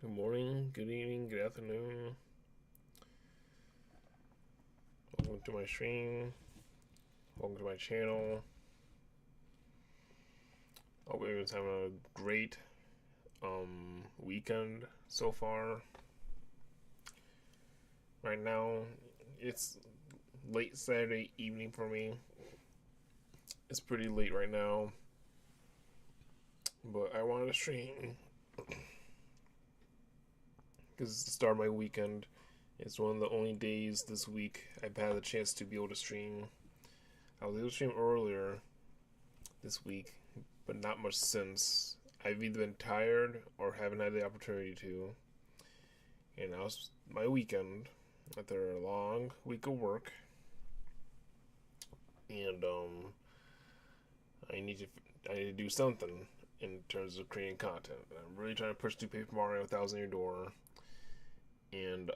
Good morning, good evening, good afternoon. Welcome to my stream. Welcome to my channel. Hope everyone's having a great weekend so far. Right now, it's late Saturday evening for me. It's pretty late right now, but I wanted to stream because it's the start of my weekend. It's one of the only days this week I've had the chance to be able to stream. I was able to stream earlier this week, but not much since. I've either been tired or haven't had the opportunity to. And now it's my weekend after a long week of work, and I need to I need to do something in terms of creating content. I'm really trying to push through Paper Mario 1,000 Year Door, and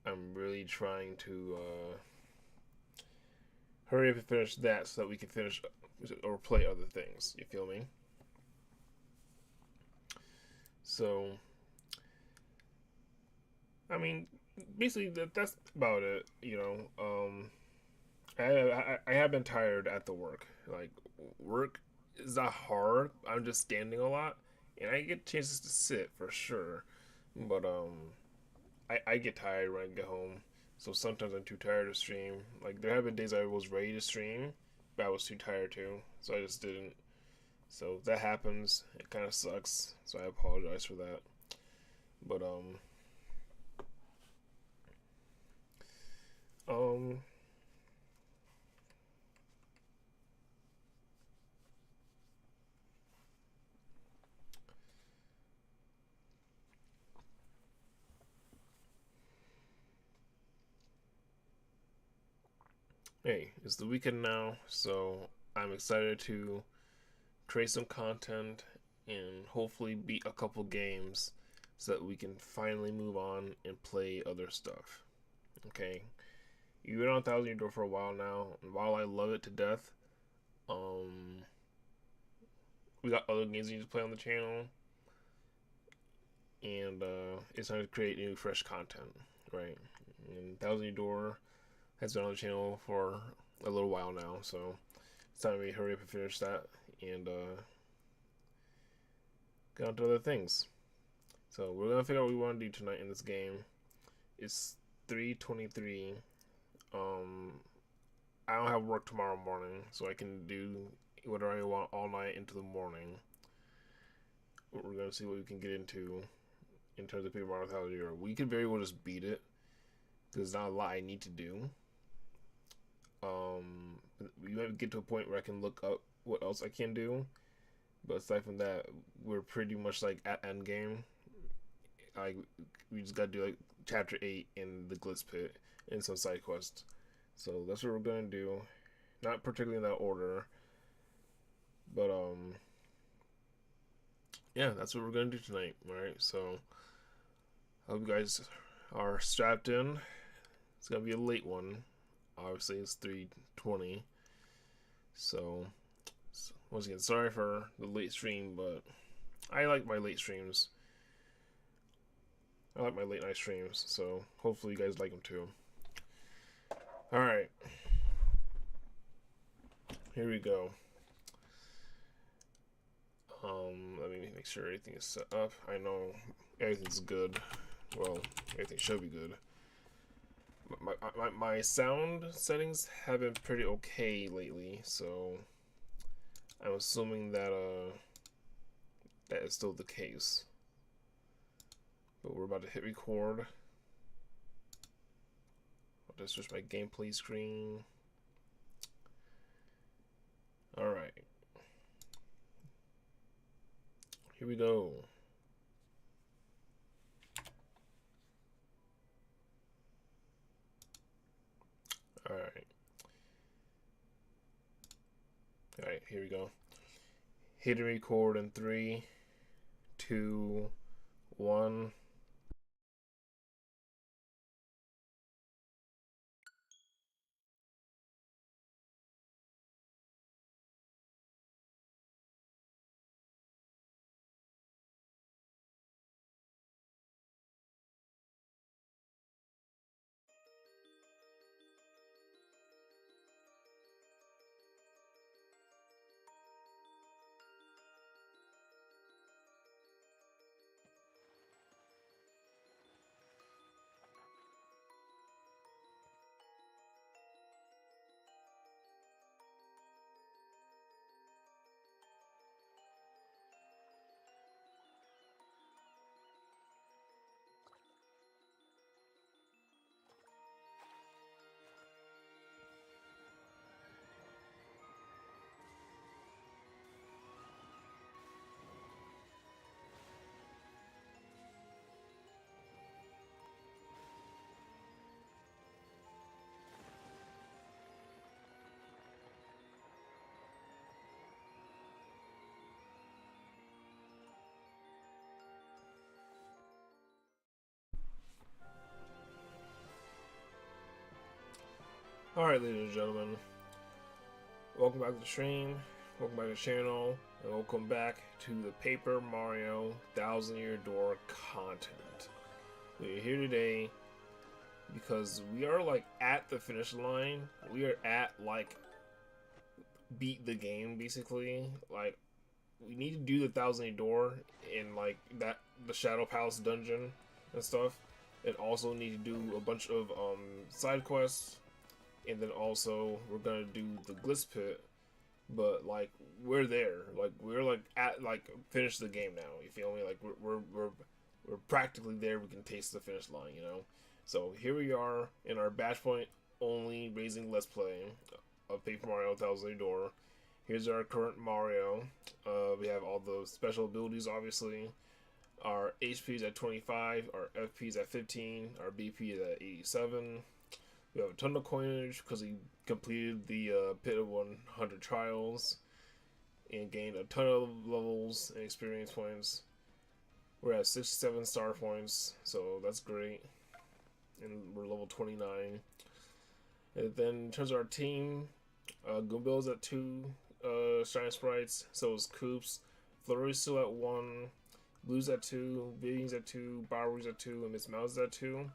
I'm really trying to hurry up and finish that so that we can finish or play other things. You feel me? So, I mean, basically that's about it. I have been tired at the work. Like work is not hard. I'm just standing a lot, and I get chances to sit for sure. But I get tired when I get home. So sometimes I'm too tired to stream. Like there have been days I was ready to stream, but I was too tired to, so I just didn't. So that happens. It kind of sucks. So I apologize for that. But um hey, it's the weekend now, so I'm excited to create some content and hopefully beat a couple games so that we can finally move on and play other stuff. Okay, you've been on Thousand Year Door for a while now, and while I love it to death, um, we got other games we need to play on the channel, and it's time to create new, fresh content, right? And Thousand Year Door has been on the channel for a little while now, so it's time to hurry up and finish that and get on to other things. So we're gonna figure out what we want to do tonight in this game. It's 3:23. Um, I don't have work tomorrow morning, so I can do whatever I want all night into the morning. We're gonna see what we can get into in terms of Paper Mario Thousand Year. We could very well just beat it because there's not a lot I need to do. We might get to a point where I can look up what else I can do, but aside from that, we're pretty much like at end game. Like we just gotta do like chapter 8 in the Glitz Pit and some side quests. So that's what we're gonna do. Not particularly in that order, but yeah, that's what we're gonna do tonight. All right, so I hope you guys are strapped in. It's gonna be a late one. Obviously, it's 3:20. So once again, sorry for the late stream, but I like my late streams. I like my late night streams, so hopefully you guys like them too. All right, here we go. Let me make sure everything is set up. I know everything's good. Well, everything should be good. My sound settings have been pretty okay lately, so I'm assuming that that is still the case. But we're about to hit record. I'll just switch my gameplay screen. All right, here we go. All right. All right, here we go. Hit and record in 3, 2, 1. Alright, ladies and gentlemen, welcome back to the stream, welcome back to the channel, and welcome back to the Paper Mario Thousand Year Door content. We're here today because we are like at the finish line. We are at like beat the game basically. Like we need to do the Thousand Year Door in like that the Shadow Palace dungeon and stuff, and also need to do a bunch of side quests. And then also we're gonna do the Glitz Pit, but like we're there, like we're like at like finish the game now. You feel me? Like we're practically there. We can taste the finish line, you know. So here we are in our batch point only raising Let's Play of Paper Mario Thousand Year Door. Here's our current Mario. We have all the special abilities, obviously. Our HP is at 25, our FP is at 15, our BP is at 87. We have a ton of coinage because he completed the Pit of 100 Trials and gained a ton of levels and experience points. We're at 67 star points, so that's great. And we're level 29. And then in terms of our team, Goombilla's at 2 Shine Sprites, so is Koops. Flurry's still at 1, Blue's at 2, Vivian's at 2, Bowery's at 2, and Miss Mouse is at 2.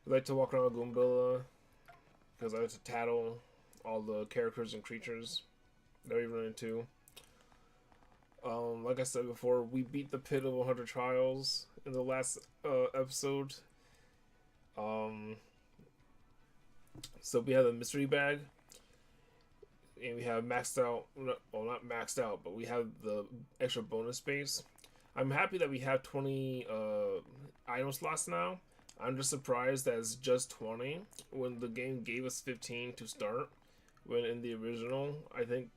I like to walk around with Goombilla because I like to tattle all the characters and creatures that we run into. Like I said before, we beat the Pit of 100 Trials in the last episode. So we have the mystery bag, and we have maxed out. Well, not maxed out, but we have the extra bonus space. I'm happy that we have 20 item slots now. I'm just surprised that it's just 20 when the game gave us 15 to start. When in the original, I think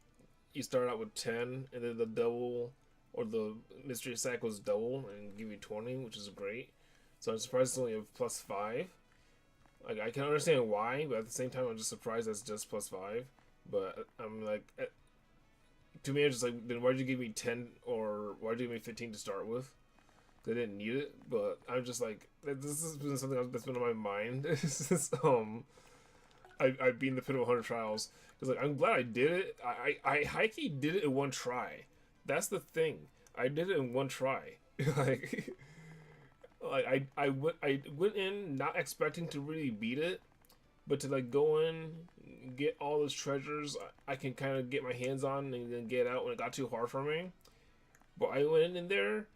you start out with 10, and then the double or the mystery sack was double and give you 20, which is great. So I'm surprised it's only a plus 5. Like I can understand why, but at the same time, I'm just surprised that's just plus 5. But I'm like, to me, I'm just like, then why'd you give me 10 or why'd you give me 15 to start with? They didn't need it, but I'm just like, this has been something that's been on my mind since I beat the Pit of 100 Trials. Because like I'm glad I did it. I high-key did it in one try. That's the thing. I did it in one try. like I went in not expecting to really beat it, but to like go in, get all those treasures I can kind of get my hands on and then get out when it got too hard for me. But I went in there,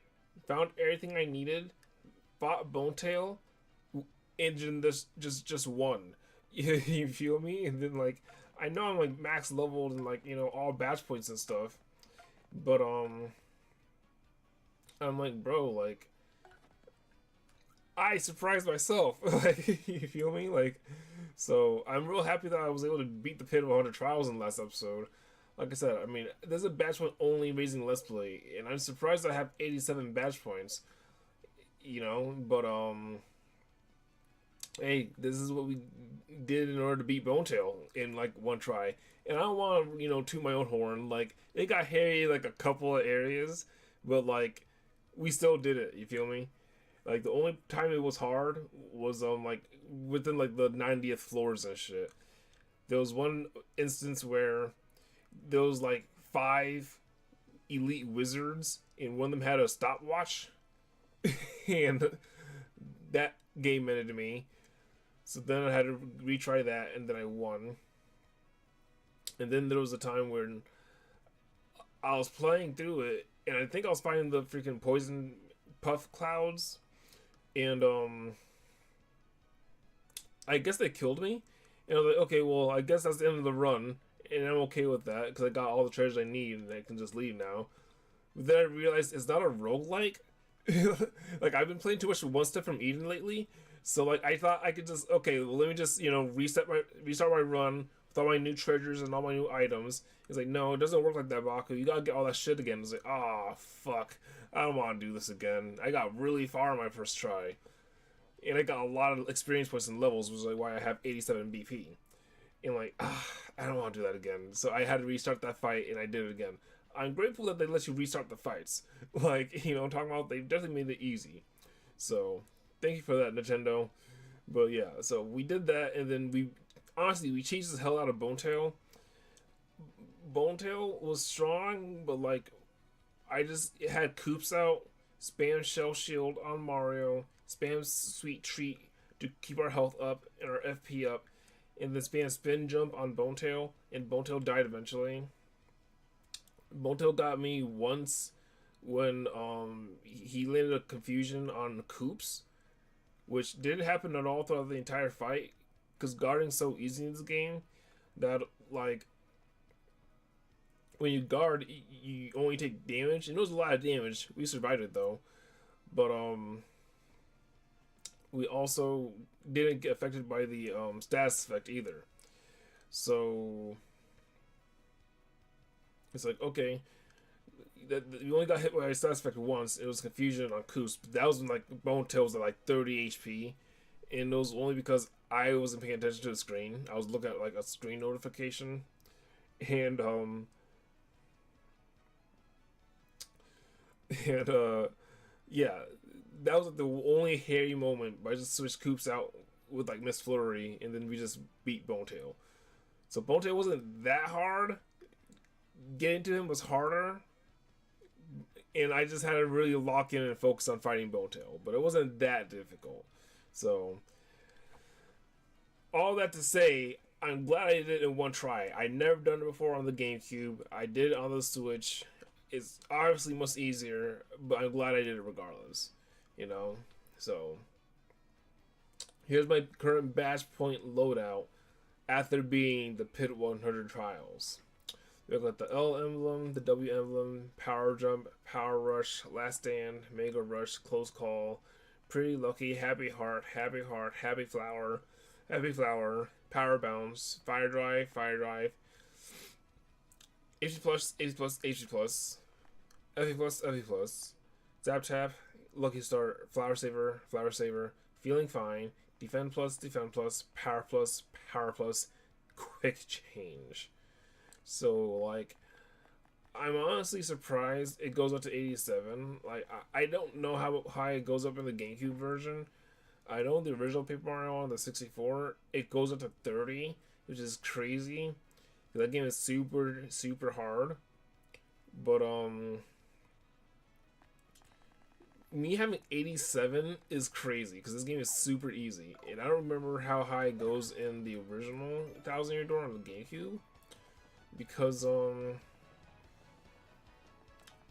found everything I needed, fought Bonetail, and then just won. You feel me? And then like I know I'm like max leveled and like, you know, all batch points and stuff, but I'm like, bro, like I surprised myself. Like you feel me? Like so I'm real happy that I was able to beat the Pit of 100 Trials in the last episode. Like I said, I mean, there's a batch point only raising Let's Play, and I'm surprised I have 87 batch points. You know, but hey, this is what we did in order to beat Bonetail in like one try. And I don't want to, you know, toot my own horn. Like it got hairy like a couple of areas, but like we still did it. You feel me? Like the only time it was hard was like within like the 90th floors and shit. There was one instance where there was like 5 elite wizards, and one of them had a stopwatch, and that game ended to me. So then I had to retry that, and then I won. And then there was a time when I was playing through it, and I think I was fighting the freaking poison puff clouds, and I guess they killed me. And I was like, okay, well, I guess that's the end of the run, and I'm okay with that because I got all the treasures I need, and I can just leave now. But then I realized it's not a roguelike. Like I've been playing too much One Step from Eden lately, so like I thought I could just, okay, well, let me just, you know, restart my run with all my new treasures and all my new items. It's like, no, it doesn't work like that, Baku. You gotta get all that shit again. It's like, ah, fuck, I don't want to do this again. I got really far on my first try, and I got a lot of experience points and levels, which is like why I have 87 BP. And like, I don't want to do that again. So I had to restart that fight, and I did it again. I'm grateful that they let you restart the fights. Like, you know, I'm talking about, they definitely made it easy. So, thank you for that, Nintendo. But yeah, so we did that, and then honestly, we chased the hell out of Bonetail. Bonetail was strong, but like I just had Coops out, spam Shell Shield on Mario, spam Sweet Treat to keep our health up and our FP up, and then spam Spin Jump on Bonetail, and Bonetail died eventually. Bonetail got me once when he landed a confusion on Coops, which didn't happen at all throughout the entire fight, because guarding's so easy in this game that like when you guard, you only take damage, and it was a lot of damage. We survived it though, but we also didn't get affected by the status effect either. So it's like okay, we only got hit by a status effect once. It was confusion on Coops, but that was when like Bone Tail was at like 30 HP, and it was only because I wasn't paying attention to the screen. I was looking at like a screen notification, and and yeah, that was like, the only hairy moment. But I just switched Coops out with like Miss Flurry, and then we just beat Bonetail. So Bonetail wasn't that hard. Getting to him was harder, and I just had to really lock in and focus on fighting Bonetail. But it wasn't that difficult. So all that to say, I'm glad I did it in one try. I never done it before on the GameCube. I did it on the Switch. It's obviously much easier, but I'm glad I did it regardless. You know? So, here's my current Bash Point loadout after being the Pit 100 trials. We got the L emblem, the W emblem, Power Jump, Power Rush, Last Stand, Mega Rush, Close Call, Pretty Lucky, Happy Heart, Happy Heart, Happy Flower, Power Bounce, Fire Drive, HP Plus, HP Plus, HP Plus, FP Plus, FP Plus, Zap Tap, Lucky Star, Flower Saver, Feeling Fine, Defend Plus, Power Plus, Power Plus, Quick Change. So, like, I'm honestly surprised it goes up to 87. Like, I don't know how high it goes up in the GameCube version. I know the original Paper Mario on the 64, it goes up to 30, which is crazy. That game is super, super hard. But, me having 87 is crazy because this game is super easy. And I don't remember how high it goes in the original Thousand Year Door on the GameCube. Because, I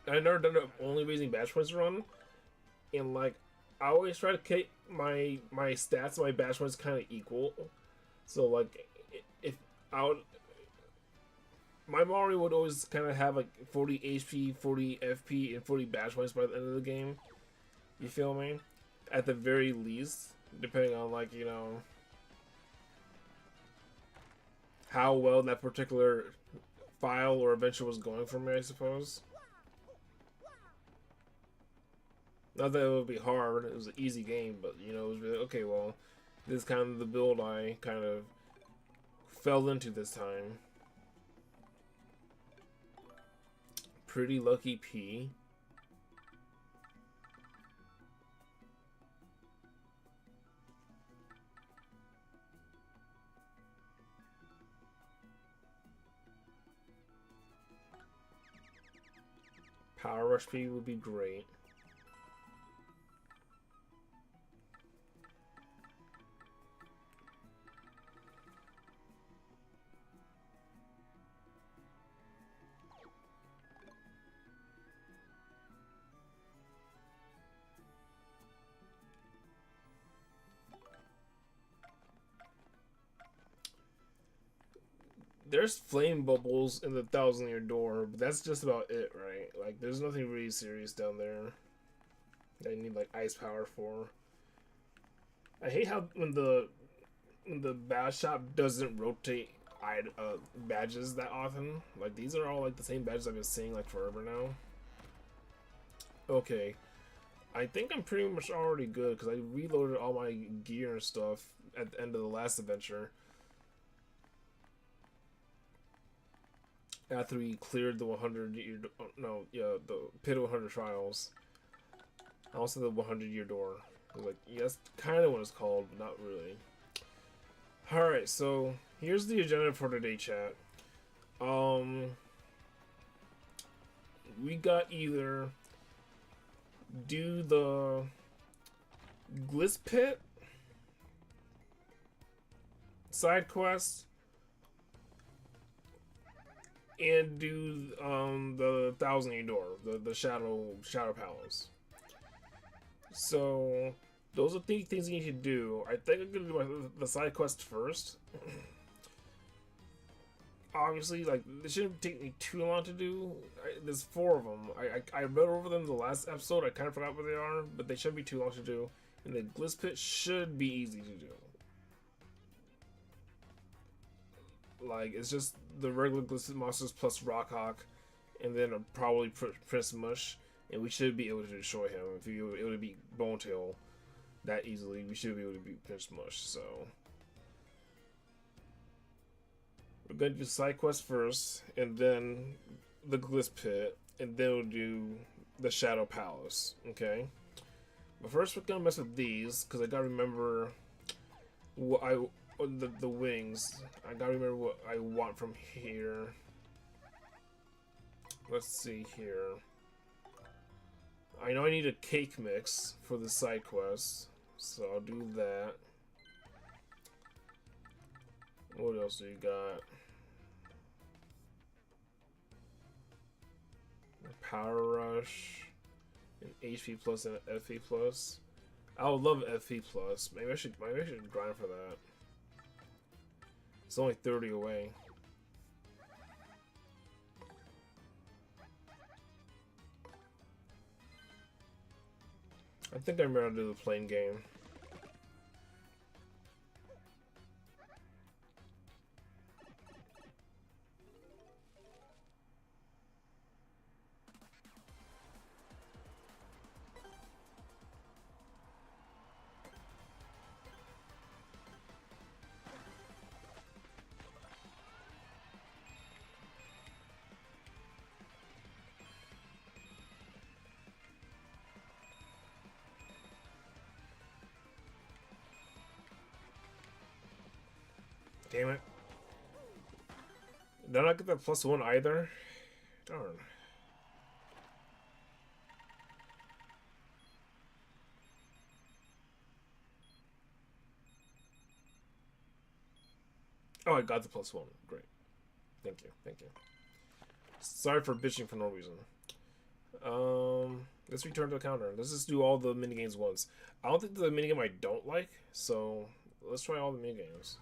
never done an only raising Bash Points run. And, like, I always try to keep my stats, my Bash Points kind of equal. So, like, if I would, my Mario would always kind of have like 40 HP, 40 FP, and 40 Bash Points by the end of the game. You feel me? At the very least, depending on like, you know, how well that particular file or adventure was going for me, I suppose. Not that it would be hard, it was an easy game, but you know, it was really, okay, well, this is kind of the build I kind of fell into this time. Pretty Lucky P. Power Rush P would be great. There's flame bubbles in the Thousand Year Door, but that's just about it, right? Like, there's nothing really serious down there that you need like ice power for. I hate how when the badge shop doesn't rotate badges that often. Like, these are all like the same badges I've been seeing like forever now. Okay, I think I'm pretty much already good because I reloaded all my gear and stuff at the end of the last adventure. After we cleared the 100 year, no, yeah, the Pit 100 trials. Also the 100 year door. Like, yeah, that's kind of what it's called, but not really. Alright, so here's the agenda for today, chat. We got either do the Gliss Pit side quest and do the Thousand Year Door, the Shadow Palace. So those are the things you need to do. I think I'm gonna do the side quest first. Obviously, like, this shouldn't take me too long to do. There's 4 of them. I read over them the last episode. I kind of forgot what they are, but they shouldn't be too long to do. And the Gliss Pit should be easy to do. Like, it's just the regular Gliss Pit monsters plus Rockhawk, and then probably Prince Mush, and we should be able to destroy him. If we were able to beat Bonetail that easily, we should be able to beat Prince Mush, so... We're going to do side quest first, and then the Gliss Pit, and then we'll do the Shadow Palace, okay? But first we're going to mess with these, because I got to remember what the wings. I got to remember what I want from here. Let's see here. I know I need a cake mix for the side quest, so I'll do that. What else do you got? Power Rush, an HP plus and an FP plus. I would love FP plus. Maybe I should grind for that. It's only 30 away. I think I'm ready to do the plain game. Damn it. Did I not get that +1 either? Darn. Oh, I got the +1. Great. Thank you. Thank you. Sorry for bitching for no reason. Let's return to the counter. Let's just do all the minigames once. I don't think there's a minigame I don't like, so let's try all the minigames.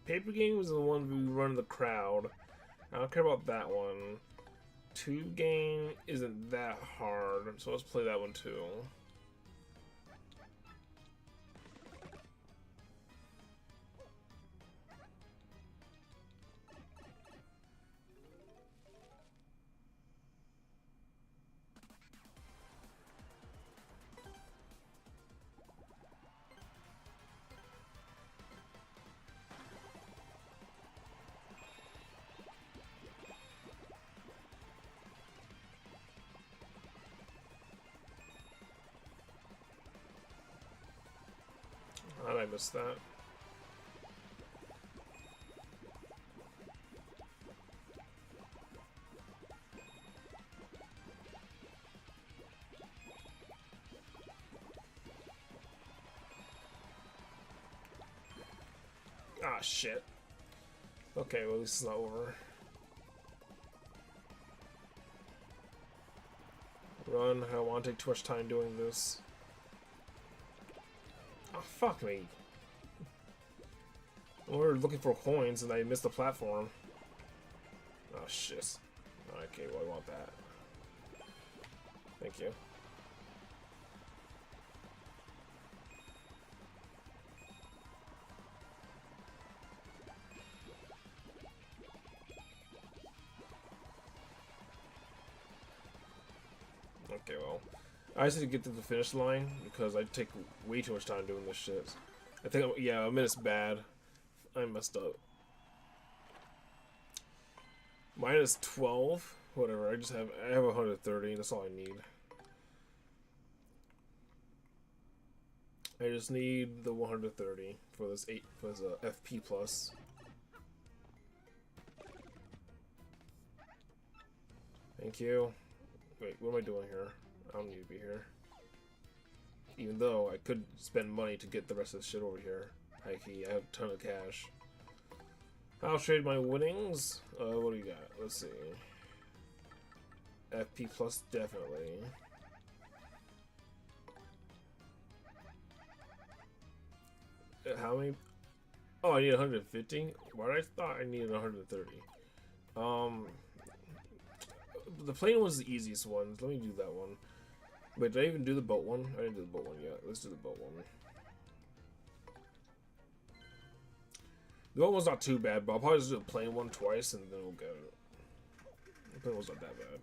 Paper game is the one we run the crowd. I don't care about that one. 2 game isn't that hard, so let's play that one too. How did I miss that? Ah, shit. Okay, well, this is not over. Run, I don't want to take too much time doing this. Oh, fuck me. We're looking for coins and I missed the platform. Oh, shit. Okay, well, I want that. Thank you. Okay, well, I just need to get to the finish line because I take way too much time doing this shit. I think, yeah, I mean, it's bad. I messed up. Minus 12. Whatever. I have 130. That's all I need. I just need the 130 for this FP plus. Thank you. Wait, what am I doing here? I don't need to be here. Even though I could spend money to get the rest of the shit over here. High key, I have a ton of cash. I'll trade my winnings. What do you got? Let's see. FP plus, definitely. How many? Oh, I need 150? Why I thought I needed 130. The plane was the easiest one. Let me do that one. Wait, did I even do the boat one? I didn't do the boat one yet. Let's do the boat one. The boat one's not too bad, but I'll probably just do the plane one twice and then we'll get it. The plane one's not that bad.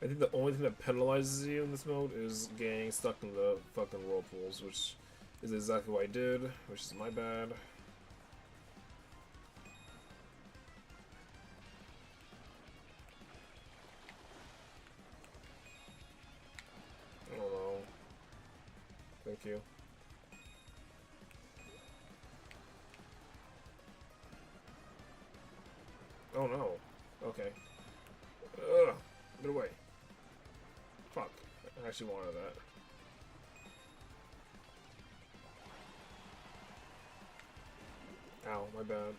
I think the only thing that penalizes you in this mode is getting stuck in the fucking whirlpools, which is exactly what I did, which is my bad. I don't know. Thank you. Oh no. Okay. Ugh. Get away. Fuck. I actually wanted that. Ow, my bad.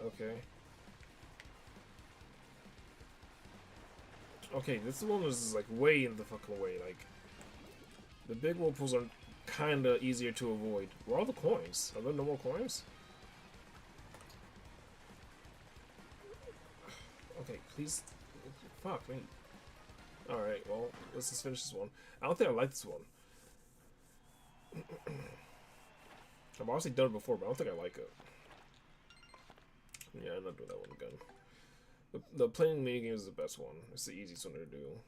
Okay. Okay, this one was like way in the fucking way. Like, the big whirlpools are kinda easier to avoid. Where are all the coins? Are there no more coins? Okay, please. Fuck me. Alright, well, let's just finish this one. I don't think I like this one. I've obviously done it before, but I don't think I like it. Yeah, I'm not doing that one again. The playing minigame is the best one. It's the easiest one to do.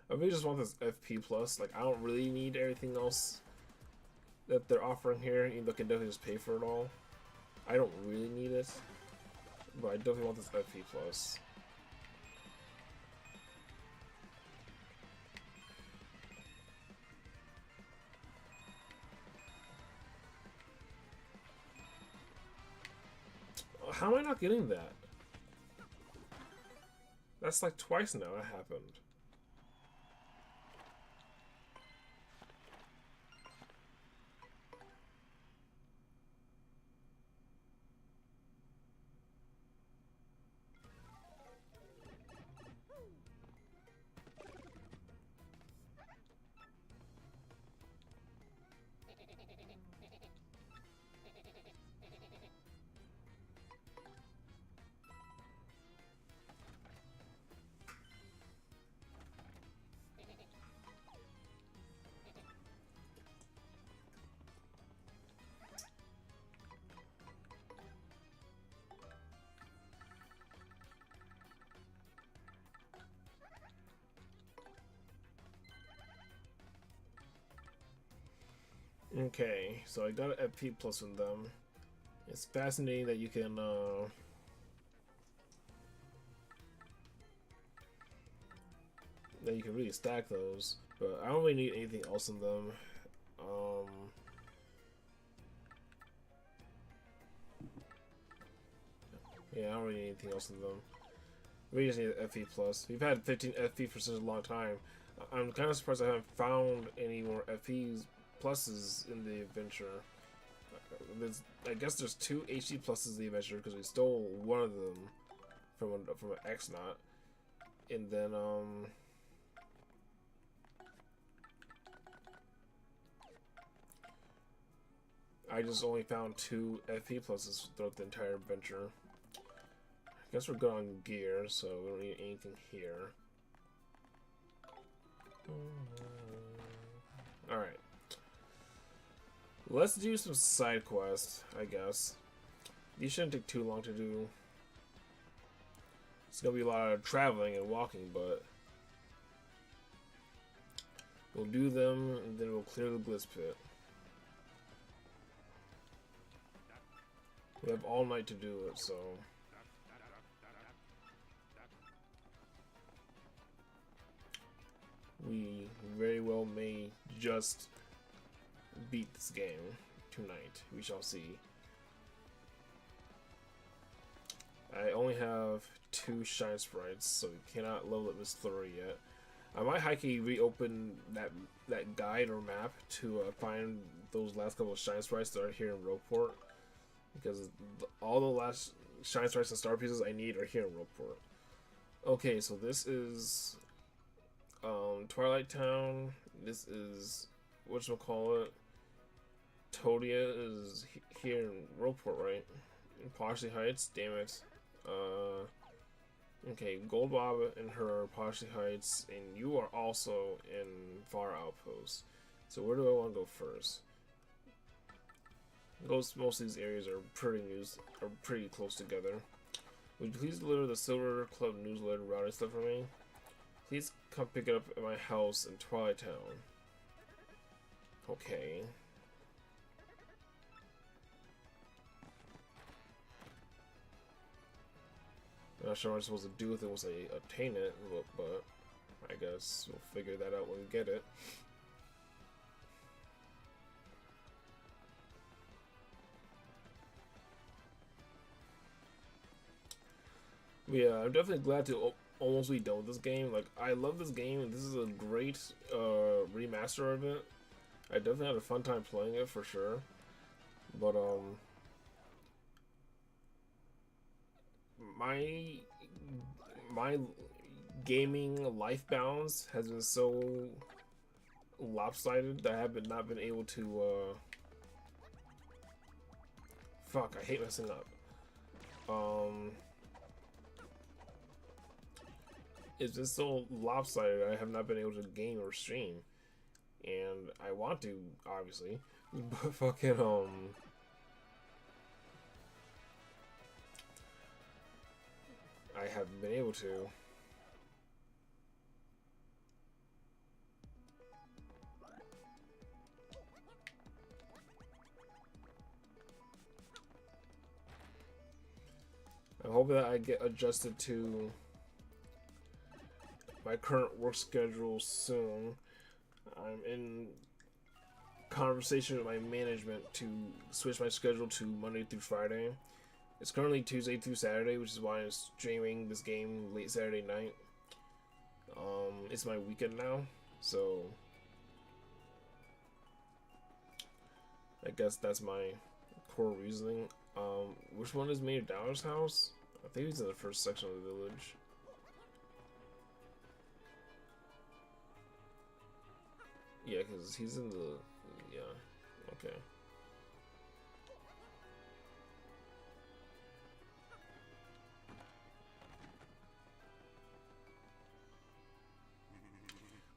I really just want this FP plus. Like, I don't really need everything else that they're offering here, even though I can definitely just pay for it all. I don't really need it, but I definitely want this FP plus. How am I not getting that? That's like twice now that happened. Okay, so I got an FP plus from them. It's fascinating that you can really stack those, but I don't really need anything else in them. Yeah, I don't really need anything else in them. We just need an FP plus. We've had 15 FP for such a long time. I'm kind of surprised I haven't found any more FPs pluses in the adventure. I guess there's 2 HD pluses in the adventure because we stole one of them from an X-Naut, and then I just only found 2 FP pluses throughout the entire adventure. I guess we're good on gear, so we don't need anything here. Alright. Let's do some side quests, I guess. These shouldn't take too long to do. It's gonna be a lot of traveling and walking, but we'll do them and then we'll clear the Glitz Pit. We have all night to do it, so we very well may just beat this game tonight. We shall see. I only have 2 shine sprites, so we cannot level up Miss Flurry yet. I might hikey reopen that guide or map to find those last couple of shine sprites that are here in Rogueport, because all the last shine sprites and star pieces I need are here in Rogueport. Okay, so this is Twilight Town. This is whatchamacallit. Todia is here in Rogueport, right? In Poshley Heights, damn it. Okay, Goldbob and her are Poshley Heights, and you are also in Far Outpost. So where do I want to go first? Most of these areas are pretty close together. Would you please deliver the Silver Club newsletter routing stuff for me? Please come pick it up at my house in Twilight Town. Okay. I'm not sure what I'm supposed to do with it once I obtain it, but I guess we'll figure that out when we get it. Yeah, I'm definitely glad to almost be done with this game. Like, I love this game, and this is a great remaster of it. I definitely had a fun time playing it for sure. But my gaming life balance has been so lopsided that I have not been able to fuck, I hate messing up. It's just so lopsided I have not been able to game or stream. And I want to, obviously, but fucking I haven't been able to. I'm hoping that I get adjusted to my current work schedule soon. I'm in conversation with my management to switch my schedule to Monday through Friday. It's currently Tuesday through Saturday, which is why I'm streaming this game late Saturday night. It's my weekend now, so I guess that's my core reasoning. Which one is Mayor Dollar's house? I think he's in the first section of the village. Yeah, because he's in the... yeah, okay.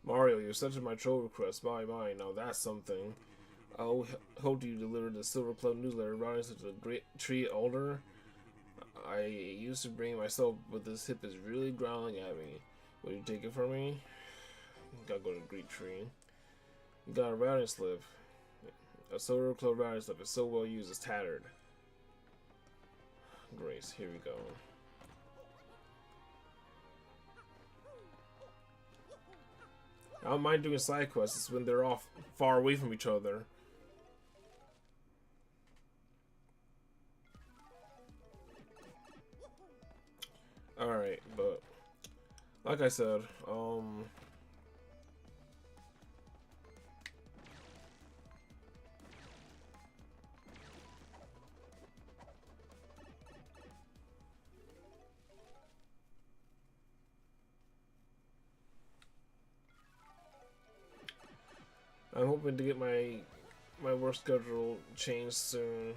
Mario, you accepted my troll request. Bye. Now that's something. I'll hope you deliver the Silver Club newsletter riding such a great tree elder. I used to bring it myself, but this hip is really growling at me. Will you take it for me? Gotta go to Great Tree. You got a routing slip. A Silver Club routing slip is so well used, it's tattered. Grace, here we go. I don't mind doing side quests when they're all far away from each other. Alright, but like I said, I'm hoping to get my work schedule changed soon.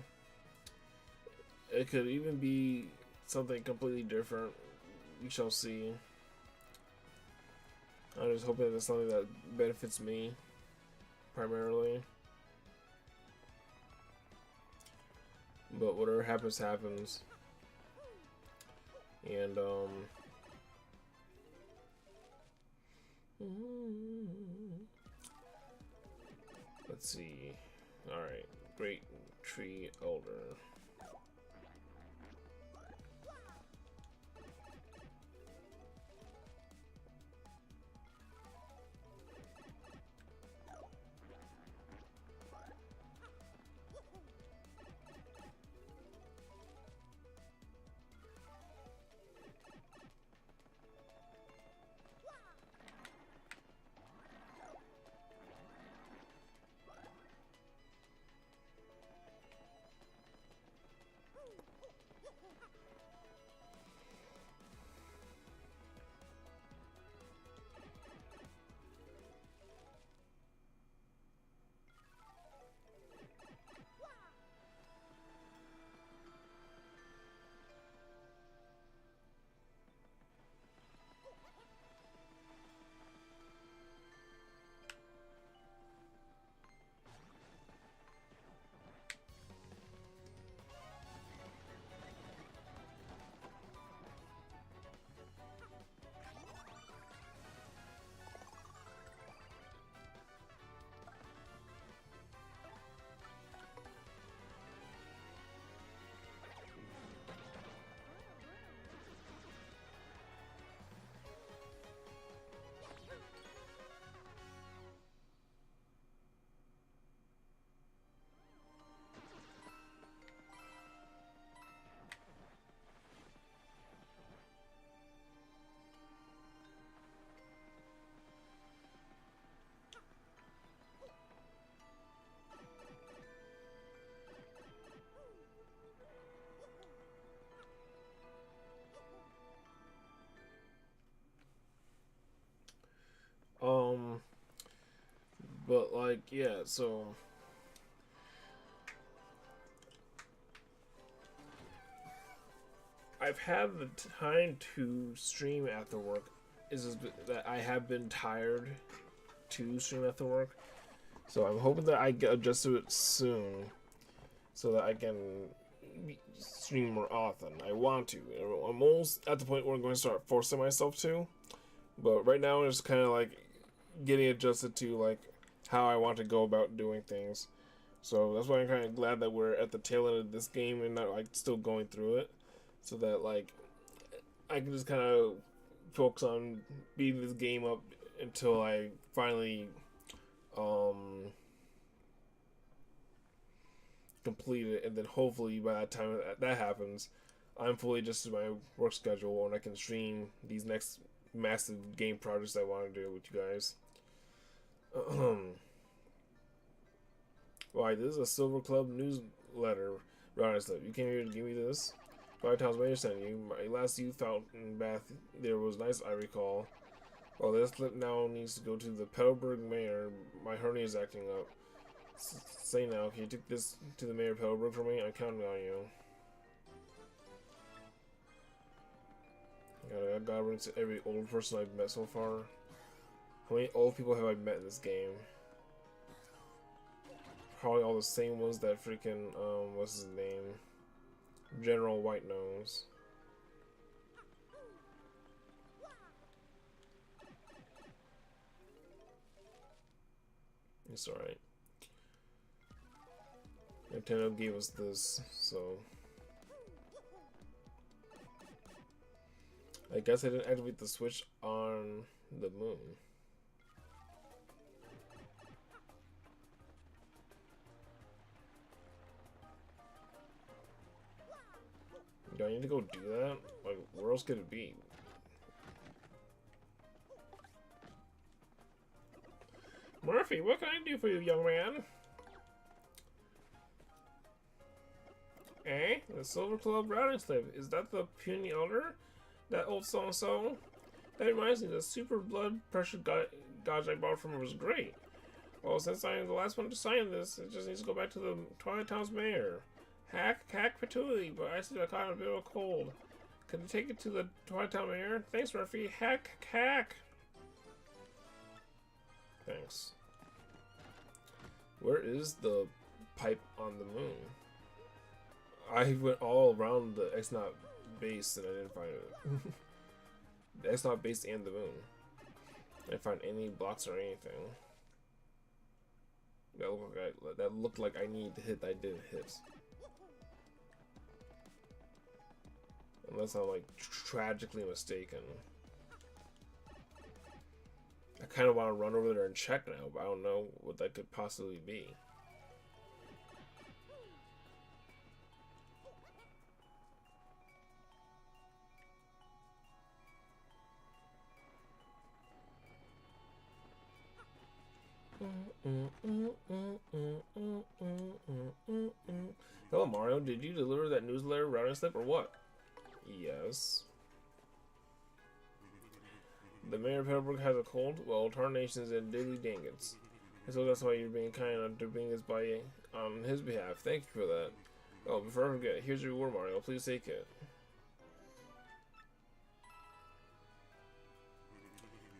It could even be something completely different. We shall see. I'm just hoping it's something that benefits me primarily. But whatever happens, happens. And let's see. All right, Great Tree Elder. Um, but like, yeah, so I've had the time to stream after work. Is just that I have been tired to stream after work, so I'm hoping that I get adjusted to it soon, so that I can stream more often. I want to. I'm almost at the point where I'm going to start forcing myself to, but right now it's kind of like getting adjusted to like how I want to go about doing things. So that's why I'm kind of glad that we're at the tail end of this game and not like still going through it, so that like I can just kind of focus on beating this game up until I finally complete it, and then hopefully by that time that happens, I'm fully adjusted to my work schedule and I can stream these next massive game projects I want to do with you guys. Why, this is a Silver Club newsletter. Ronislav, you came here to give me this? 5 times Mayor sent you. My last youth fountain bath there was nice, I recall. Well, this slip now needs to go to the Petalburg mayor. My hernia is acting up. Say now, can you take this to the mayor of Petalburg for me? I'm counting on you. I gotta run to every old person I've met so far. How many old people have I met in this game? Probably all the same ones that freaking, what's his name? General Whitenose. It's alright. Nintendo gave us this, so I guess I didn't activate the switch on the moon. Do I need to go do that? Like, where else could it be? Murphy, what can I do for you, young man? Eh? The Silver Club routing slip. Is that the puny elder? That old so-and-so? That reminds me, the super blood pressure gauge I bought from her was great. Well, since I am the last one to sign this, it just needs to go back to the Twilight Town's mayor. Hack Patooey, but I said I caught a bit of a cold. Could you take it to the Twilight Town mayor? Thanks, Murphy. Hack. Thanks. Where is the pipe on the moon? I went all around the X-Naut base and I didn't find it. The X-Naut base and the moon. I didn't find any blocks or anything. That looked like I needed to hit that I didn't hit. Unless I'm like tragically mistaken. I kind of want to run over there and check now, but I don't know what that could possibly be. Hello Mario, did you deliver that newsletter routing slip or what? Yes. The mayor of Pebblebrook has a cold? Well, tarnations and diddly dangits. So that's why you're being kind enough to bring this by on his behalf. Thank you for that. Oh, before I forget, here's your reward, Mario. Please take it.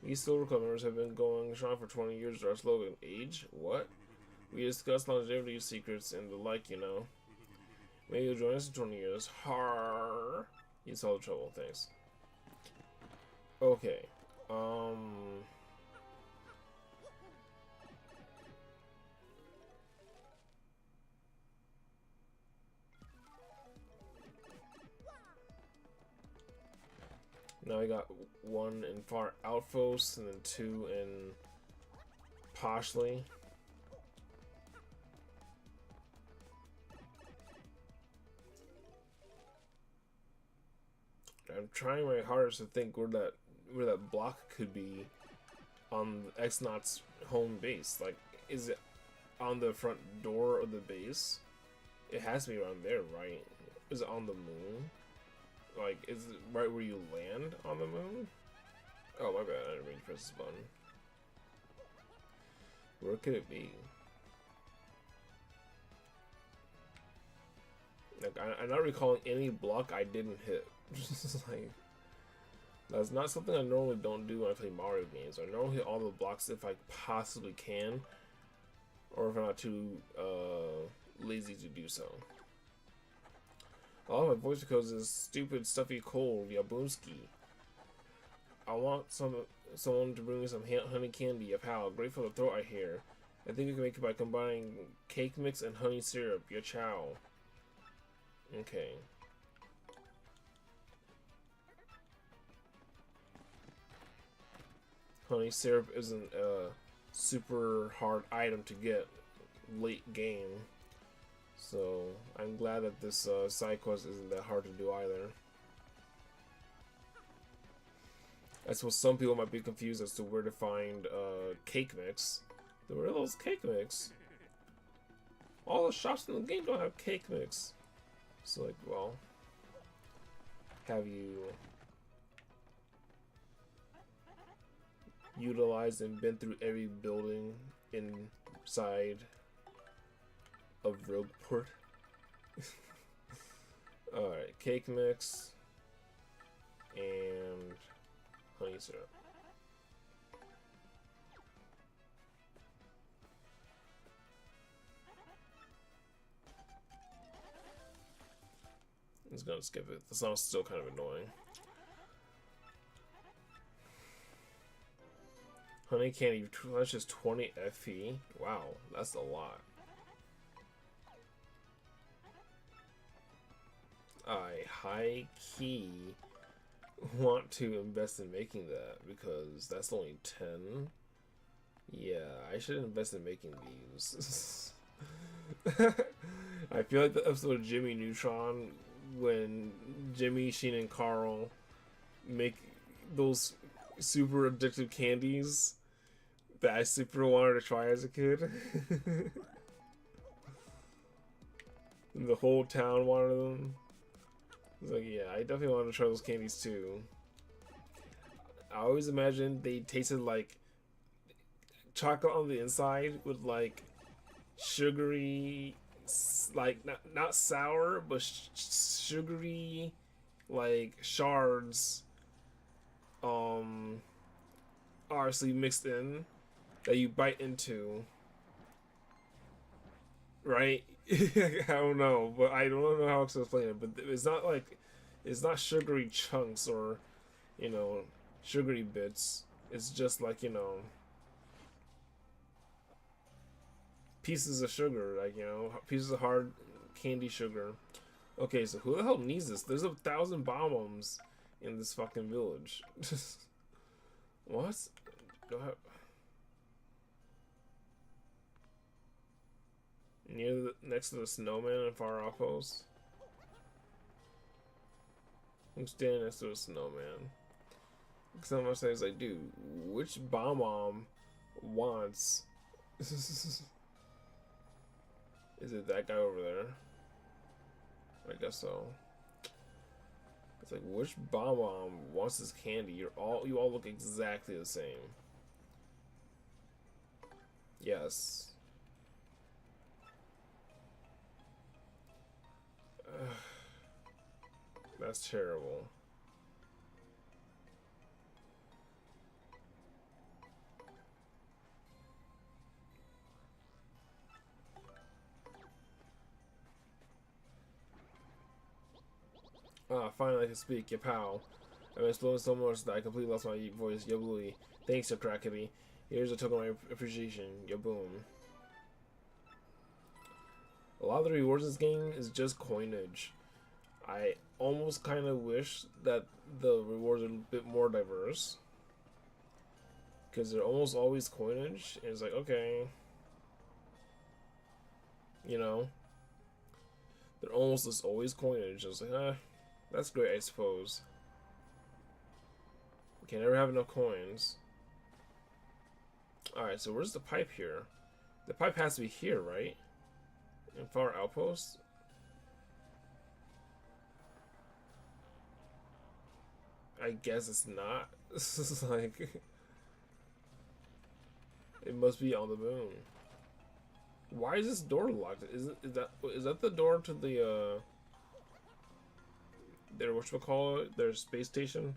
These Silver Club members have been going strong for 20 years. Our slogan, age? What? We discuss longevity secrets and the like, you know. Maybe you'll join us in 20 years. Har. You solved the trouble, thanks. Okay. Now we got one in Far Outpost and then two in Poshley. I'm trying my hardest to think where that block could be on the X-Naut's home base. Like, is it on the front door of the base? It has to be around there, right? Is it on the moon? Like, is it right where you land on the moon? Oh, my bad, I didn't mean to press this button. Where could it be? Like, I'm not recalling any block I didn't hit. Like, that's not something I normally don't do when I play Mario games. I normally hit all the blocks if I possibly can, or if I'm not too lazy to do so. Oh, my voice because is stupid, stuffy, cold, Yaboomski. I want someone to bring me some honey candy, a pal. Great for the throat, I hear. I think we can make it by combining cake mix and honey syrup. Ya chow. Okay. Honey syrup isn't a super hard item to get late game. So, I'm glad that this side quest isn't that hard to do either. I suppose some people might be confused as to where to find cake mix. Where are those cake mix? All the shops in the game don't have cake mix. So, like, well, have you utilized and been through every building inside of Rogueport? Alright, cake mix and honey syrup. I'm just gonna skip it. The song's still kind of annoying. Honey candy, that's just 20 FP. Wow, that's a lot. I high key want to invest in making that because that's only 10. Yeah, I should invest in making these. I feel like the episode of Jimmy Neutron when Jimmy, Sheen, and Carl make those super addictive candies that I super wanted to try as a kid. And the whole town wanted them. I was like, yeah, I definitely wanted to try those candies too. I always imagined they tasted like chocolate on the inside with like sugary, like not sour, but sugary like shards, um, obviously mixed in that you bite into, right? I don't know, but I don't know how to explain it. But it's not like it's not sugary chunks or you know sugary bits. It's just like pieces of sugar, like pieces of hard candy sugar. Okay, so who the hell needs this? There's 1,000 bombs in this fucking village. What? Do I have... next to the snowman and far outpost. I'm standing next to a snowman. Someone says like, dude, which bomb wants? Is it that guy over there? I guess so. It's like, which bomb wants this candy? You all look exactly the same. Yes. That's terrible. Ah, finally I can speak. Yapow. I've been exploding so much that I completely lost my voice. Yablooey. Thanks, Crackety. Here's a token of my appreciation. Yaboom. A lot of the rewards in this game is just coinage. I almost kind of wish that the rewards are a bit more diverse. Because they're almost always coinage. And it's like, okay. They're almost just always coinage. I was like, that's great, I suppose. Can never have enough coins. Alright, so where's the pipe here? The pipe has to be here, right? In Far Outpost? I guess it's not. This is like... it must be on the moon. Why is this door locked? Is that the door to the their whatchamacallit, their space station?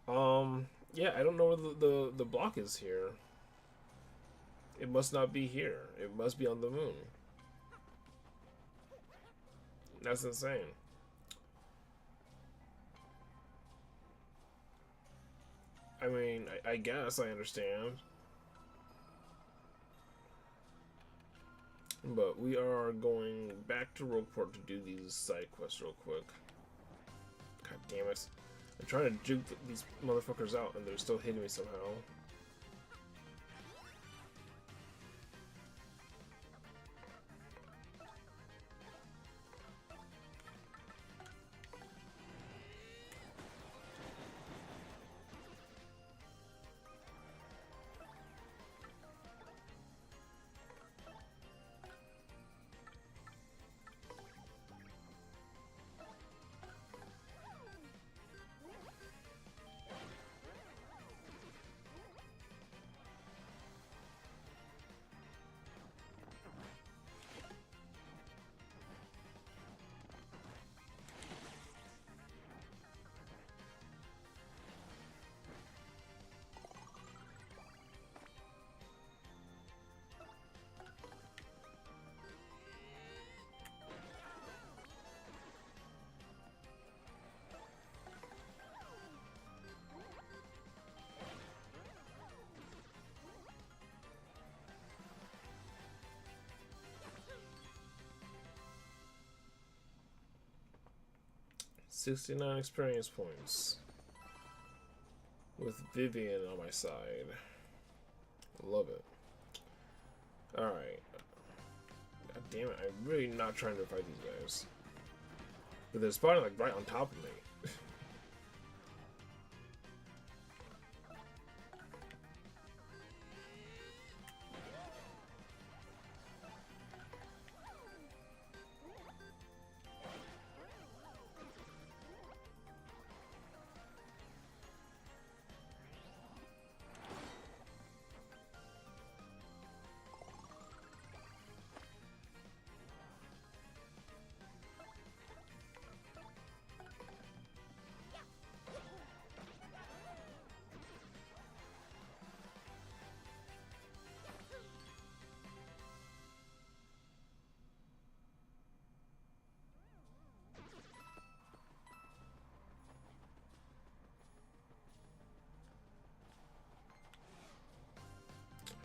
Yeah, I don't know where the block is here. It must not be here. It must be on the moon. That's insane. I mean, I guess I understand. But we are going back to Rogueport to do these side quests real quick. God damn it. I'm trying to juke these motherfuckers out and they're still hitting me somehow. 69 experience points. With Vivian on my side. Love it. Alright. God damn it, I'm really not trying to fight these guys. But they're spawning like right on top of me.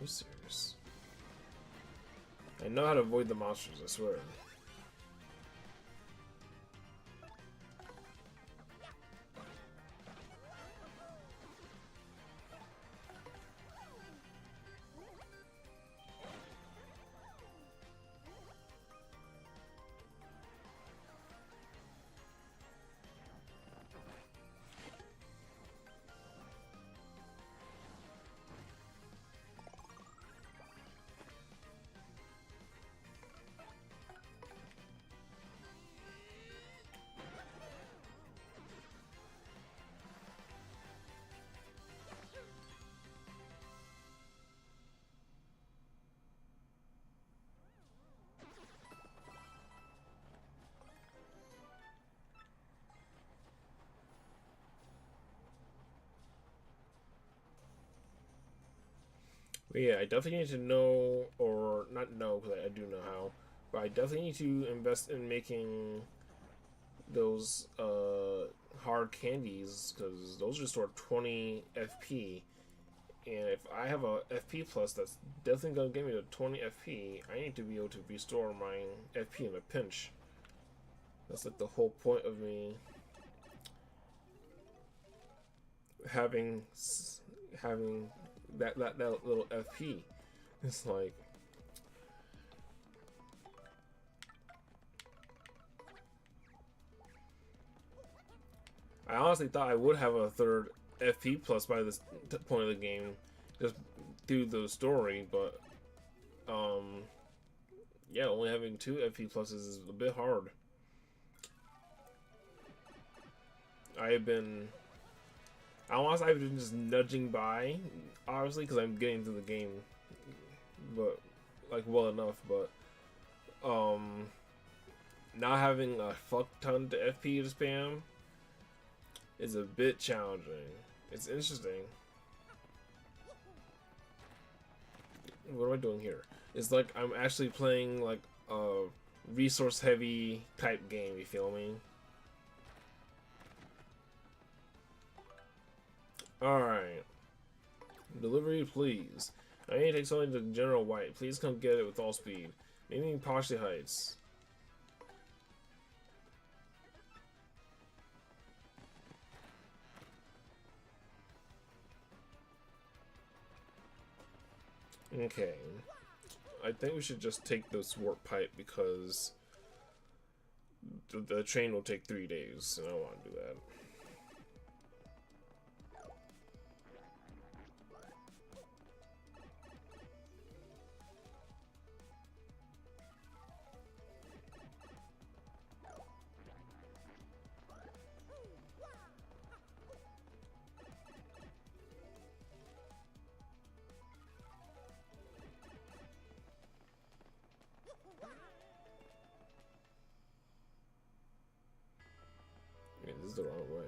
you serious? I know how to avoid the monsters, I swear. But yeah, I definitely need to know, or not know, because I do know how, but I definitely need to invest in making those hard candies, because those restore 20 FP. And if I have a FP plus that's definitely going to give me the 20 FP, I need to be able to restore my FP in a pinch. That's like the whole point of me having that little FP. It's like I honestly thought I would have a third FP plus by this point of the game, just through the story, but yeah, only having 2 FP pluses is a bit hard. I've been I've been just nudging by, obviously, because I'm getting through the game, but like well enough. But not having a fuck ton to FP to spam is a bit challenging. It's interesting. What am I doing here? It's like I'm actually playing like a resource heavy type game. You feel me? Alright. Delivery, please. I need to take something to General White. Please come get it with all speed. Maybe Poxley Heights. Okay. I think we should just take this warp pipe because the train will take 3 days, and I don't want to do that. Yeah, this is the wrong way.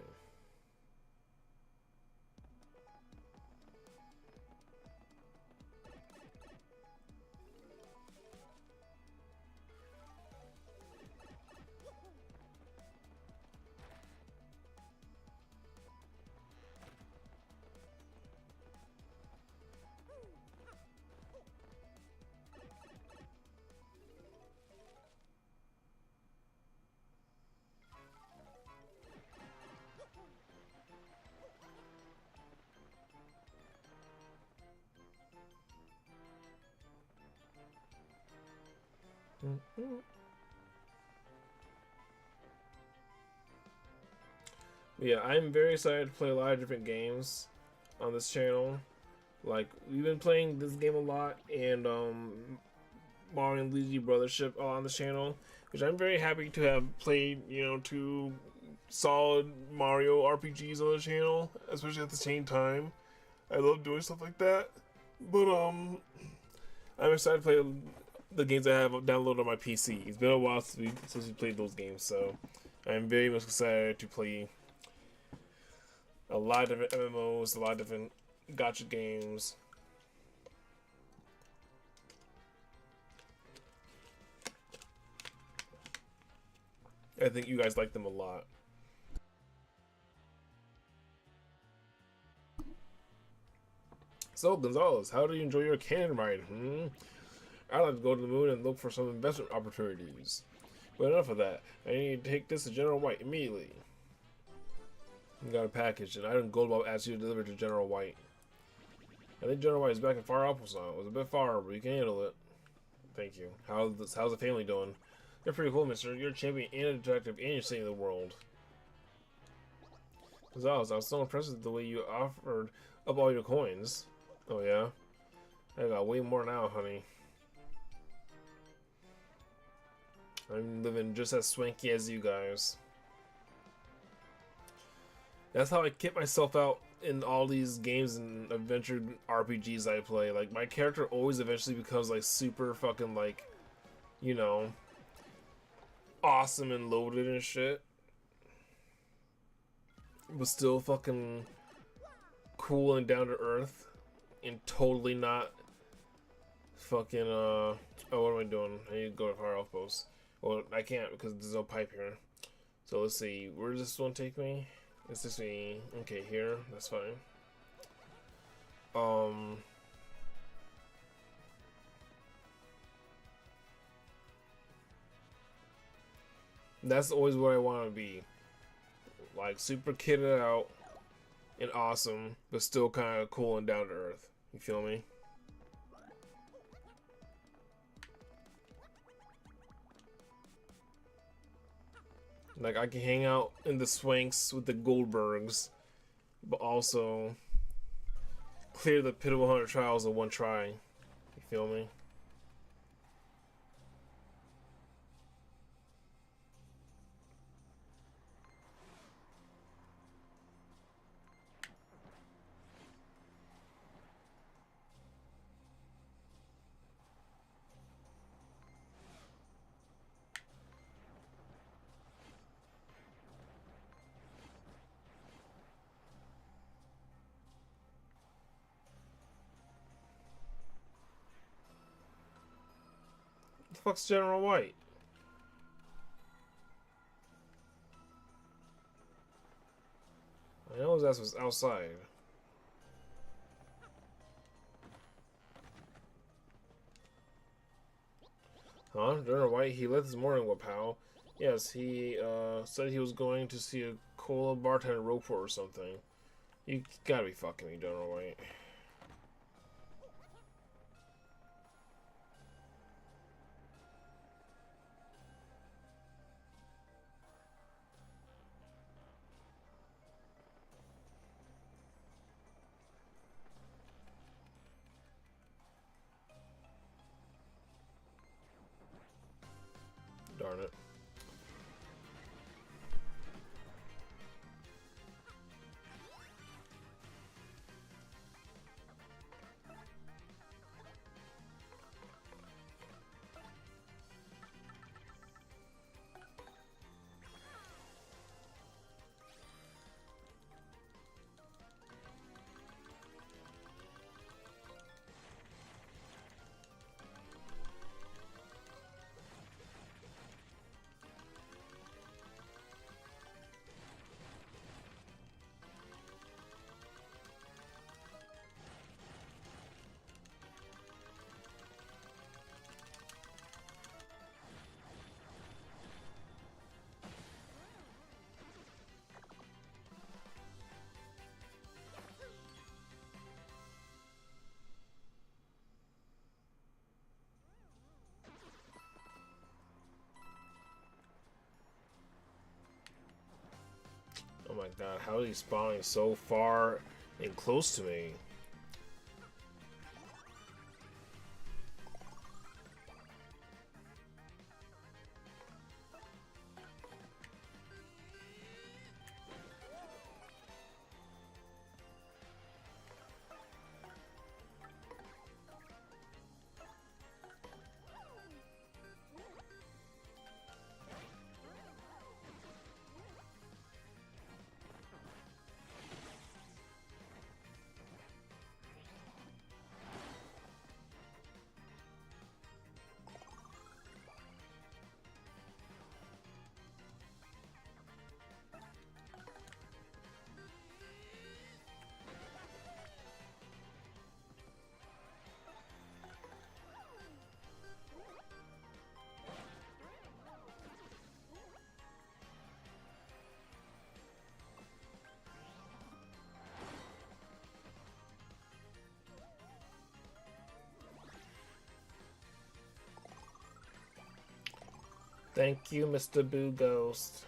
Yeah, I'm very excited to play a lot of different games on this channel. Like, we've been playing this game a lot, and Mario and Luigi Brothership on the channel, which I'm very happy to have played, you know, 2 solid Mario RPGs on the channel, especially at the same time. I love doing stuff like that. But I'm excited to play the games I have downloaded on my PC. It's been a while since we played those games, so I'm very much excited to play a lot of different MMOs, a lot of different gacha games. I think you guys like them a lot. So, Gonzalez, how do you enjoy your cannon ride? I'd like to go to the moon and look for some investment opportunities. But enough of that. I need to take this to General White immediately. You got a package, and item Goldbob asks you to deliver to General White. I think General White is back in Far Alphason. It was a bit far, but you can handle it. Thank you. How's the family doing? They're pretty cool, mister. You're a champion and a detective, and you're saving the world. Gonzalez, I was so impressed with the way you offered up all your coins. Oh, yeah? I got way more now, honey. I'm living just as swanky as you guys. That's how I kick myself out in all these games and adventure RPGs I play. Like, my character always eventually becomes, like, super fucking, like, you know, awesome and loaded and shit. But still fucking cool and down to earth. And totally not fucking, oh, what am I doing? I need to go to Far Outpost. Well, I can't because there's no pipe here. So let's see, where does this one take me? It's just me. Okay, here. That's fine. That's always what I want to be. Like, super kitted out and awesome, but still kind of cool and down to earth. You feel me? Like, I can hang out in the Swanks with the Goldbergs, but also clear the Pit of 100 Trials in one try. You feel me? What the fuck's General White? I know his ass was outside. Huh? General White? He left this morning, what, pal? Yes, he said he was going to see a cola bartender in Roquefort or something. You gotta be fucking me, General White. Darn it. Oh my god, how is he spawning so far and close to me? Thank you, Mr. Boo Ghost.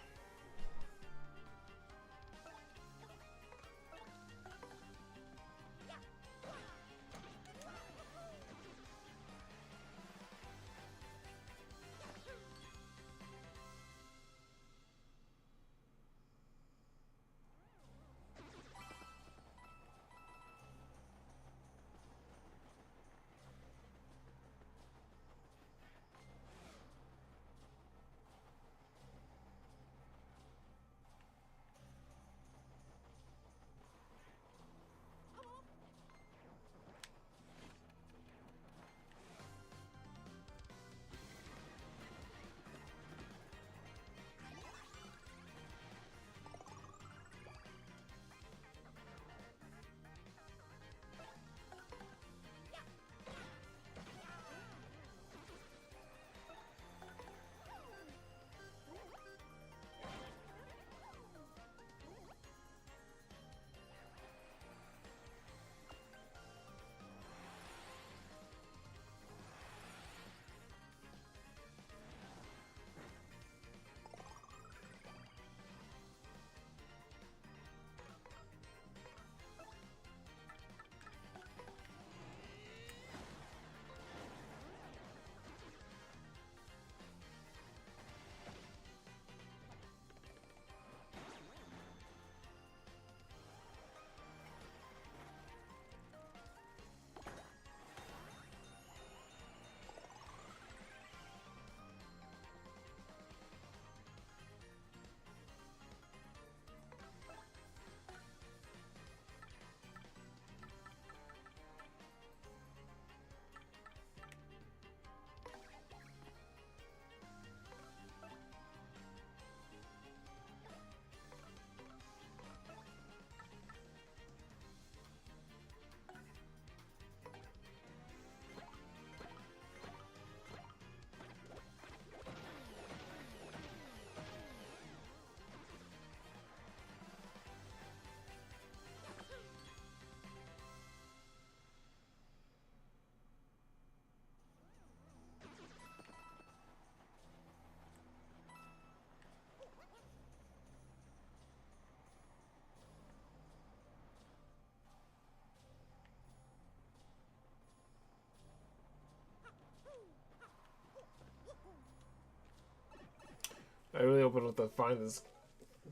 I really hope I don't have to find this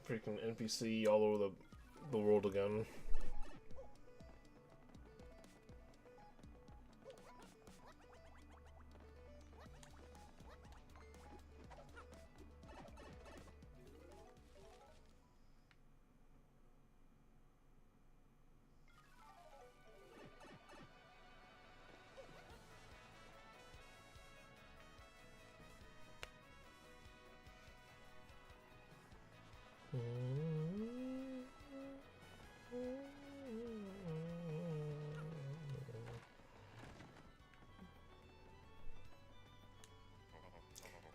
freaking NPC all over the world again.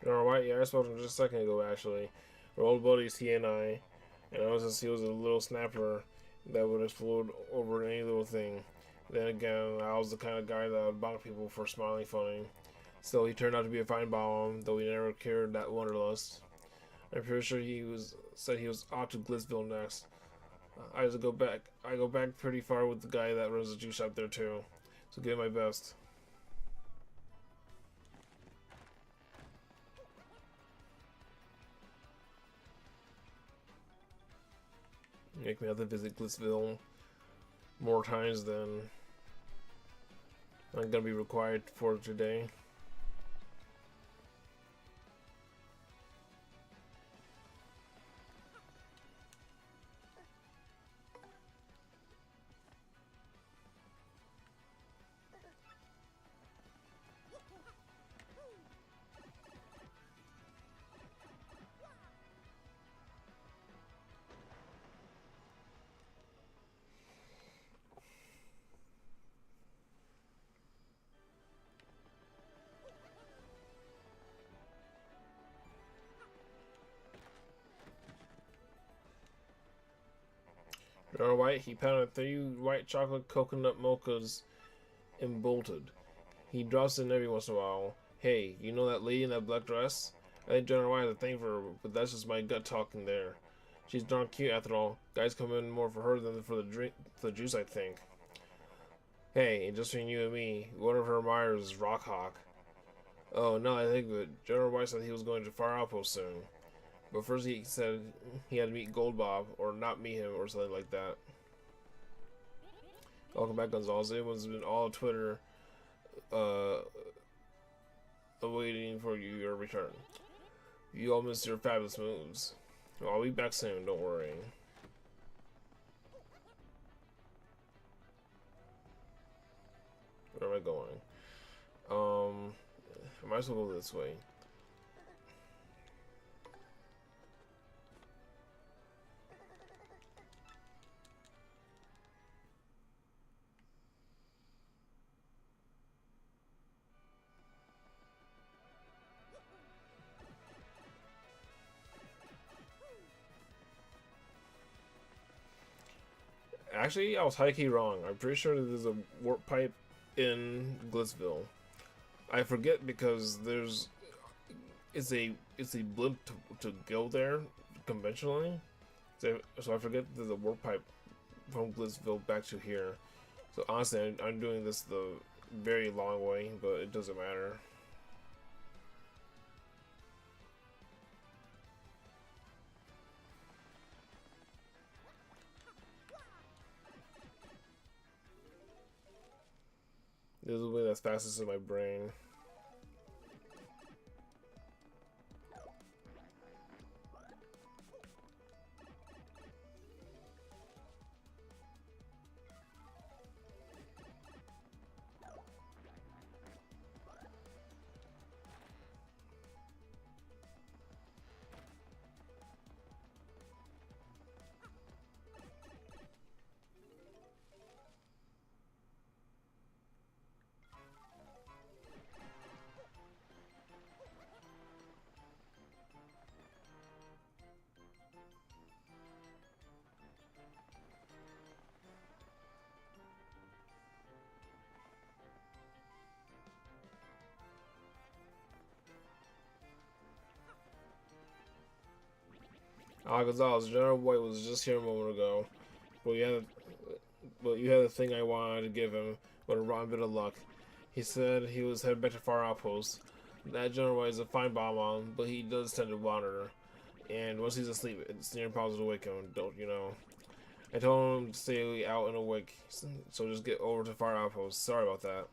Alright, yeah, I spoke to him just a second ago, actually. We're old buddies, he and I. And I was he was a little snapper that would explode over any little thing. Then again, I was the kind of guy that would bonk people for smiling funny. Still, he turned out to be a fine bomb, though he never cured that wanderlust. I'm pretty sure said he was off to Glitzville next. I go back pretty far with the guy that runs the juice shop there too. So give my best. Make me have to visit Glitzville more times than I'm gonna be required for today. Darn White, he pounded 3 white chocolate coconut mochas and bolted. He drops in every once in a while. Hey, you know that lady in that black dress? I think Jenna White has a thing for her, but that's just my gut talking there. She's darn cute after all. Guys come in more for her than for the drink, the juice, I think. Hey, and just between you and me, one of her admirers is Rockhawk. Oh, no, I think of it. General White said he was going to Fire Outpost soon. But first he said he had to meet Gold Bob, or not meet him, or something like that. Welcome back, Gonzalez. Everyone's been all on Twitter, uh, awaiting for your return. You all missed your fabulous moves. Well, I'll be back soon, don't worry. Where am I going? I might as well go this way. Actually, I was high-key wrong. I'm pretty sure there's a warp pipe in Glitzville. I forget because it's a blimp to go there conventionally. So I forget there's a warp pipe from Glitzville back to here. So honestly, I'm doing this the very long way, but it doesn't matter. This is the way that's fastest in my brain. Gonzalez, General White was just here a moment ago. But you had the thing I wanted to give him, but a rotten bit of luck. He said he was headed back to Far Outpost. That General White is a fine bomb, but he does tend to wander. And once he's asleep, it's near impossible to wake him, don't you know? I told him to stay out and awake, so just get over to Far Outpost. Sorry about that.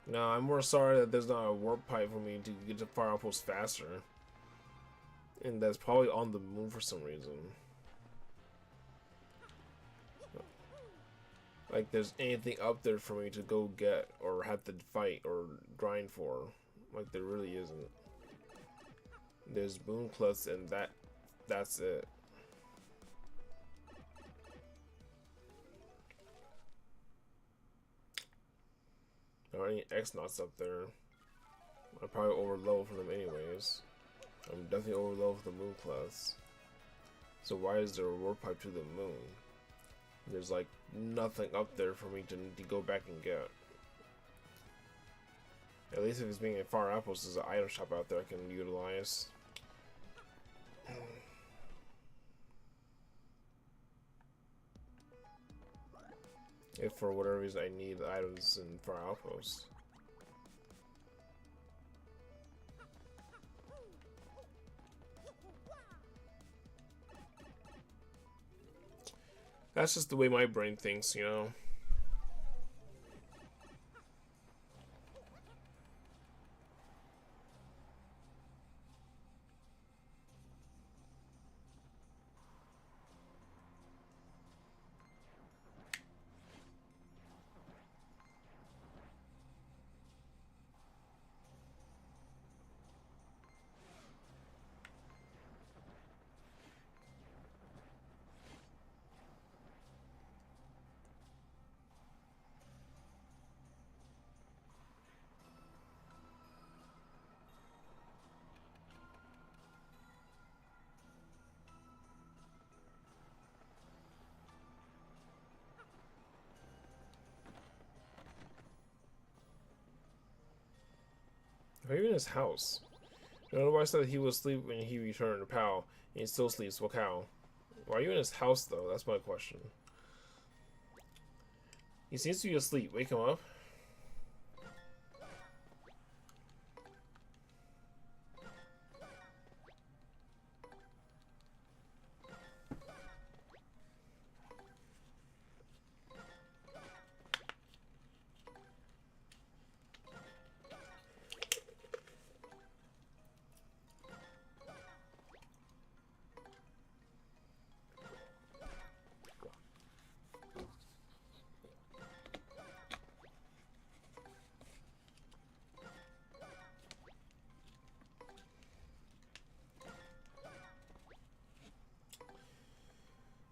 No, I'm more sorry that there's not a warp pipe for me to get to Far Outpost faster. And that's probably on the moon for some reason. Like there's anything up there for me to go get or have to fight or grind for. Like there really isn't. There's Boom Plus and that's it. There aren't any X-Nauts up there. I'm probably overload for them anyways. I'm definitely overload for the Moon class. So why is there a warp pipe to the moon? There's like nothing up there for me to go back and get. At least if it's being in Far Outpost, there's an item shop out there I can utilize. If for whatever reason I need the items in Far Outpost. That's just the way my brain thinks, you know. Why are you in his house? Nobody said he would sleep when he returned to Pal, and he still sleeps. Well, cow. Why are you in his house, though? That's my question. He seems to be asleep. Wake him up.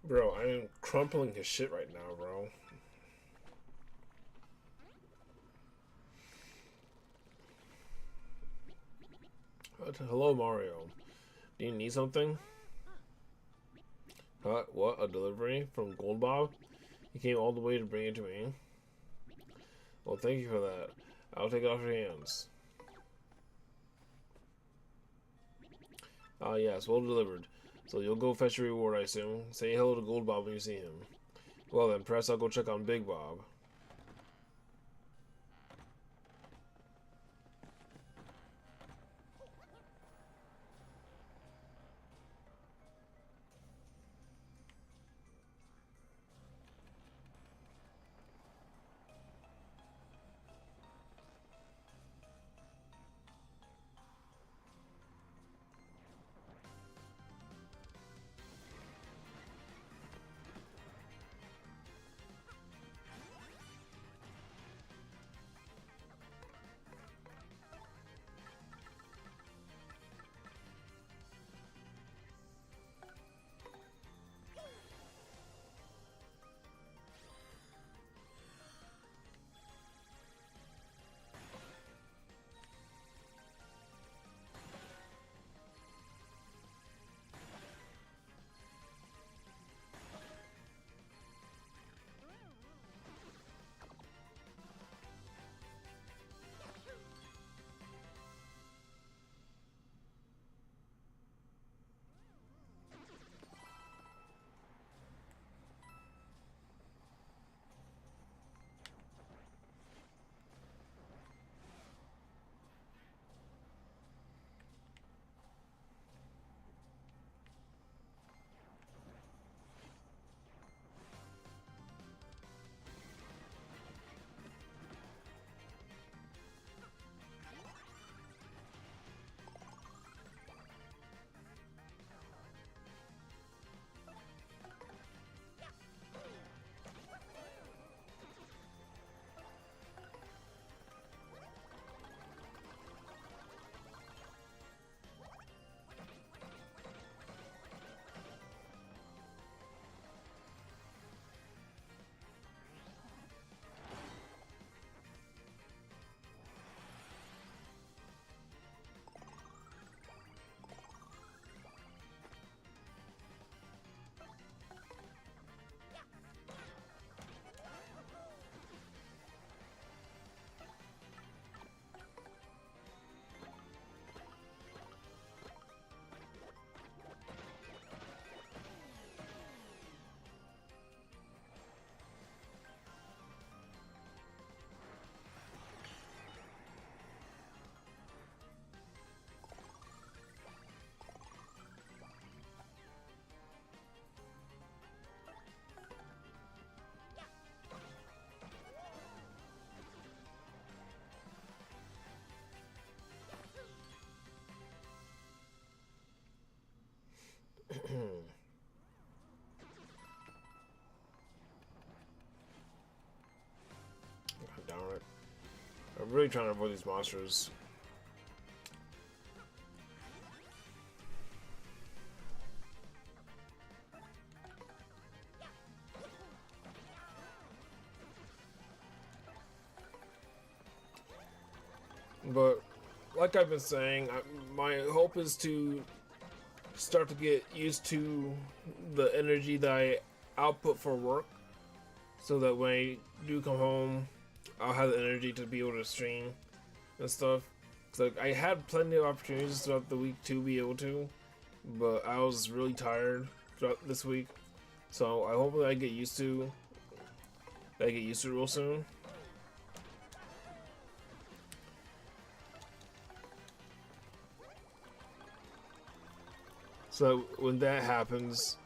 Bro, I am crumpling his shit right now, bro. Hello, Mario. Do you need something? Huh? What? A delivery from Gold Bob? He came all the way to bring it to me. Well, thank you for that. I'll take it off your hands. Ah, yes, well delivered. So you'll go fetch your reward, I assume. Say hello to Gold Bob when you see him. Well then, perhaps I'll go check on Big Bob. Darn it. I'm really trying to avoid these monsters. But, like I've been saying, my hope is to start to get used to the energy that I output for work, so that when I do come home, I'll have the energy to be able to stream and stuff. Like I had plenty of opportunities throughout the week to be able to, but I was really tired throughout this week. So I hope that I get used to. That I get used to it real soon. So when that happens,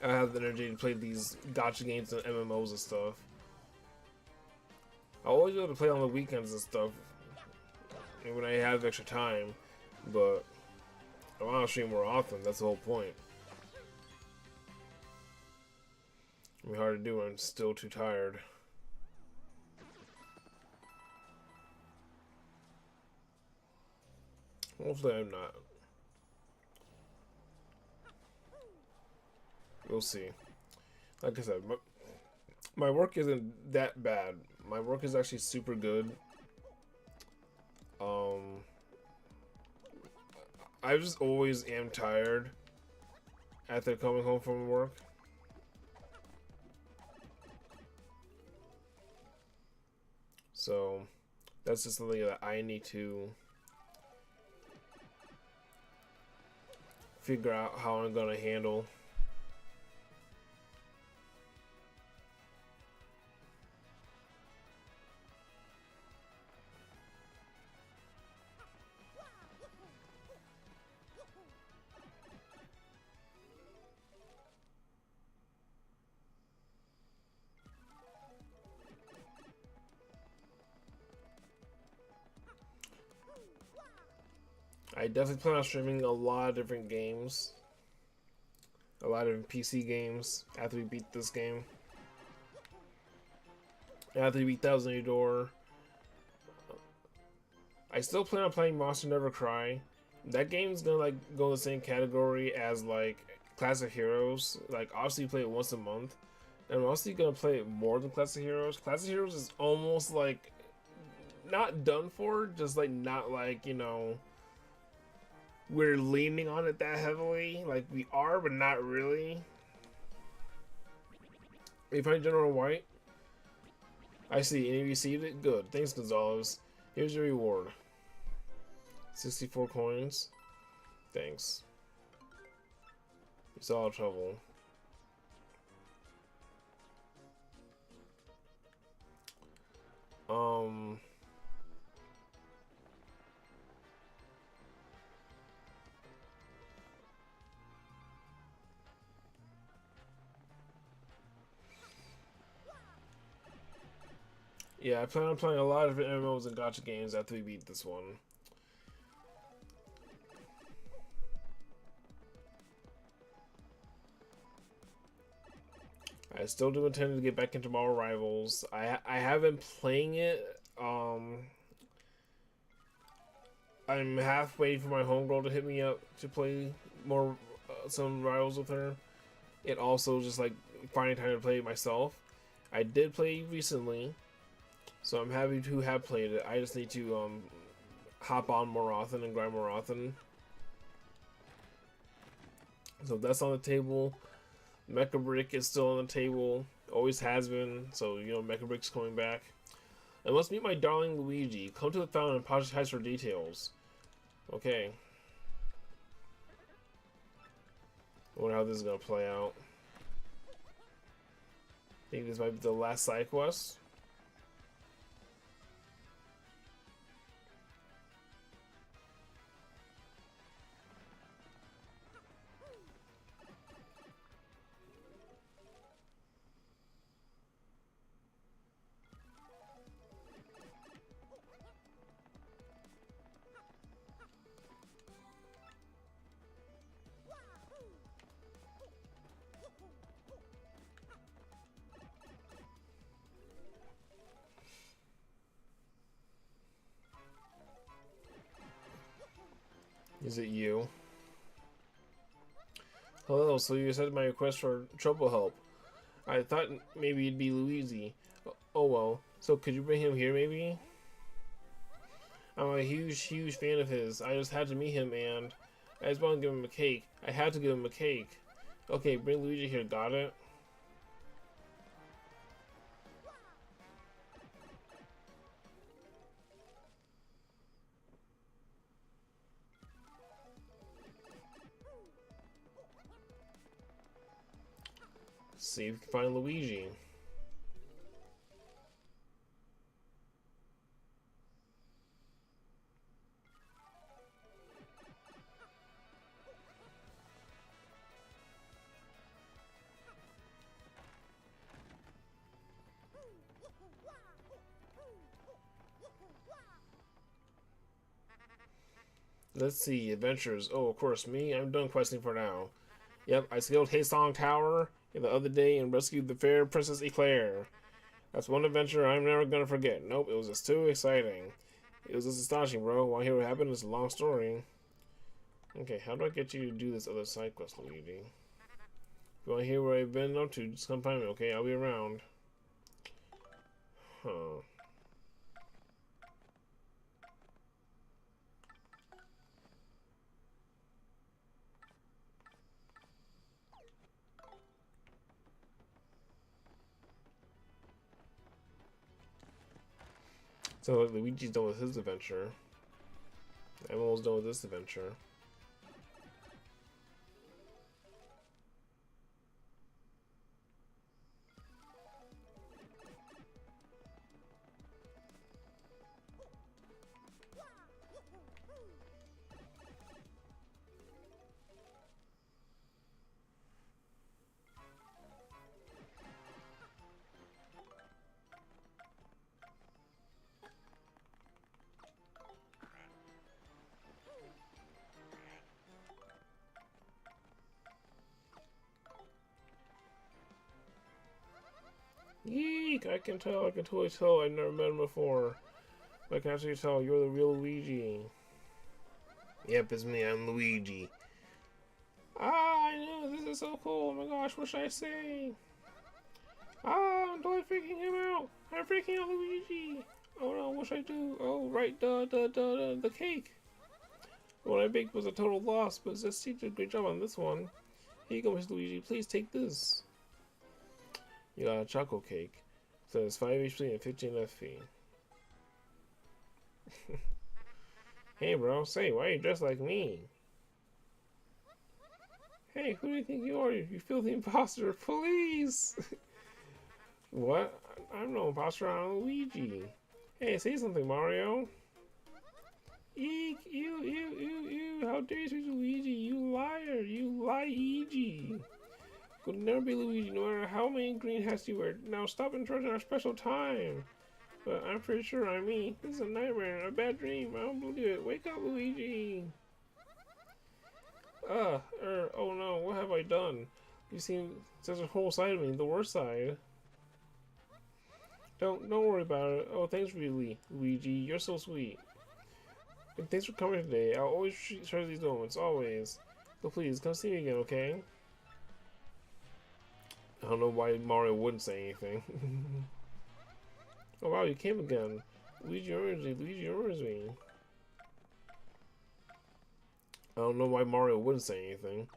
I have the energy to play these gacha games and MMOs and stuff. I always go to play on the weekends and stuff, and when I have extra time, but I want to stream more often. That's the whole point. It'll be hard to do. I'm still too tired. Hopefully, I'm not. We'll see. Like I said, my work isn't that bad. My work is actually super good. I just always am tired after coming home from work. So that's just something that I need to figure out how I'm gonna handle. I definitely plan on streaming a lot of different games. A lot of PC games after we beat this game. After we beat Thousand Year Door. I still plan on playing Monster Never Cry. That game's gonna like go in the same category as like Classic Heroes. Like obviously you play it once a month. And I'm also gonna play it more than Classic Heroes. Classic Heroes is almost like not done for, just like not like, you know, we're leaning on it that heavily. Like we are, but not really. You find General White? I see, and you received it? Good. Thanks, Gonzalez. Here's your reward. 64 coins. Thanks. It's all trouble. Yeah, I plan on playing a lot of MMOs and gacha games after we beat this one. I still do intend to get back into Marvel Rivals. I have been playing it. I'm halfway for my homegirl to hit me up to play more some Rivals with her. It also just like finding time to play it myself. I did play recently, so I'm happy to have played it. I just need to hop on more often and grind more often. So that's on the table. Mecha Brick is still on the table. Always has been. So, you know, Mecha Brick's coming back. I must meet my darling Luigi. Come to the fountain and Project Heist for details. Okay. I wonder how this is going to play out. I think this might be the last side quest. Is it you? Hello, so you accepted my request for trouble help. I thought maybe it'd be Luigi. Oh well, so could you bring him here maybe? I'm a huge fan of his. I just had to meet him and I just want to give him a cake. I have to give him a cake. Okay, bring Luigi here. Got it? See if we can find Luigi. Let's see, adventures. Oh, of course, me. I'm done questing for now. Yep, I scaled Haesong Tower the other day and rescued the fair Princess Eclair. That's one adventure I'm never gonna forget. Nope, it was just too exciting. It was just astonishing, bro. Want to hear what happened? It's a long story. Okay, how do I get you to do this other side quest, Luigi? If you want to hear where I've been up to, just come find me, okay? I'll be around. Huh. So Luigi's done with his adventure. I'm almost done with this adventure. Yeek! I can totally tell. I've never met him before. But I can actually tell you're the real Luigi. Yep, it's me. I'm Luigi. Ah, I know. This is so cool. Oh my gosh, what should I say? Ah, I'm totally freaking him out. I'm freaking out Luigi. Oh no, what should I do? Oh, right, the cake. The one I baked was a total loss, but Zesty did a great job on this one. Here you go, Mr. Luigi. Please take this. You got a chocolate cake. So it's 5 HP and 15 FP. Hey bro, say, why are you dressed like me? Hey, who do you think you are? You filthy imposter, police! What? I'm no imposter, I'm Luigi. Hey, say something, Mario. Eek, ew, how dare you speak to Luigi, you liar, you lie-EG. Could never be Luigi, no matter how many green hats you wear. Now stop interrupting our special time. But I'm pretty sure I'm me. This is a nightmare, a bad dream. I don't believe it. Wake up, Luigi. Oh no, what have I done? You seen such a whole side of me, the worst side. Don't worry about it. Oh, thanks, really, Luigi. You're so sweet. And thanks for coming today. I'll always treasure these moments, always. So please, come see me again, okay? I don't know why Mario wouldn't say anything. Oh wow, you came again. Luigi remembers me. I don't know why Mario wouldn't say anything.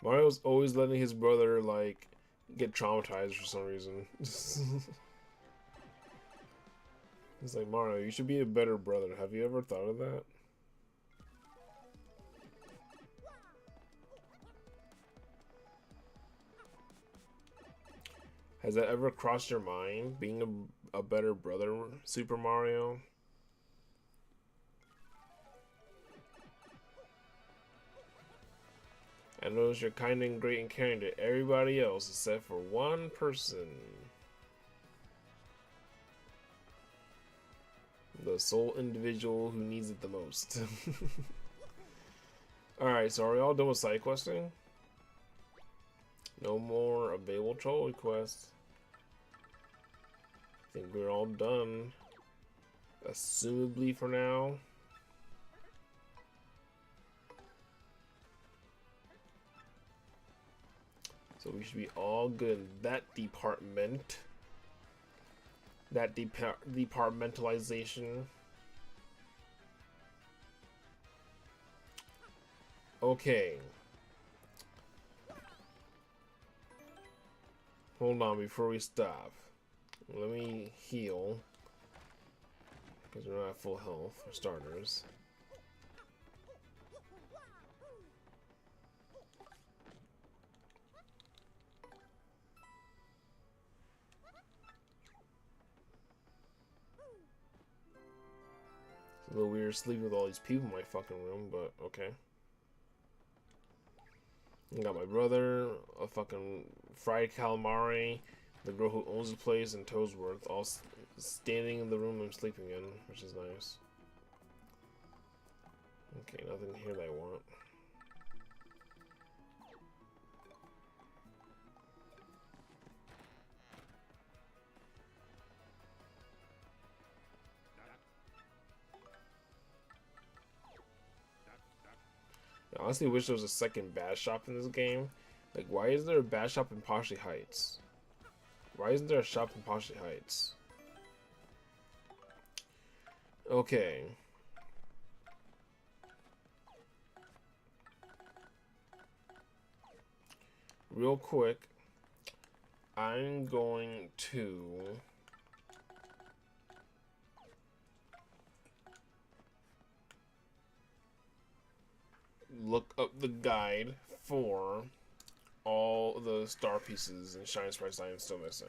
Mario's always letting his brother, like, get traumatized for some reason. He's like, Mario, you should be a better brother. Have you ever thought of that? Has that ever crossed your mind, being a better brother, Super Mario? I notice you're kind and great and caring to everybody else except for one person. The sole individual who needs it the most. Alright, so are we all done with side questing? No more available troll requests. I think we're all done. Assumably for now. So we should be all good in that department. That departmentalization. Okay. Hold on before we stop. Let me heal. Because we're not at full health for starters. It's a little weird sleeping with all these people in my fucking room, but okay. I got my brother, a fucking fried calamari, the girl who owns the place, and Toesworth all standing in the room I'm sleeping in, which is nice. Okay, nothing here that I want. I honestly wish there was a second bad shop in this game. Like, why is there a bad shop in Poshi Heights? Why isn't there a shop in Poshi Heights? Okay. Real quick, I'm going to look up the guide for all the star pieces and shine sprites I am still missing.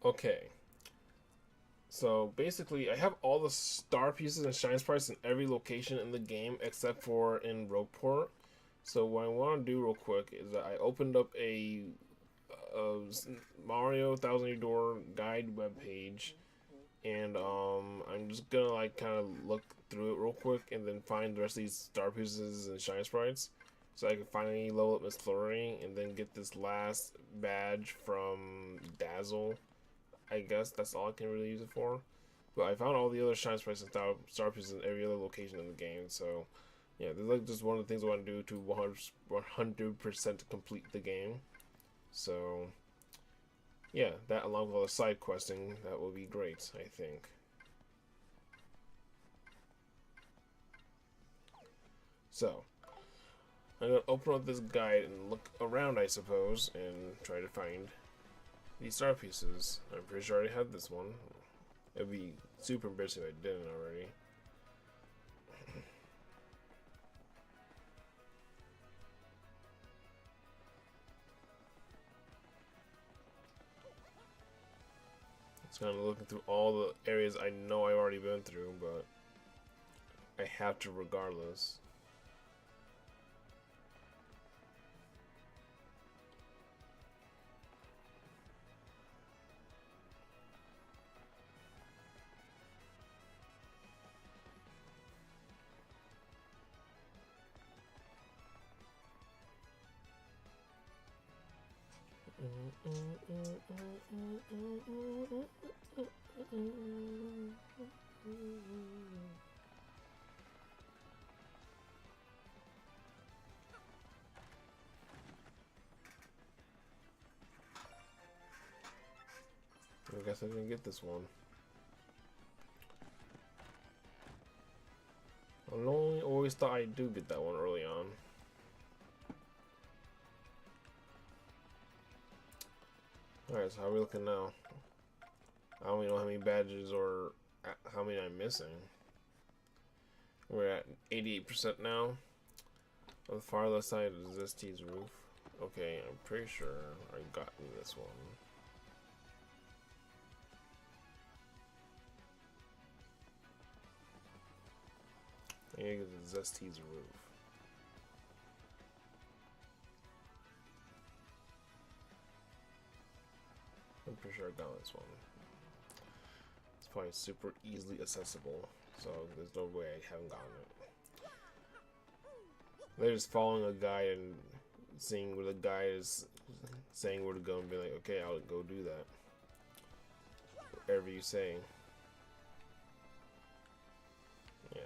Okay. So basically, I have all the star pieces and shine sprites in every location in the game except for in Rogueport. So what I want to do real quick is that I opened up a Mario Thousand Year Door guide webpage, and I'm just gonna like kind of look through it real quick and then find the rest of these star pieces and shine sprites, so I can finally level up Miss Flurry and then get this last badge from Dazzle. I guess that's all I can really use it for. But I found all the other shine sprites and star pieces in every other location in the game, so yeah, this is like just one of the things I want to do to 100% complete the game. So yeah, that along with all the side questing, that will be great, I think. So I'm gonna open up this guide and look around, I suppose, and try to find these star pieces. I'm pretty sure I already had this one. It'd be super embarrassing if I didn't already. It's kind of looking through all the areas I know I've already been through, but I have to regardless. I guess I didn't get this one. I always thought I do get that one early on. Alright, so how are we looking now? I don't even know how many badges or how many I'm missing. We're at 88% now. On the far left side is ST's roof. Okay, I'm pretty sure I've gotten this one. I think it's Zest's roof. I'm pretty sure I got this one. It's probably super easily accessible, so there's no way I haven't gotten it. They're just following a guide and seeing where the guy is saying where to go and be like, okay, I'll go do that. Whatever you say. Yeah.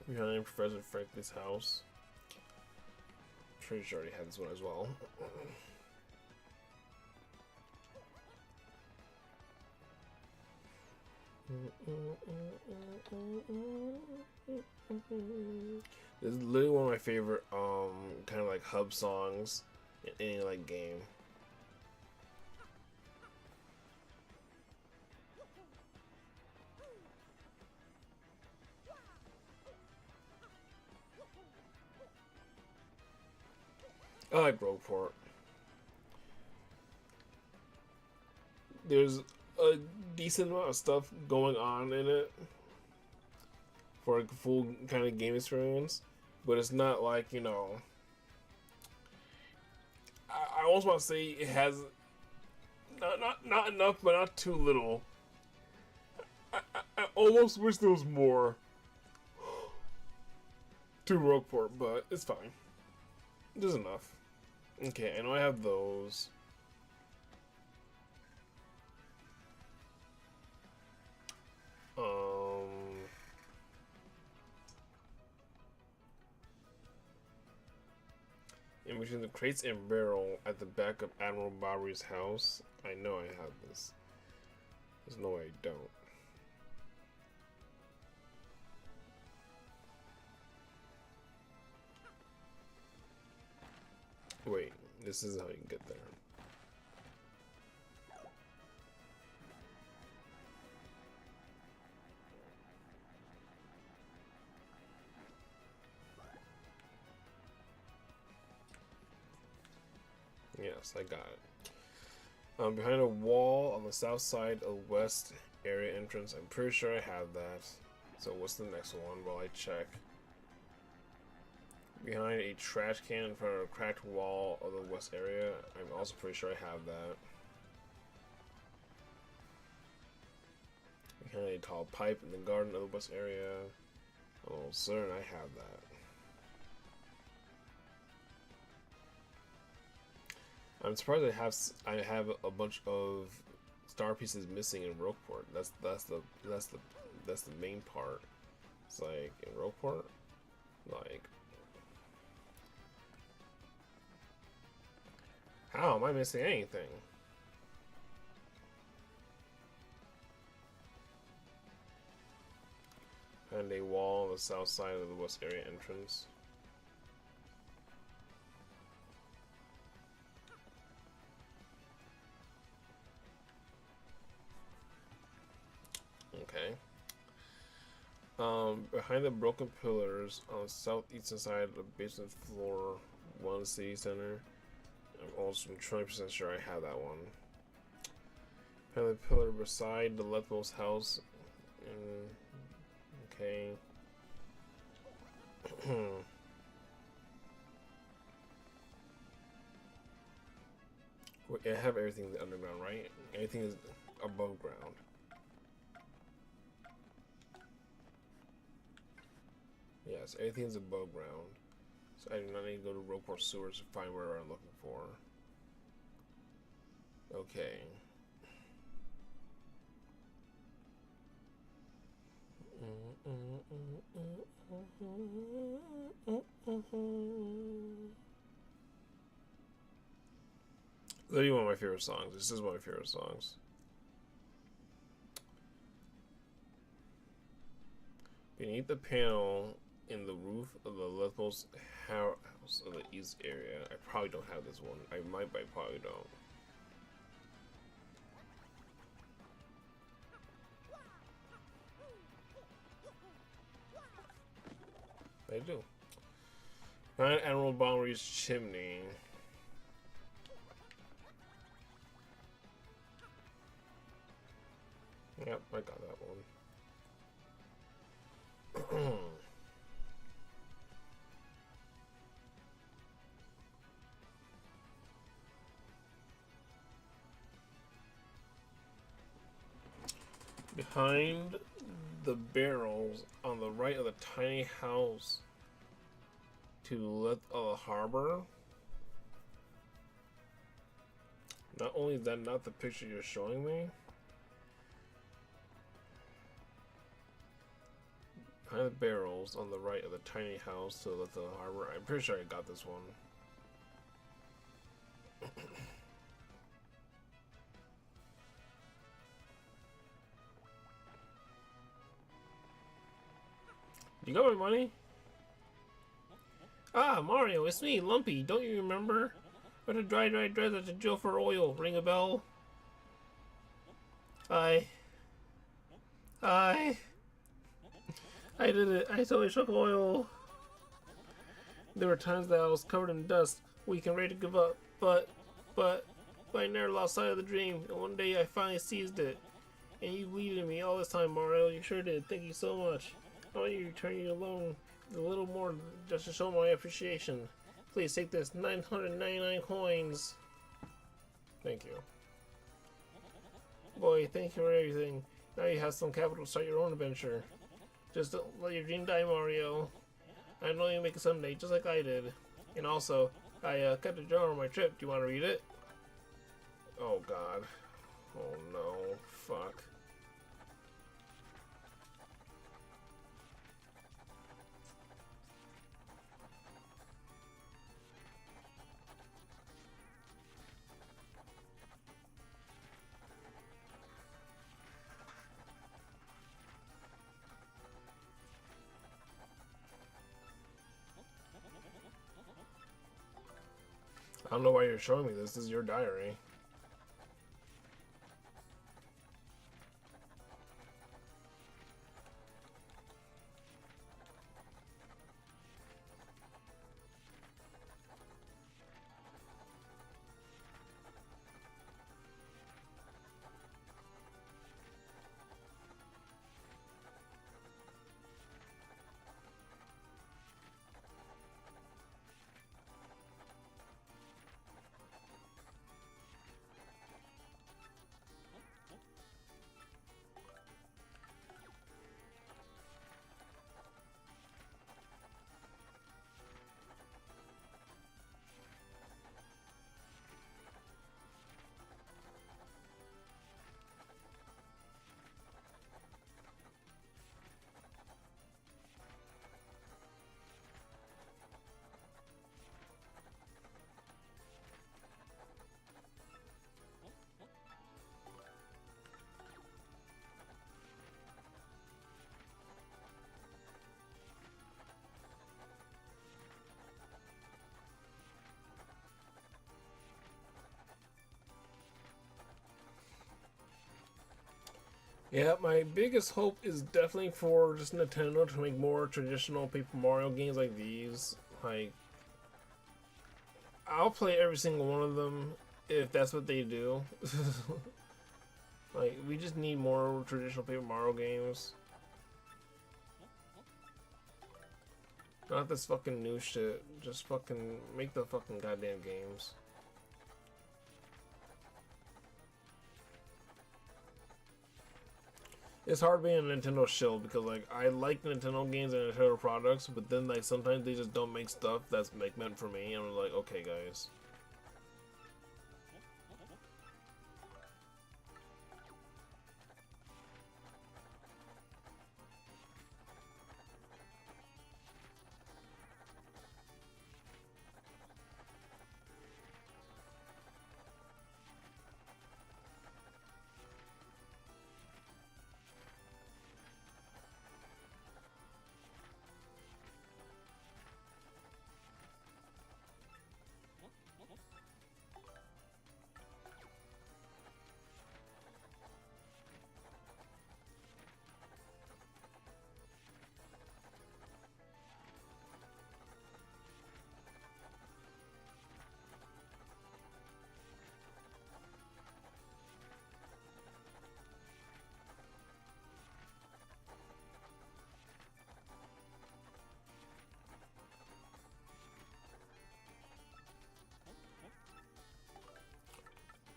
Behind Professor Franklin's house. Pretty sure I already had this one as well. This is literally one of my favorite kind of like hub songs in any like game. I like Rogueport. There's a decent amount of stuff going on in it for a full kind of game experience, but it's not like, you know, I almost want to say it has not enough, but not too little. I almost wish there was more to Rogueport, but it's fine. There's enough. Okay, I know I have those. In between the crates and barrel at the back of Admiral Bobby's house. I know I have this. There's no way I don't. Wait, this is how you get there. Yes, I got it. Behind a wall on the south side of west area entrance. I'm pretty sure I have that. So what's the next one while I check? Behind a trash can in front of a cracked wall of the west area. I'm also pretty sure I have that. Behind a tall pipe in the garden of the west area. I'm almost certain I have that. I'm surprised I have a bunch of star pieces missing in Rogueport. That's the main part. It's like in Rogueport, like how am I missing anything? And a wall on the south side of the west area entrance. Okay. Behind the broken pillars on the southeastern side of the basement floor, one city center. I'm also 20% sure I have that one. Behind the pillar beside the leftmost house. Okay. I have everything underground, right? Everything is above ground. Yes, everything's above ground. So I do not need to go to Roqueport Sewers to find where I'm looking for. Okay. Literally one of my favorite songs. This is one of my favorite songs. Beneath the panel in the roof of the leftmost house of the east area. I probably don't have this one. I might, but I probably don't. I do. Find Admiral Bombery's chimney. Yep, I got that one. Behind the barrels on the right of the tiny house to the left of the harbor. Not only is that not the picture you're showing me. Behind the barrels on the right of the tiny house to the left of the harbor. I'm pretty sure I got this one. You got my money? Ah, Mario, it's me, Lumpy. Don't you remember? What a dry at the drill for oil. Ring a bell? I did it. I totally struck oil. There were times that I was covered in dust, weak and ready to give up. But I never lost sight of the dream. And one day I finally seized it. And you believed in me all this time, Mario. You sure did. Thank you so much. I want you to return you alone a little more just to show my appreciation. Please take this 999 coins. Thank you. Boy, thank you for everything. Now you have some capital to start your own adventure. Just don't let your dream die, Mario. I know you'll make it someday, just like I did. And also, I cut the journal on my trip. Do you want to read it? Oh, God. Oh, no. Fuck. I don't know why you're showing me this. This is your diary. Yeah, my biggest hope is definitely for just Nintendo to make more traditional Paper Mario games like these. Like, I'll play every single one of them if that's what they do. Like, we just need more traditional Paper Mario games. Not this fucking new shit. Just fucking make the fucking goddamn games. It's hard being a Nintendo shill because like I like Nintendo games and Nintendo products, but then like sometimes they just don't make stuff that's like meant for me, and I'm like, okay, guys.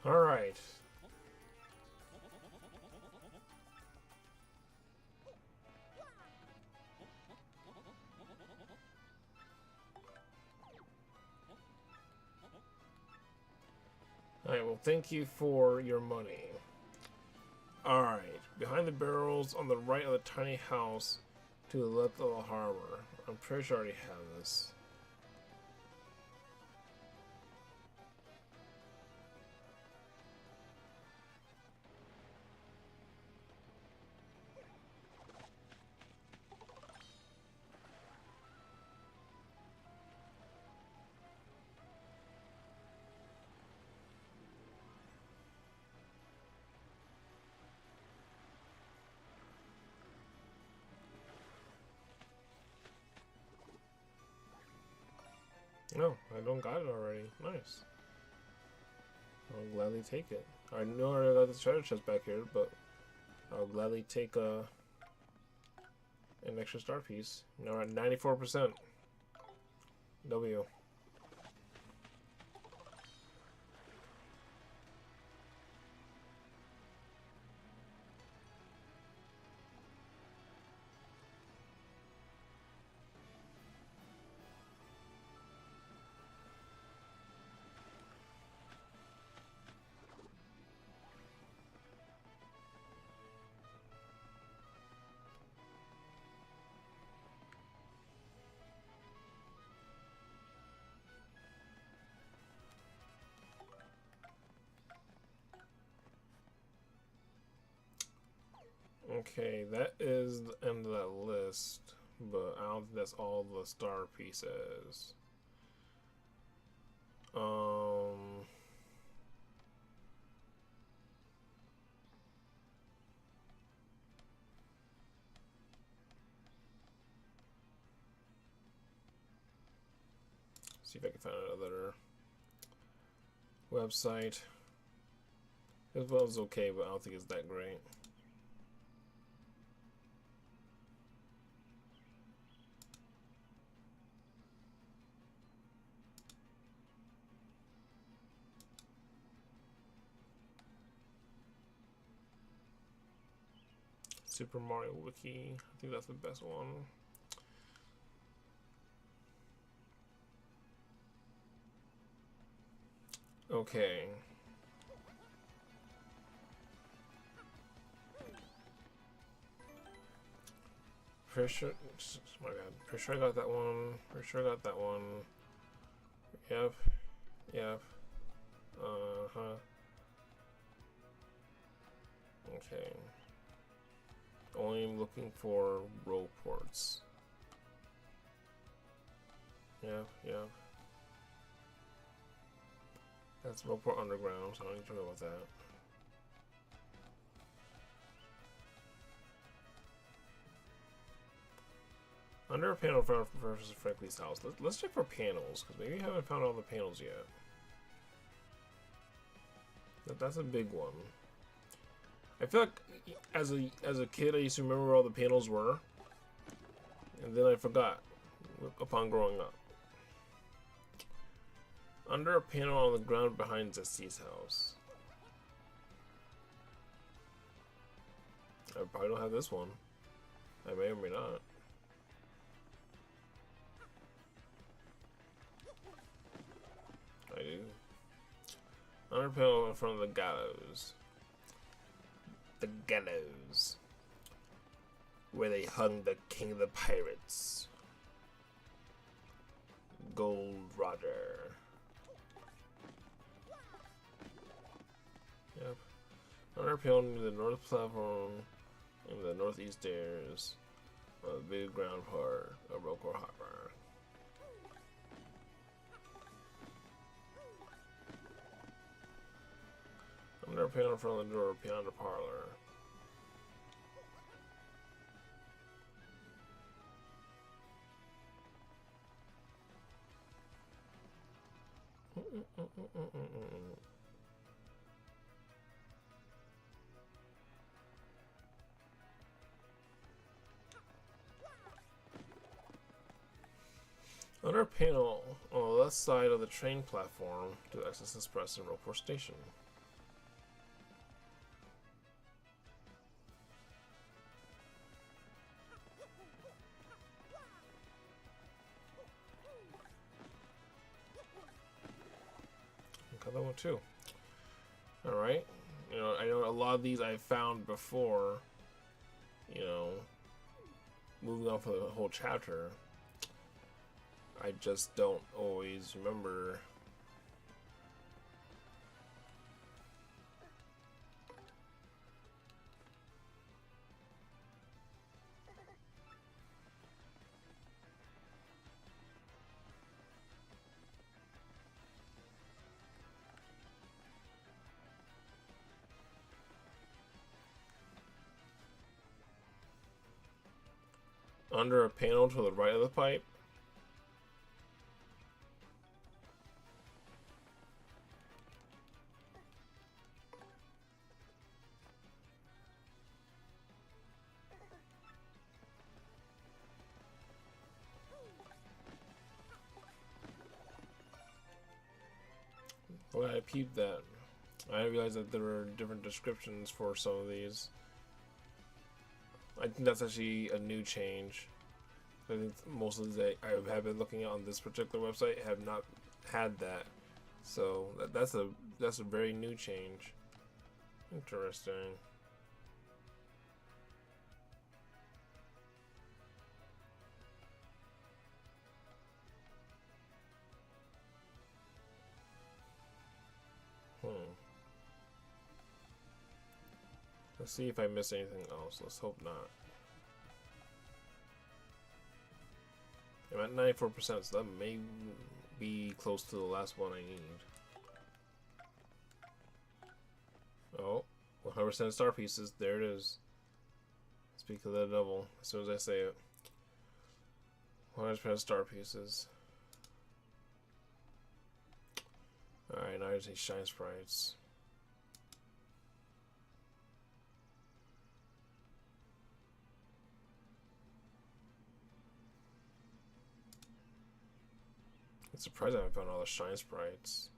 All right. Alright, well, thank you for your money. Alright, behind the barrels on the right of the tiny house to the left of the harbor. I'm pretty sure I already have this. No, I don't got it already. Nice. I'll gladly take it. I know I already got the treasure chest back here, but I'll gladly take an extra star piece. Now we're at 94%. W. Okay, that is the end of that list, but I don't think that's all the star pieces. See if I can find another website. This one's okay, but I don't think it's that great. Super Mario Wiki. I think that's the best one. Okay. Pretty sure. Oh my god. Pretty sure I got that one. Pretty sure I got that one. Yep. Yep. Uh-huh. Okay. Only looking for row ports. Yep, yep. That's Roleport Underground, so I don't need to know about that. Under a panel versus Frankly's house. Let's check for panels, because maybe we haven't found all the panels yet. That's a big one. I feel like as a kid, I used to remember where all the panels were, and then I forgot upon growing up. Under a panel on the ground behind Zesty's house. I probably don't have this one. I may or may not. I do. Under panel in front of the gallows. The gallows. Where they hung the king of the pirates. Gold Roger. Yep. Under panel near the north platform and the northeast stairs. On the big ground part of Roquefort Harbor. Under panel in front of the door beyond the parlor. Under panel on the left side of the train platform to access Express and Roquefort Station. Got that one too. Alright. You know, I know a lot of these I found before, you know, moving on for the whole chapter. I just don't always remember. Under a panel to the right of the pipe. Well, I peeped that. I realized that there were different descriptions for some of these. I think that's actually a new change. I think most of the I have been looking at on this particular website have not had that, so that's a very new change. Interesting. Let's see if I miss anything else. Let's hope not. I'm at 94%, so that may be close to the last one I need. Oh, 100% star pieces. There it is. Speak of the devil as soon as I say it. 100% star pieces. Alright, now I just need shine sprites. I'm surprised I haven't found all the shine sprites.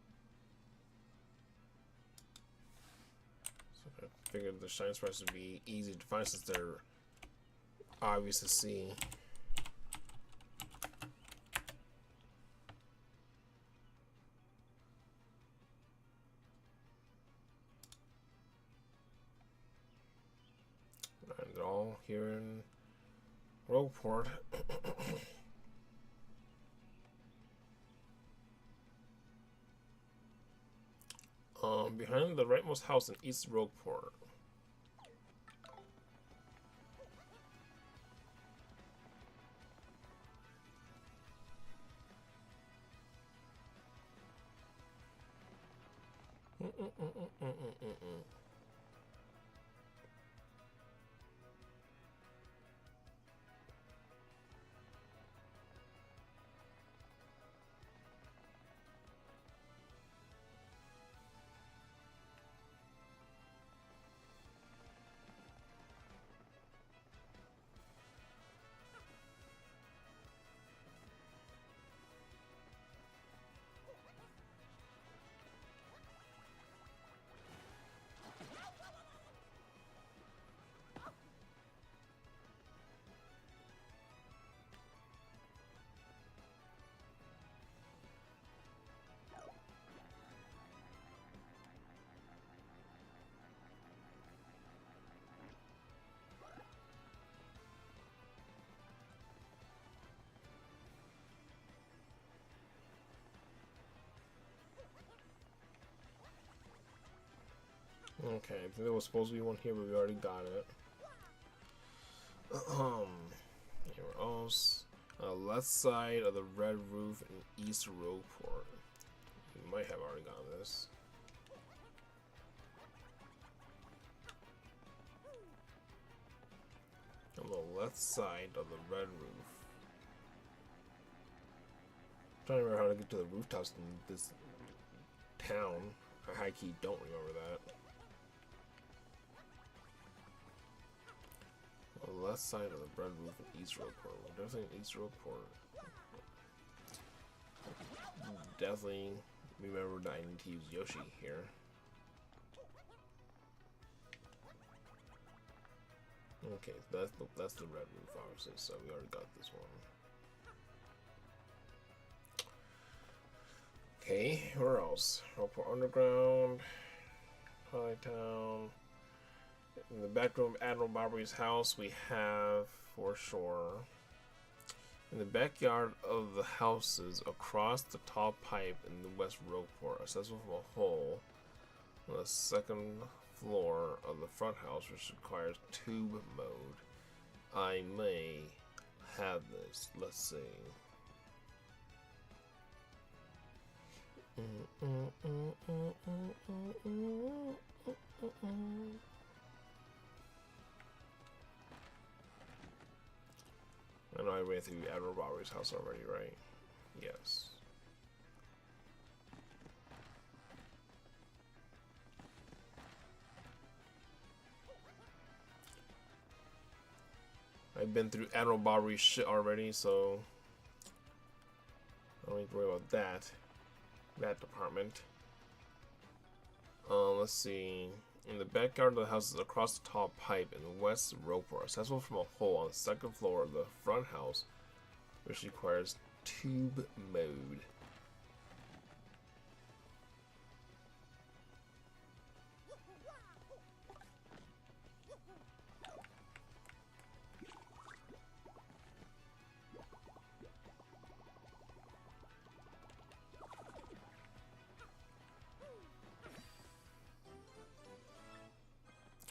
So I figured the shine sprites would be easy to find since they're obvious to see. And they're all here in Roquefort. Behind the rightmost house in East Roquefort. Okay, I think there was supposed to be one here, but we already got it. Here else. Left side of the red roof in East Rogueport. You might have already gotten this. On the left side of the red roof. I'm trying to remember how to get to the rooftops in this town. I high key don't remember that. On the left side of the red roof in East Rogueport. Definitely East Rogueport. Definitely remember that I need to use Yoshi here. Okay, that's the red roof, obviously. So we already got this one. Okay, where else? Rogueport Underground, Hightown. In the back room of Admiral Barbari's house, we have for sure. In the backyard of the houses across the tall pipe in the West Rogueport, accessible from a hole on the second floor of the front house, which requires tube mode. I may have this. Let's see. I know I ran through Admiral Barbari's house already, right? Yes. I've been through Admiral Barbari's shit already, so I don't need to worry about that department. Let's see. In the backyard of the house is across the tall pipe in the West Rogueport, accessible from a hole on the second floor of the front house, which requires tube mode.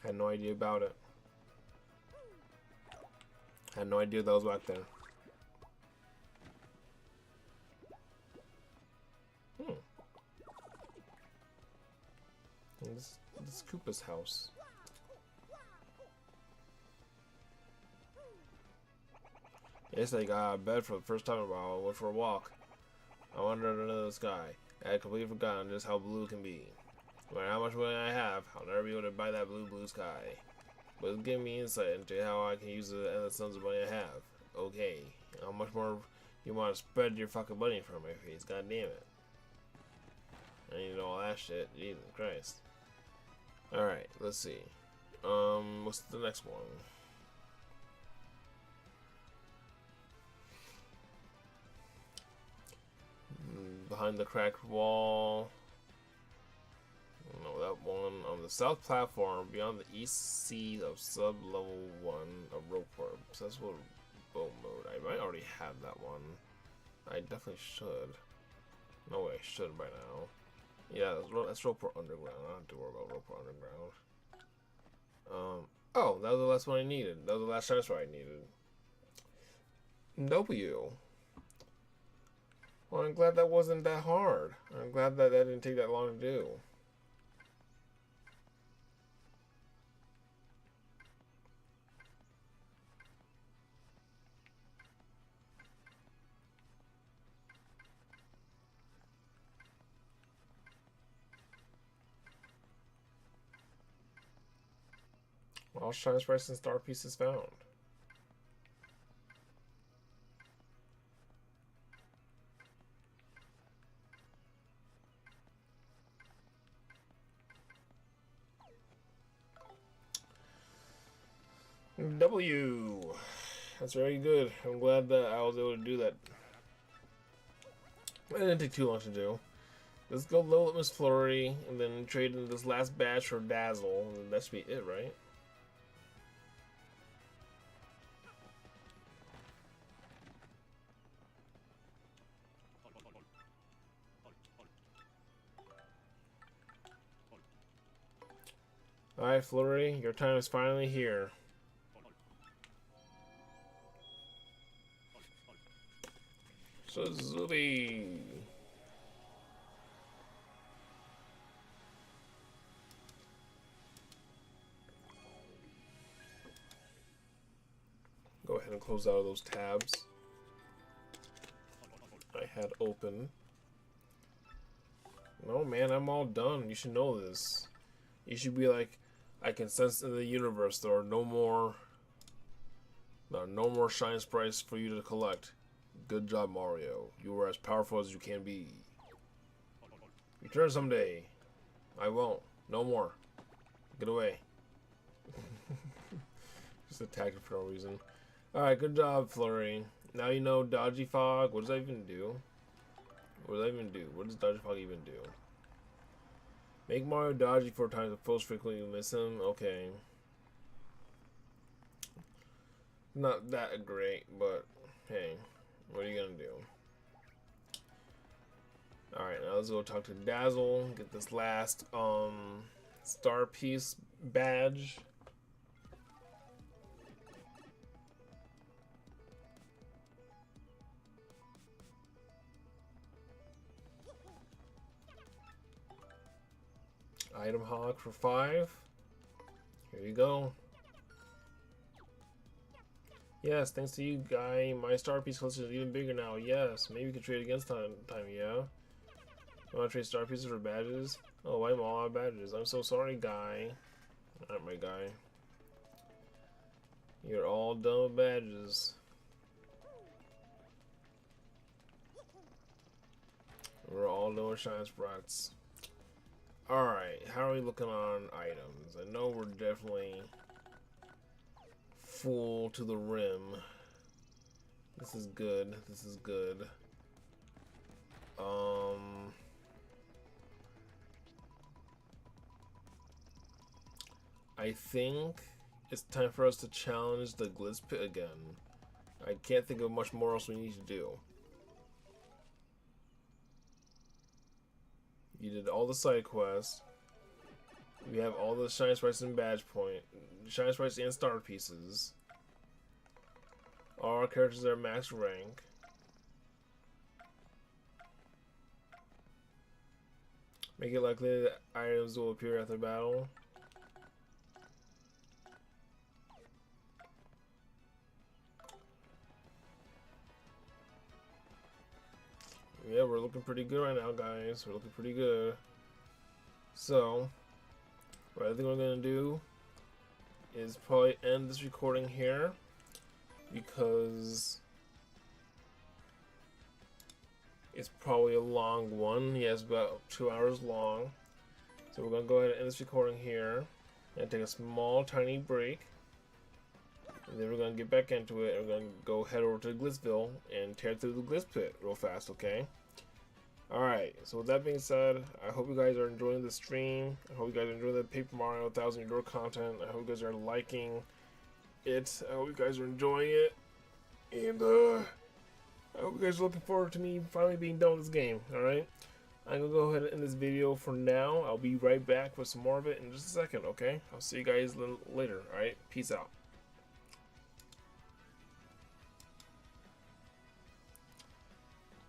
Had no idea about it. Had no idea that was back there. This is Koopa's house. Yesterday I got out of bed for the first time in a while. I went for a walk. I wandered under the sky. I had completely forgotten just how blue can be. No matter how much money I have, I'll never be able to buy that blue sky. But it's giving me insight into how I can use the endless sums of money I have. Okay, how much more you want to spread your fucking money in front of my face? God damn it. I need all that shit. Jesus Christ. Alright, let's see. What's the next one? Behind the cracked wall. No, that one on the south platform beyond the east sea of sub-level 1 of Rogueport. Accessible boat mode. I might already have that one. I definitely should. No way, I should by now. Yeah, that's Rogueport Underground. I don't have to worry about Rogueport Underground. Oh, that was the last one I needed. That was the last transfer I needed. W. Well, I'm glad that wasn't that hard. I'm glad that didn't take that long to do. All Shines Price and Star Pieces found. W. That's very good. I'm glad that I was able to do that. It didn't take too long to do. Let's go level up Miss Flurry and then trade in this last batch for Dazzle. And that should be it, right? Alright, Flurry, your time is finally here. Suzuki. Go ahead and close out of those tabs I had open. No, man, I'm all done. You should know this. You should be like, I can sense in the universe there are no more shine sprites for you to collect. Good job, Mario. You were as powerful as you can be. Return someday. I won't. No more. Get away. Just attacked it for no reason. Alright, good job, Flurry. Now you know Dodgy Fog. What does that even do? What does that even do? What does Dodgy Fog even do? Make Mario dodgy 4 times but most frequently you miss him. Okay. Not that great, but hey, what are you gonna do? Alright, now let's go talk to Dazzle. Get this last star piece badge. Item Hawk for 5. Here you go. Yes, thanks to you, Guy, my star piece collection is even bigger now. Yes, maybe we can trade against time, yeah? You want to trade star pieces for badges? Oh, I'm all out of badges. I'm so sorry, Guy. Alright, my guy. You're all done with badges. We're all done with shine sprites. Alright, how are we looking on items? I know we're definitely full to the rim. This is good. This is good. I think it's time for us to challenge the Glitz Pit again. I can't think of much more else we need to do. You did all the side quests. We have all the shine sprites and badge point, shine sprites and star pieces. All our characters are max rank. Make it likely that items will appear after battle. Yeah, we're looking pretty good right now, guys. We're looking pretty good. So, what I think we're gonna do is probably end this recording here because it's probably a long one. Yeah, it's about 2 hours long. So we're gonna go ahead and end this recording here and take a small, tiny break. And then we're gonna get back into it and we're gonna go head over to Glitzville and tear through the Glitz Pit real fast, okay? Alright, so with that being said, I hope you guys are enjoying the stream. I hope you guys are enjoying the Paper Mario 1000 Year Door content. I hope you guys are liking it. I hope you guys are enjoying it. And I hope you guys are looking forward to me finally being done with this game, alright? I'm gonna go ahead and end this video for now. I'll be right back with some more of it in just a second, okay? I'll see you guys later, alright? Peace out.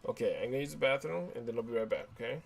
Okay, I'm gonna use the bathroom and then I'll be right back, okay?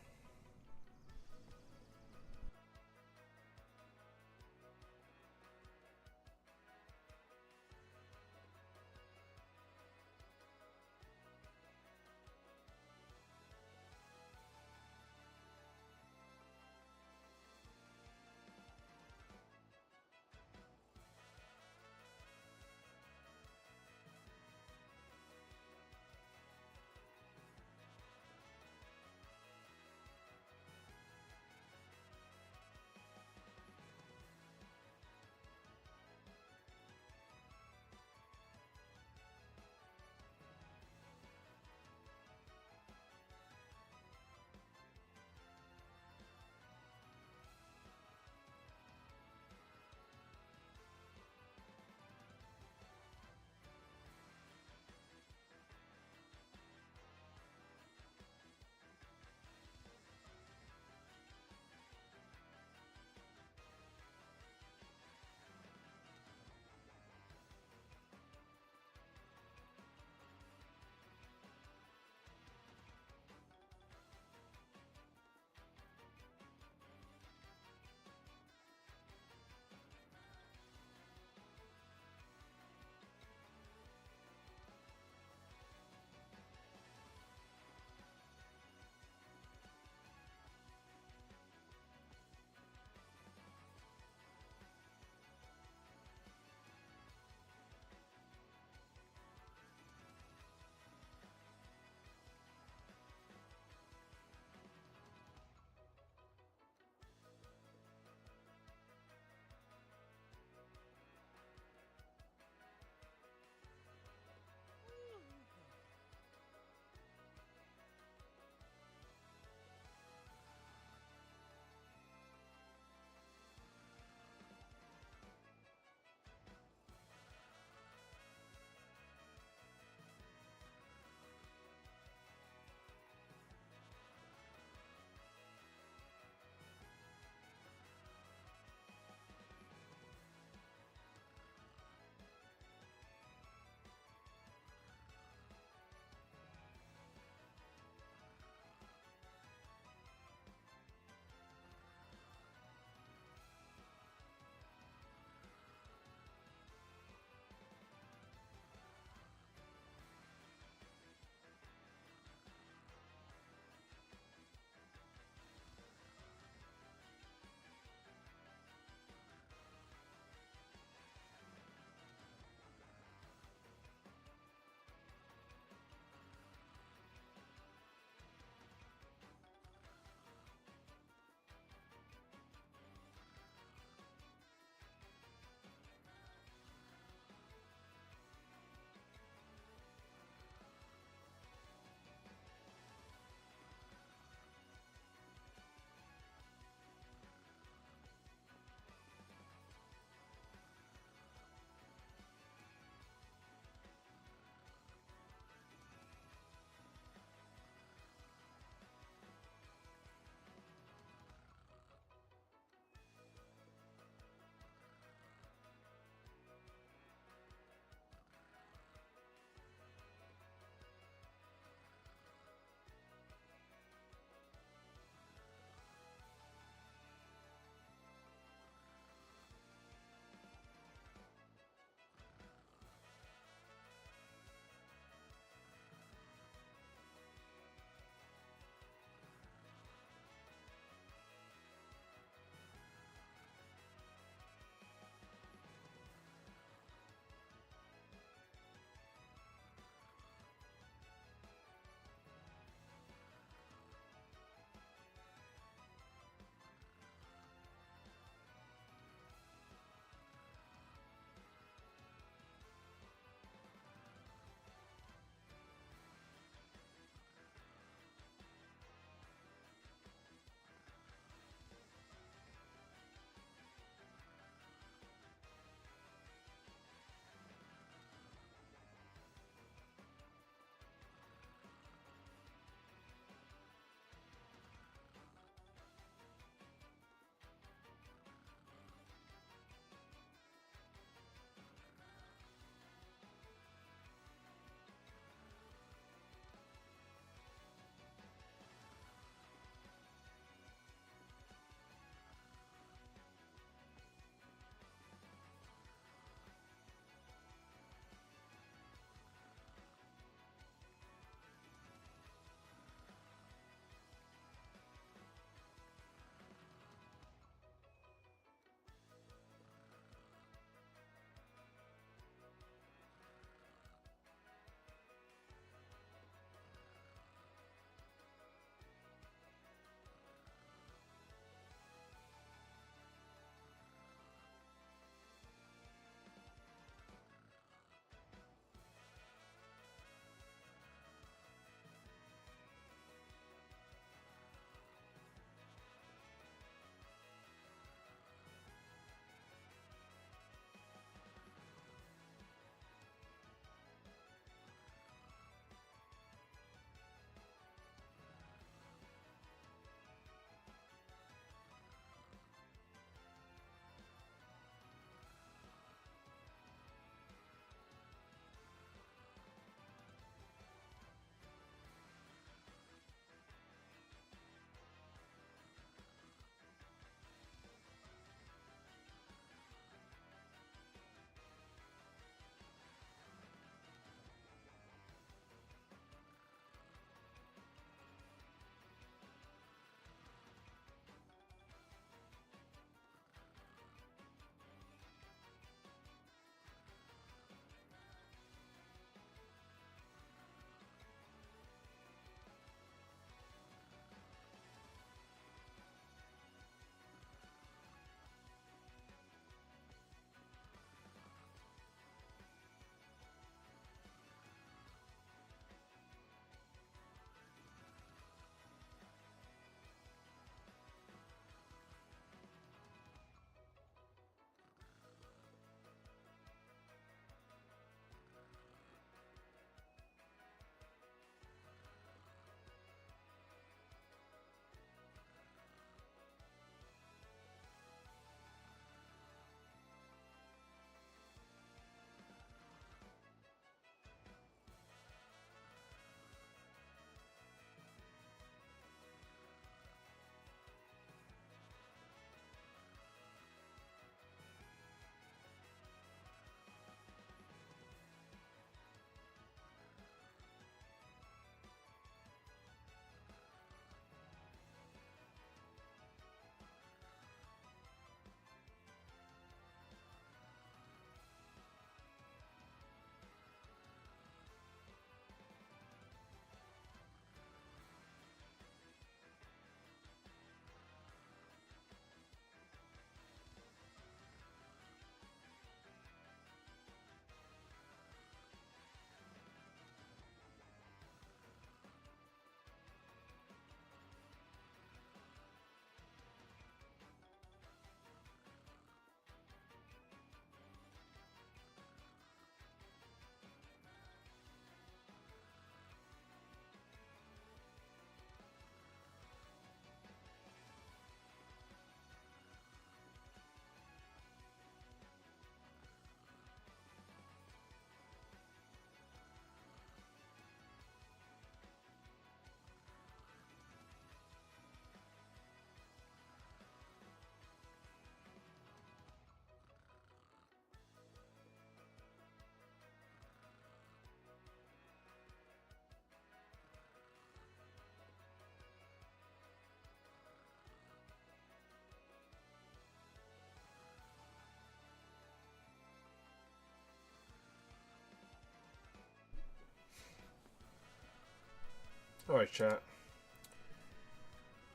Alright, chat.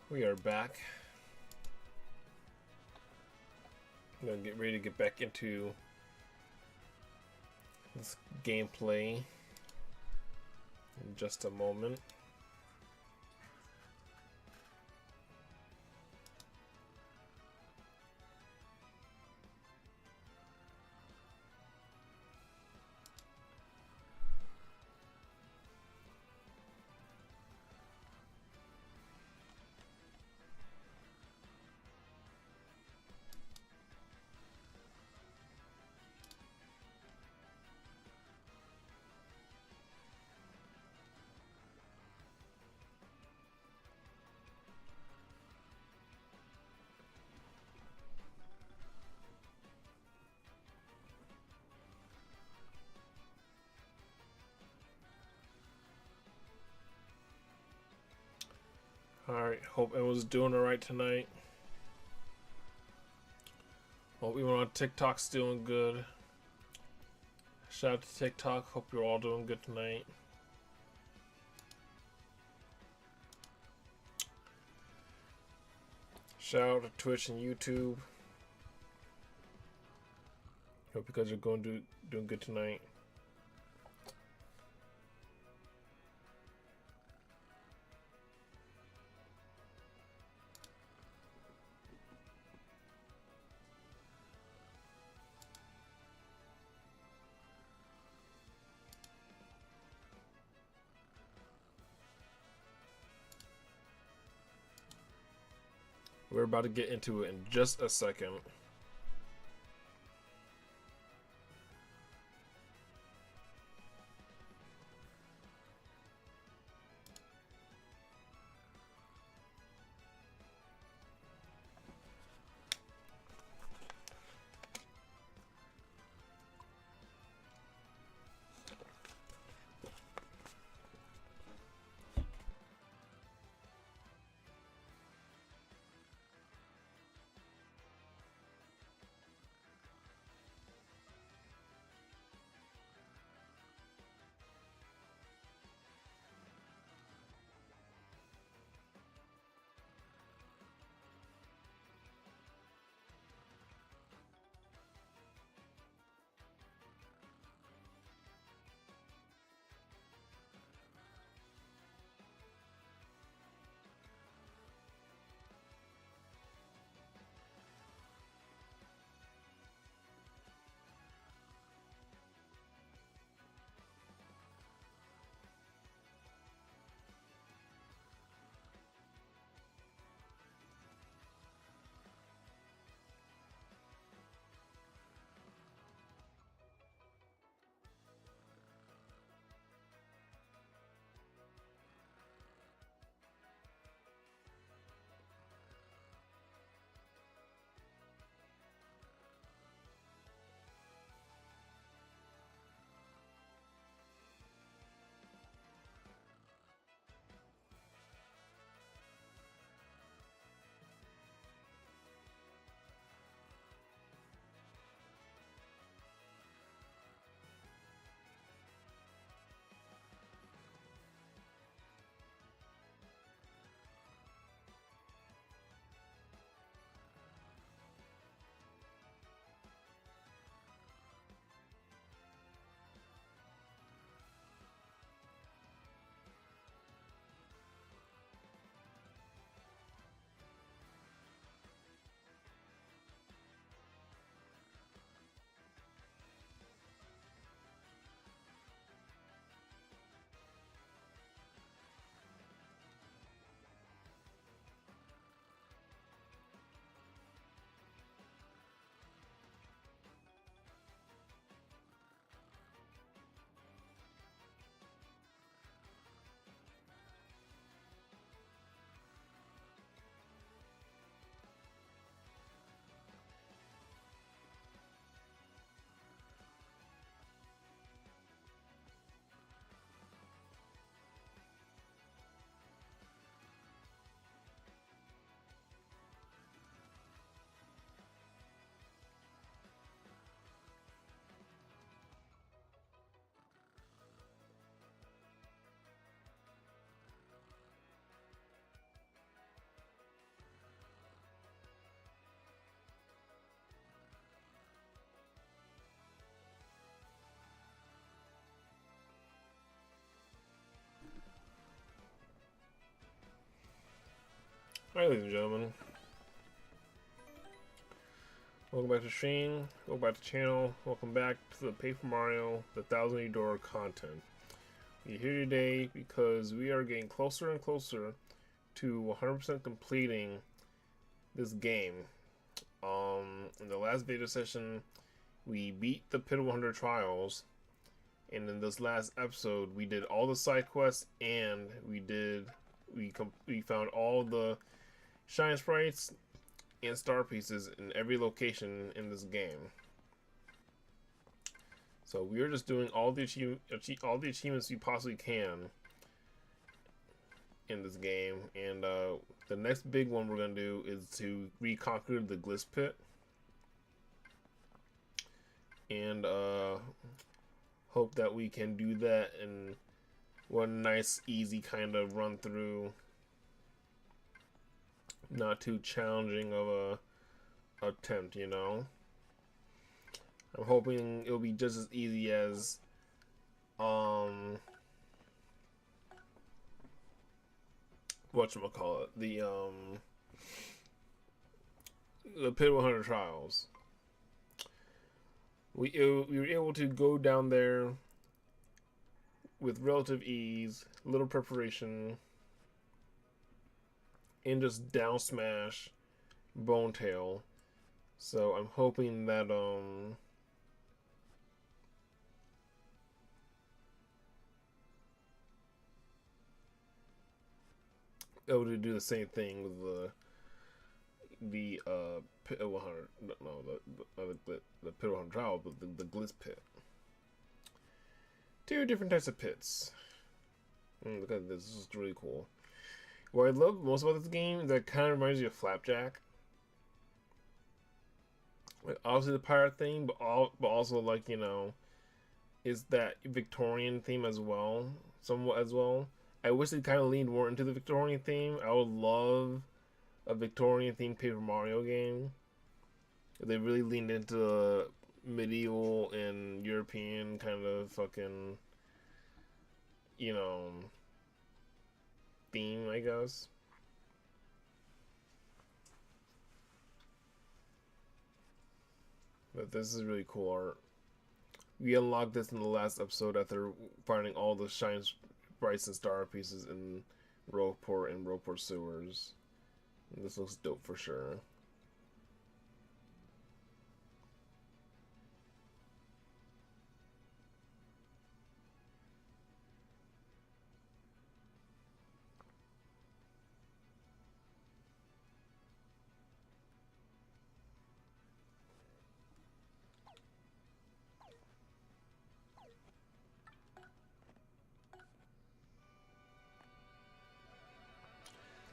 We are back. I'm gonna get ready to get back into this gameplay in just a moment. Alright, hope everyone's doing alright tonight. Hope everyone on TikTok's doing good. Shout out to TikTok, hope you're all doing good tonight. Shout out to Twitch and YouTube. Hope you guys are doing good tonight. We're about to get into it in just a second. Alright, ladies and gentlemen, welcome back to stream, welcome back to the channel, welcome back to the Paper Mario, the Thousand Year Door content. We're here today because we are getting closer and closer to 100% completing this game. In the last video session, we beat the Pit 100 Trials, and in this last episode, we did all the side quests, and we found all the shine sprites and star pieces in every location in this game. So we are just doing all the achievements we possibly can in this game, and the next big one we're gonna do is to reconquer the Gliss Pit, and hope that we can do that in one nice, easy kind of run through. Not too challenging of a attempt, you know. I'm hoping it'll be just as easy as whatchamacallit, the Pit 100 Trials. We were able to go down there with relative ease, little preparation, and just down smash Bonetail. So I'm hoping that able to do the same thing with the Pit 100, the Pit 100 Trial, but the Gliss Pit. Two different types of pits. Look at this. This is really cool. What I love most about this game is that it kind of reminds you of Flapjack. Like, obviously the pirate theme, but also, like, you know, is that Victorian theme as well, somewhat as well. I wish they kind of leaned more into the Victorian theme. I would love a Victorian themed Paper Mario game. If they really leaned into the medieval and European kind of fucking, you know, theme, I guess. But this is really cool art. We unlocked this in the last episode after finding all the shine sprites and star pieces in Rogueport and Rogueport sewers. And this looks dope for sure.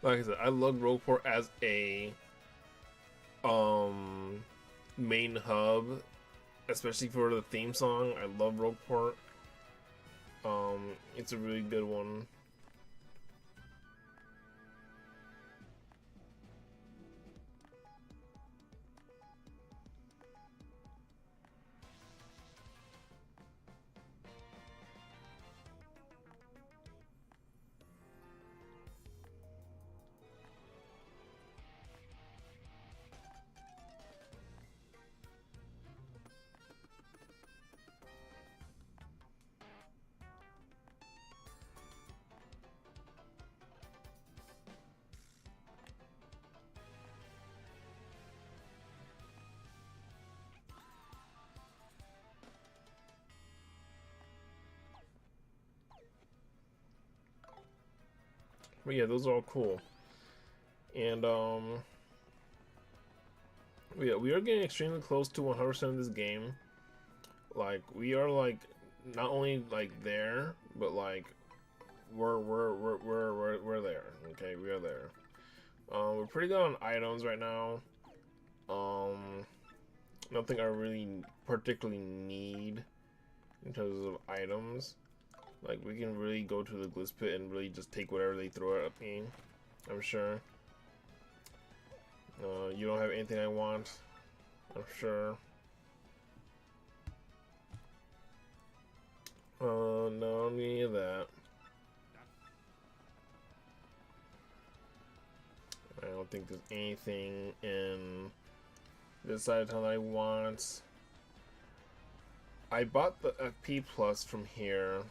Like I said, I love Rogueport as a main hub, especially for the theme song. I love Rogueport. It's a really good one. But yeah, those are all cool. And yeah, we are getting extremely close to 100% of this game. Like, we are like not only like there, but like we're there. Okay, we are there. We're pretty good on items right now. Nothing I really particularly need in terms of items. Like, we can really go to the Gliss Pit and really just take whatever they throw at me, I'm sure. You don't have anything I want, I'm sure. No, need that. I don't think there's anything in this side of town that I want. I bought the FP Plus from here.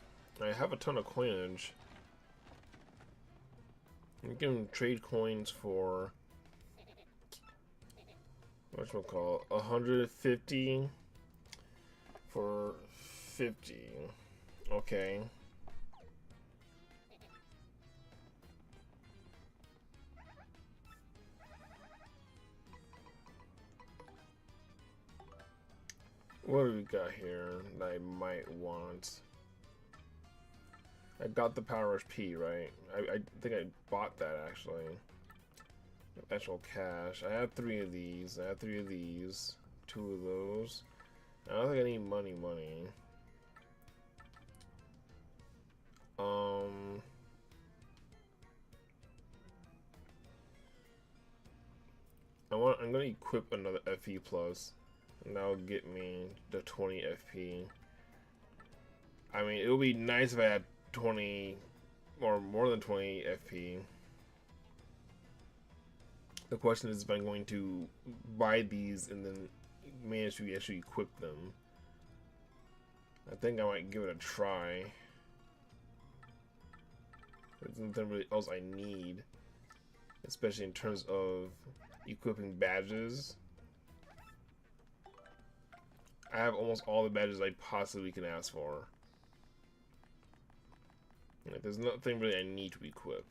I have a ton of coinage. You can trade coins for whatchamacallit, 150 for 50. Okay. What do we got here that I might want? I got the Power Rush P, right? I think I bought that actually. Actual cash. I have 3 of these. I have 3 of these. 2 of those. I don't think I need money. I'm gonna equip another FE plus. And that'll get me the 20 FP. I mean, it would be nice if I had 20 or more than 20 FP. The question is if I'm going to buy these and then manage to actually equip them. I think I might give it a try. There's nothing really else I need, especially in terms of equipping badges. I have almost all the badges I possibly can ask for. Like, there's nothing really I need to equip.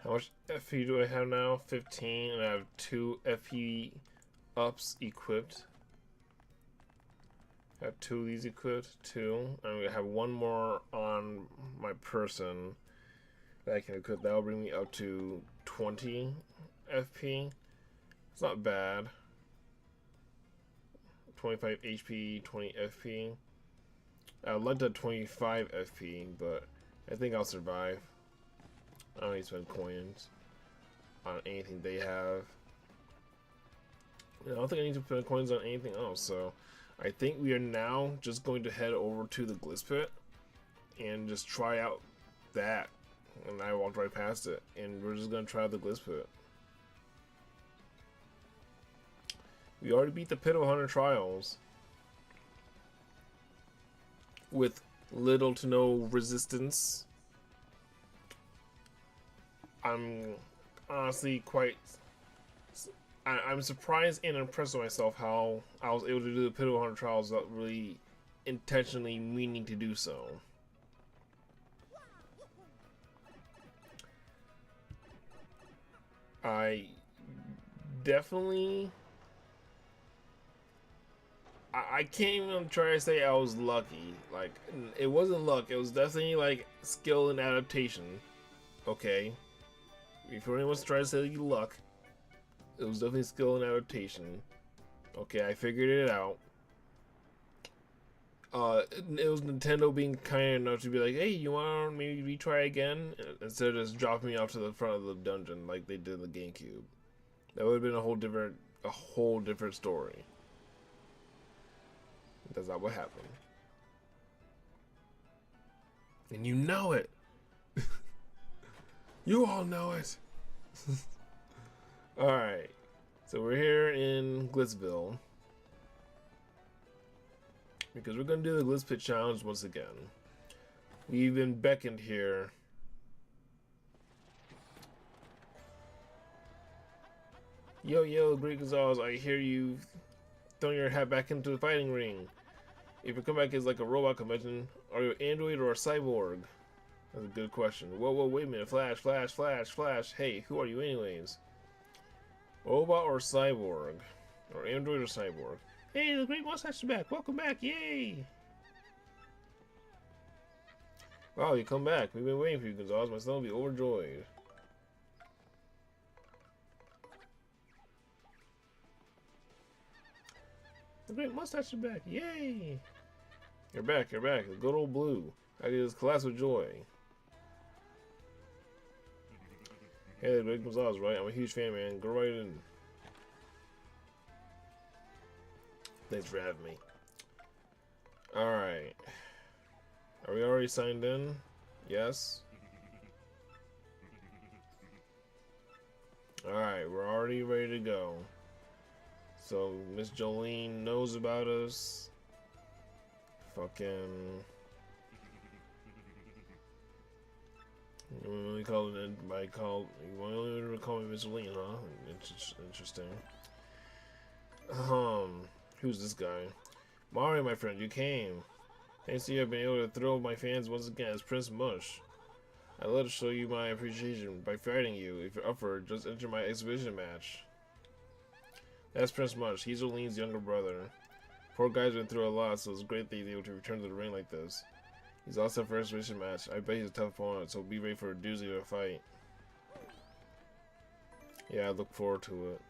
How much FE do I have now? 15, and I have 2 FE ups equipped. I have 2 of these equipped, 2. I'm gonna have 1 more on my person that I can equip. That'll bring me up to 20 FP. It's not bad. 25 HP, 20 FP. I'd like to 25 FP, but I think I'll survive. I don't need to spend coins on anything they have. I don't think I need to spend coins on anything else, so I think we are now just going to head over to the Glitz Pit and just try out that. And I walked right past it, and we're just going to try out the Glitz Pit. We already beat the Pit of 100 Trials with little to no resistance. I'm honestly I'm surprised and impressed with myself how I was able to do the Pit of 100 Trials without really intentionally meaning to do so. I definitely... I can't even try to say I was lucky. Like, it wasn't luck. It was definitely, like, skill and adaptation. Okay? If anyone wants to try to say luck, it was definitely skill and adaptation. Okay, I figured it out. It was Nintendo being kind enough to be like, hey, you want to maybe retry again? Instead of just dropping me off to the front of the dungeon like they did in the GameCube. That would have been a whole different story. That's not what happened. And you know it. You all know it. Alright. So we're here in Glitzville. Because we're going to do the Glitz Pit Challenge once again. We've been beckoned here. Yo, Great Gonzalez, I hear you throwing your hat back into the fighting ring. If your comeback is like a robot convention, are you an android or a cyborg? That's a good question. Whoa, wait a minute. Flash. Hey, who are you anyways? Robot or cyborg? Or android or cyborg? Hey, the Great Mustache is back. Welcome back. Yay! Wow, you come back. We've been waiting for you, Gonzalez. My son will be overjoyed. The great mustache is back. Yay! You're back, you're back. The good old blue. I just collapse with joy. Hey, Greg Gonzalez, right? I'm a huge fan, man. Go right in. Thanks for having me. Alright. Are we already signed in? Yes. Alright, we're already ready to go. So, Miss Jolene knows about us. Fucking... You call it you want to call me Miss Jolene, huh? Interesting. Who's this guy? Mario, my friend, you came. Thanks to you, I've been able to thrill my fans once again as Prince Mush. I'd love to show you my appreciation by fighting you. If you're up for it, just enter my exhibition match. That's Prince Mush. He's Jolene's younger brother. Poor guy's been through a lot, so it's great that he's able to return to the ring like this. He's also for exhibition match. I bet he's a tough opponent, so be ready for a doozy of a fight. Yeah, I look forward to it.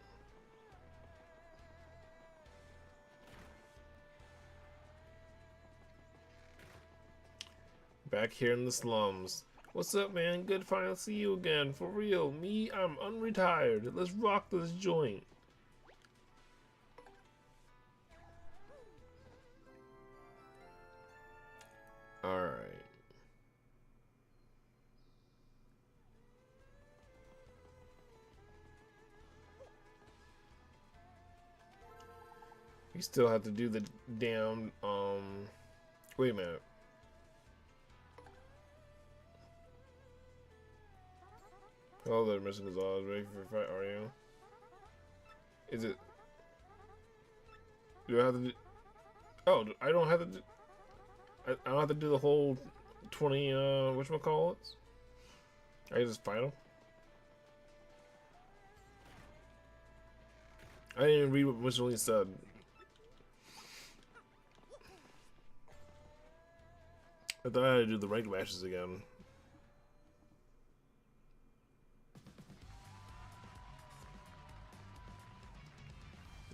Back here in the slums. What's up, man? Good finally see you again. For real. Me, I'm unretired. Let's rock this joint. Alright. We still have to do the damn, wait a minute. Hello there, Mr. Gonzalez. Ready for a fight, are you? Is it... Do I have to do... Oh, I don't have to do... I don't have to do the whole 20, whatchamacallits? I just fight him? I didn't even read what Mr. Lee said. I thought I had to do the ranked matches again.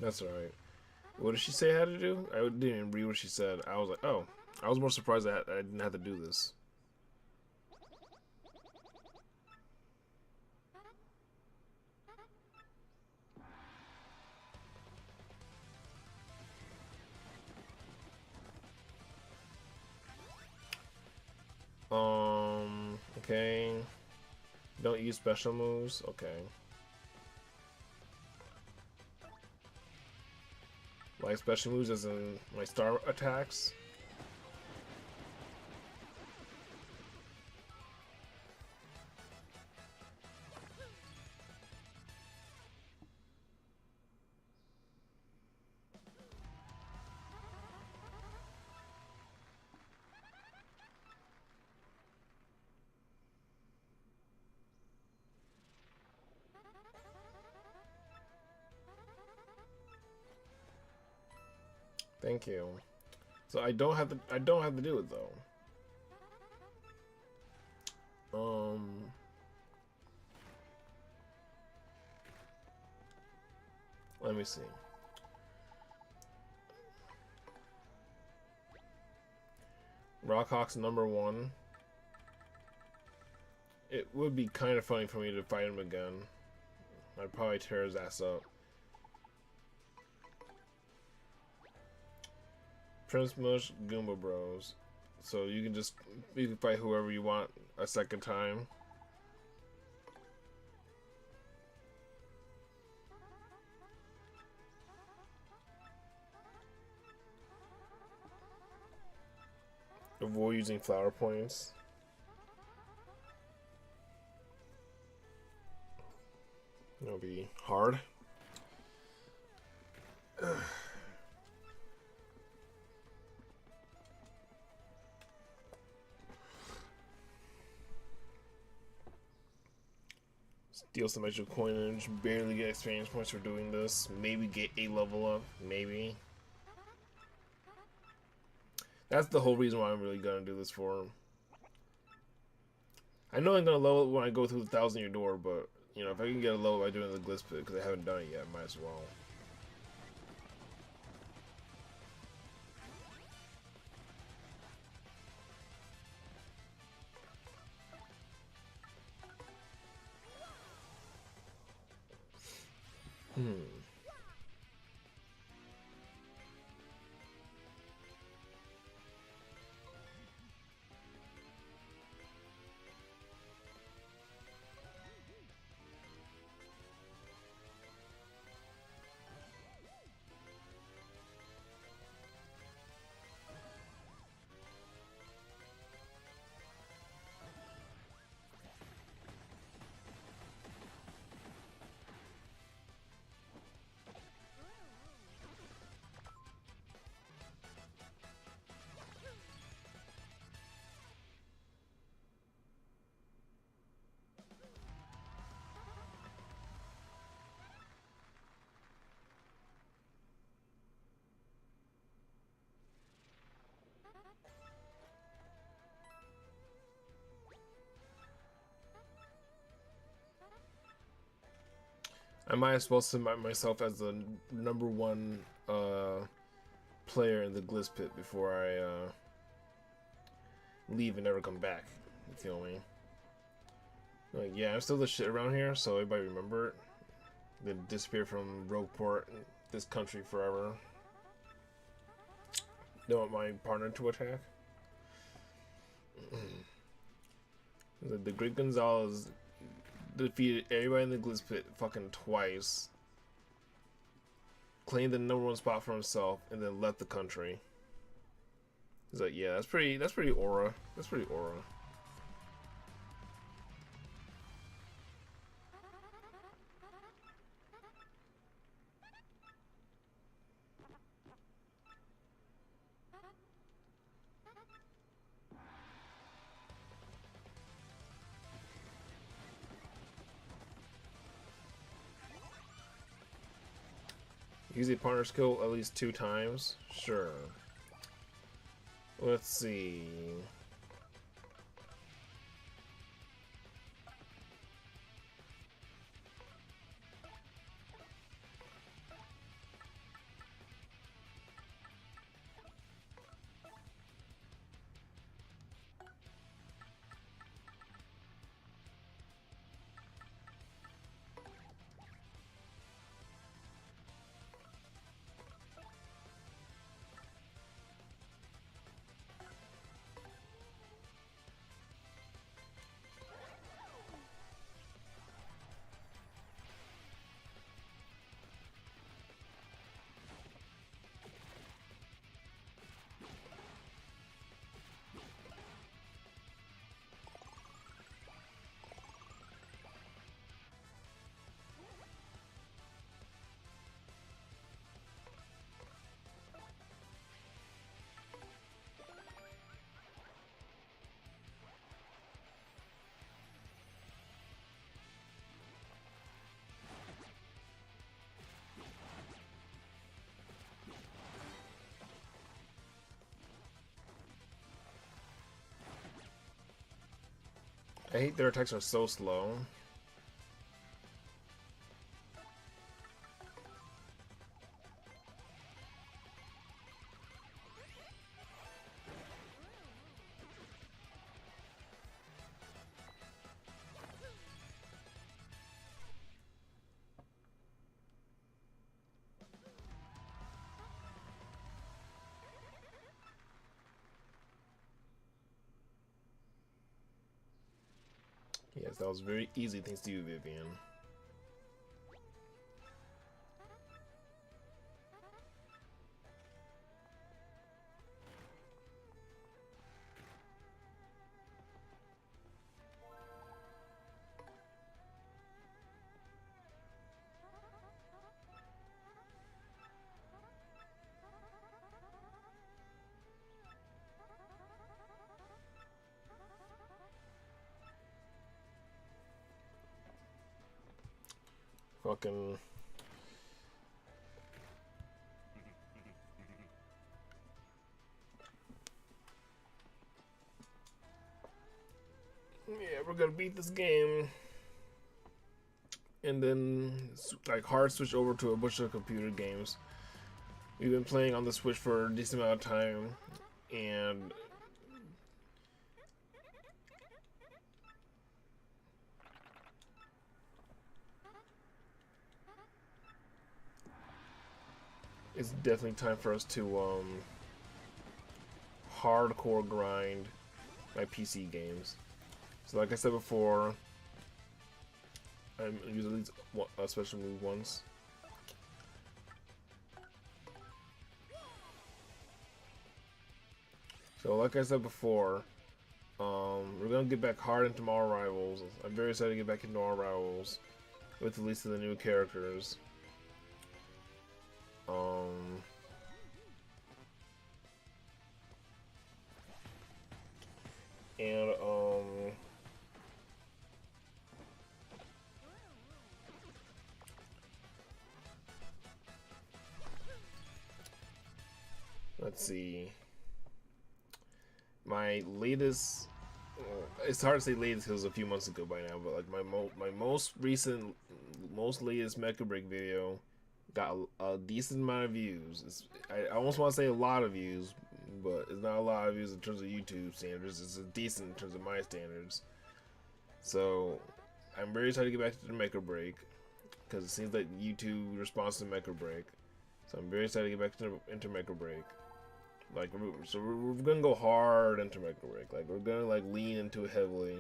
That's alright. What did she say I had to do? I didn't even read what she said. I was like, oh. I was more surprised that I didn't have to do this. Okay. Don't use special moves. Okay. Like special moves as in my star attacks. Thank you. So I don't have to do it though. Let me see. Rockhawk's #1. It would be kind of funny for me to fight him again. I'd probably tear his ass up. Prince Mush, Goomba Bros. So you can fight whoever you want a second time. Avoid using flower points. It'll be hard. Steal some extra coinage, barely get experience points for doing this. Maybe get a level up, maybe. That's the whole reason why I'm really gonna do this for him. I know I'm gonna level it when I go through the 1,000-year door, but you know, if I can get a level by doing the Glitz Pit, because I haven't done it yet, might as well. I might as well submit myself as the #1 player in the Gliss Pit before I leave and never come back. You feel me? Like, yeah, I'm still the shit around here, so everybody remember it. Then disappear from Rogueport, this country forever. Don't want my partner to attack. The Great Gonzalez defeated everybody in the Gliss Pit fucking twice, claimed the #1 spot for himself, and then left the country. He's like, yeah, that's pretty aura. That's pretty aura. Use a partner skill at least 2 times? Sure. Let's see. I hate their attacks are so slow. Yes, that was very easy thanks to you, Vivian. Fucking... Yeah, we're gonna beat this game. And then, like, hard switch over to a bunch of computer games. We've been playing on the Switch for a decent amount of time, and it's definitely time for us to hardcore grind my PC games. So like I said before, I'm usually a special move once. So like I said before, we're gonna get back hard into our rivals. I'm very excited to get back into our rivals with the release of the new characters. And let's see. My latest it's hard to say latest because it was a few months ago by now, but like my most recent, most latest Mecha Break video got a decent amount of views. I almost want to say a lot of views, but it's not a lot of views in terms of YouTube standards. It's a decent in terms of my standards. So I'm very excited to get back to the Mecha Break because it seems like YouTube responds to Mecha Break. So I'm very excited to get back into Mecha Break. Like, so we're gonna go hard into Mecha Break. Like, we're gonna like lean into it heavily.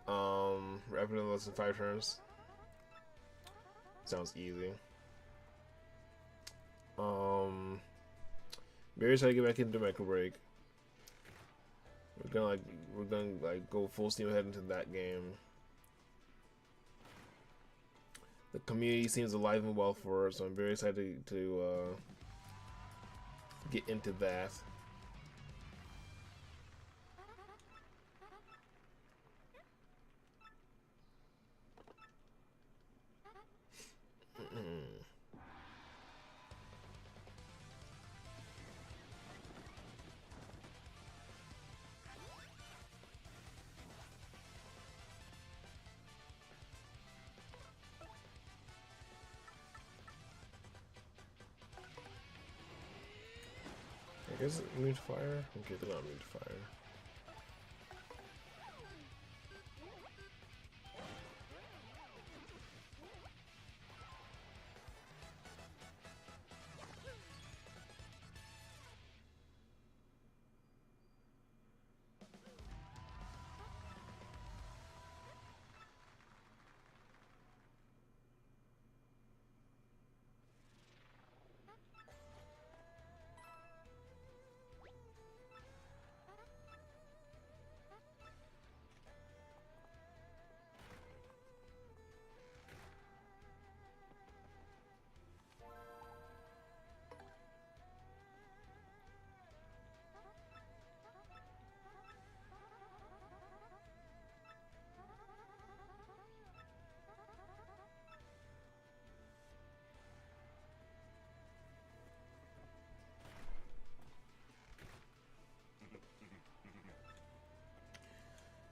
Wrap it in less than 5 turns. Sounds easy. Very excited to get back into Mecha Break. We're gonna go full steam ahead into that game. The community seems alive and well for it, so I'm very excited to get into that. I guess immune to fire? Okay, they're not immune to fire.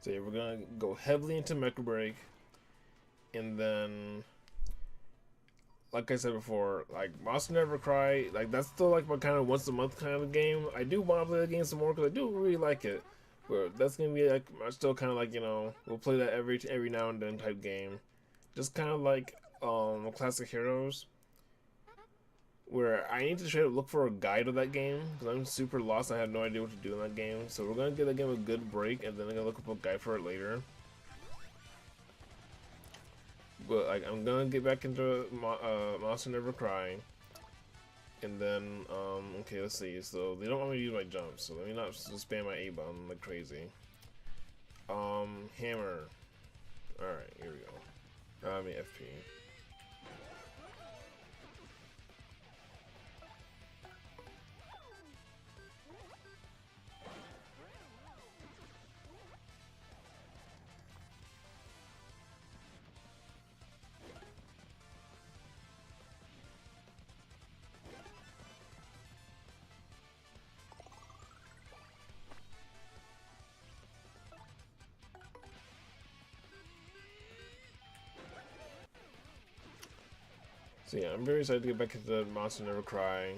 So yeah, we're gonna go heavily into Mecha Break, and then, like I said before, like Monster Never Cry, like that's still like my kind of once a month kind of game. I do want to play the game some more because I do really like it, but that's gonna be like still kind of like, you know, we'll play that every now and then type game, just kind of like Classic Heroes, where I need to try to look for a guide of that game because I'm super lost. I have no idea what to do in that game. So we're gonna give that game a good break, and then I'm gonna look up a guide for it later. But like, I'm gonna get back into Monster Never Cry, and then okay, let's see. So they don't want me to use my jumps, so let me not just spam my A button like crazy. Hammer. All right, here we go. I mean FP. So yeah, I'm very excited to get back into Monster Never Cry.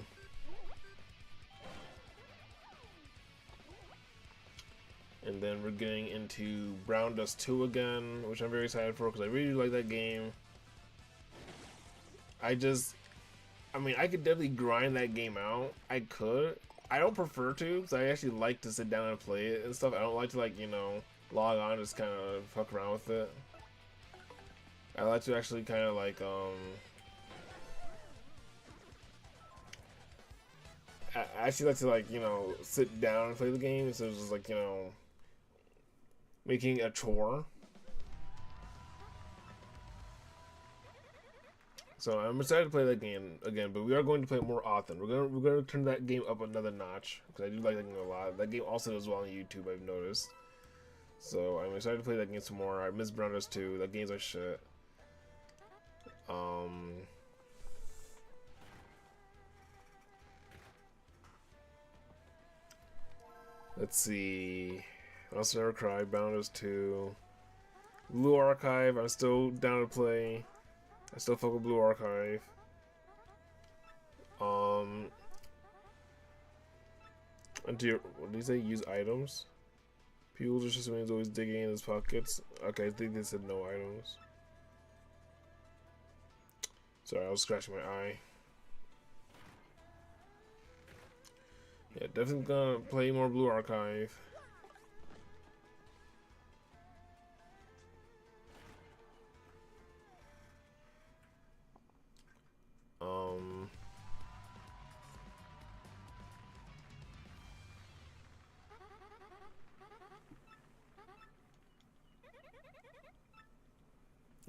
And then we're getting into Brown Dust 2 again, which I'm very excited for because I really like that game. I mean, I could definitely grind that game out. I could. I don't prefer to because I actually like to sit down and play it and stuff. I don't like to, like, you know, log on and just kind of fuck around with it. I like to actually kind of like, I actually like to, like, you know, sit down and play the game instead of just, like, you know, making a chore. So I'm excited to play that game again, but we are going to play it more often. We're gonna turn that game up another notch because I do like that game a lot. That game also does well on YouTube, I've noticed. So I'm excited to play that game some more. I miss Brown Dust 2. That game's like shit. Let's see. Monster Never Cry, Bounders 2. Blue Archive, I'm still down to play. I still fuck with Blue Archive. What did he say? Use items? People just means always digging in his pockets. Okay, I think they said no items. Sorry, I was scratching my eye. Yeah, definitely gonna play more Blue Archive.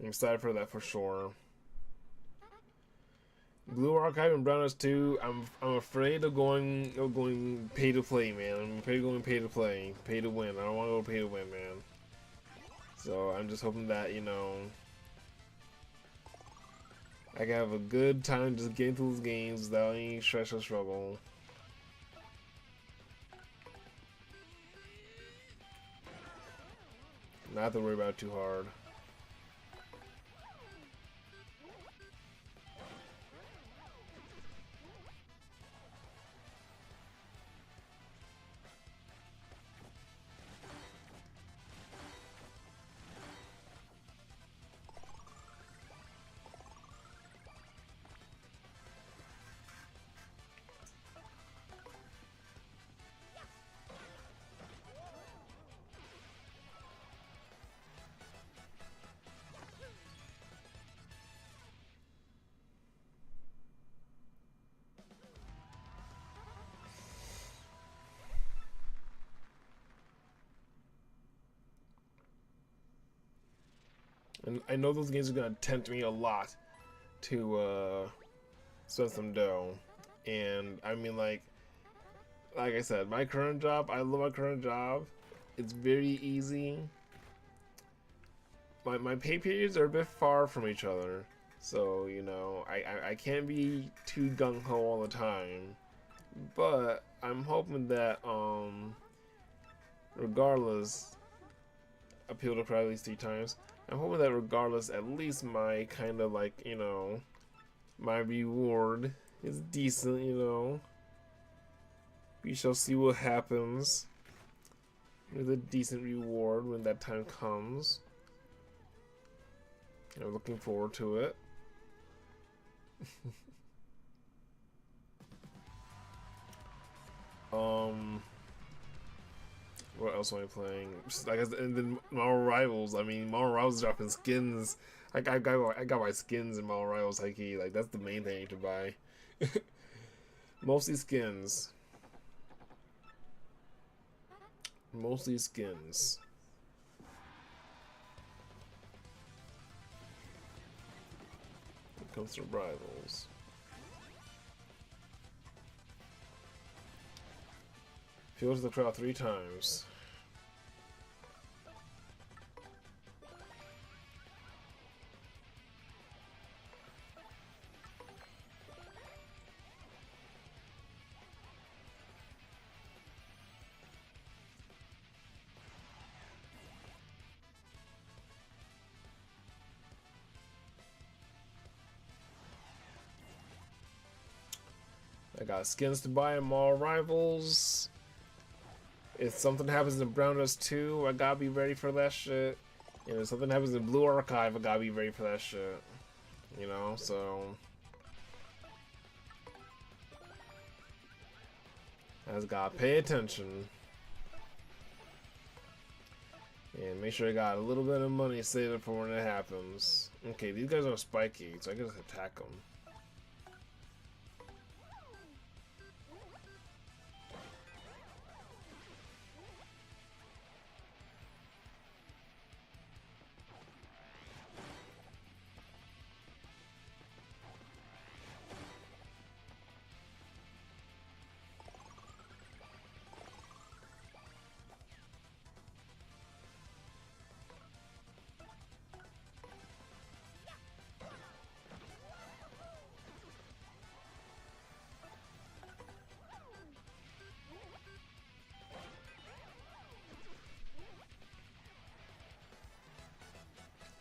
I'm excited for that for sure. Blue Archive and Browners 2. I'm afraid of going pay to play, man. I'm afraid of going pay to play, pay to win. I don't want to go pay to win, man. So I'm just hoping that I can have a good time just getting through those games without any stress or struggle. Not have to worry about it too hard. And I know those games are gonna tempt me a lot to spend some dough. And I mean, like I said, my current job, I love my current job. It's very easy. My pay periods are a bit far from each other, so I can't be too gung ho all the time. But I'm hoping that regardless, appeal to cry at least 3 times. I'm hoping that regardless, at least my kind of like my reward is decent. We shall see what happens with a decent reward when that time comes. I'm looking forward to it. What else am I playing? Just, I guess, and then Marvel Rivals. I mean, Marvel Rivals dropping skins. I got my skins in Marvel Rivals. Like that's the main thing to buy. Mostly skins. Mostly skins. When it comes to Rivals. Fills the crowd 3 times. I got skins to buy in Mall Rivals. If something happens in Brown Dust 2, I gotta be ready for that shit. If something happens in Blue Archive, I gotta be ready for that shit. So I just gotta pay attention. And make sure I got a little bit of money saved up for when it happens. Okay, these guys are spiky, so I can just attack them.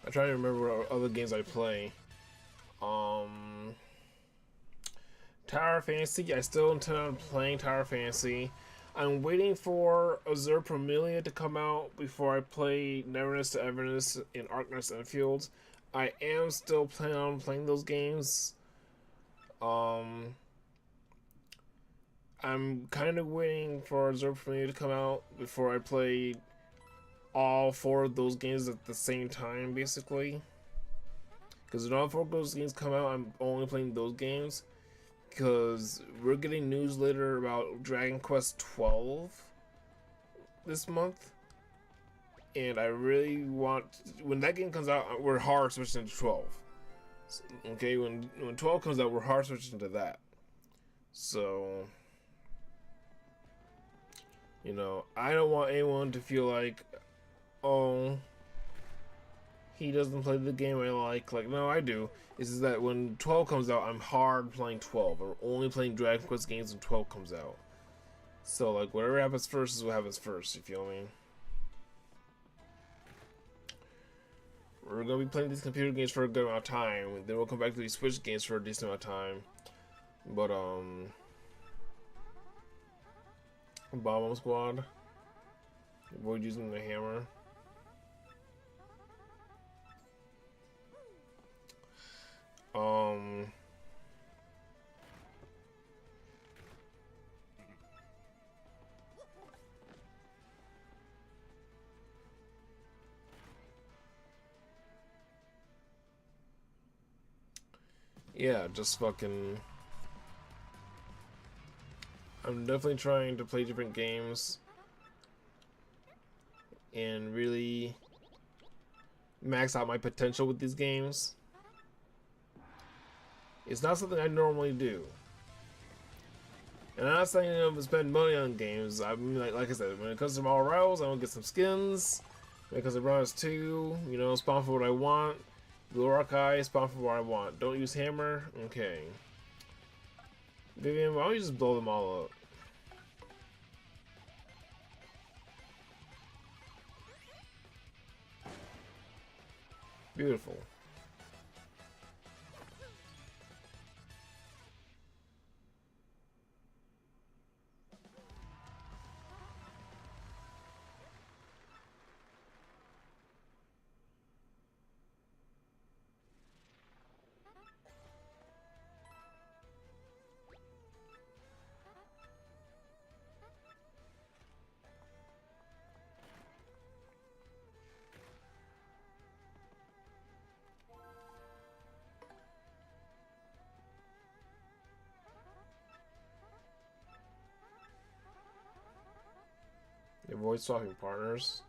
I'm trying to remember what other games I play. Um, Tower Fantasy. I still intend on playing Tower Fantasy. I'm waiting for Azure Promelia to come out before I play Neverness to Everness in Arkness Enfield. I am still planning on playing those games. Um, I'm kind of waiting for Azure Promelia to come out before I play all four of those games at the same time, basically. Because when all four of those games come out, I'm only playing those games. Because we're getting news later about Dragon Quest 12 this month. And I really want, when that game comes out, we're hard switching to 12. Okay, when 12 comes out, we're hard switching to that. So, you know, I don't want anyone to feel like, oh, he doesn't play the game I like. Like, no, I do. It's just that when 12 comes out, I'm hard playing 12. I'm only playing Dragon Quest games when 12 comes out. So, like, whatever happens first is what happens first, you feel me? We're gonna be playing these computer games for a good amount of time, and then we'll come back to these Switch games for a decent amount of time. But, Bomb Squad. Avoid using the hammer. Yeah, just fucking... I'm definitely trying to play different games and really max out my potential with these games. It's not something I normally do. And I'm not saying I'm gonna spend money on games. I mean, like I said, when it comes to Marvel Rivals, I want to get some skins. When it comes to Bronze 2, you know, spawn for what I want. Blue Archive, spawn for what I want. Don't use hammer? Okay. Vivian, why don't you just blow them all up? Beautiful. Avoid swapping partners.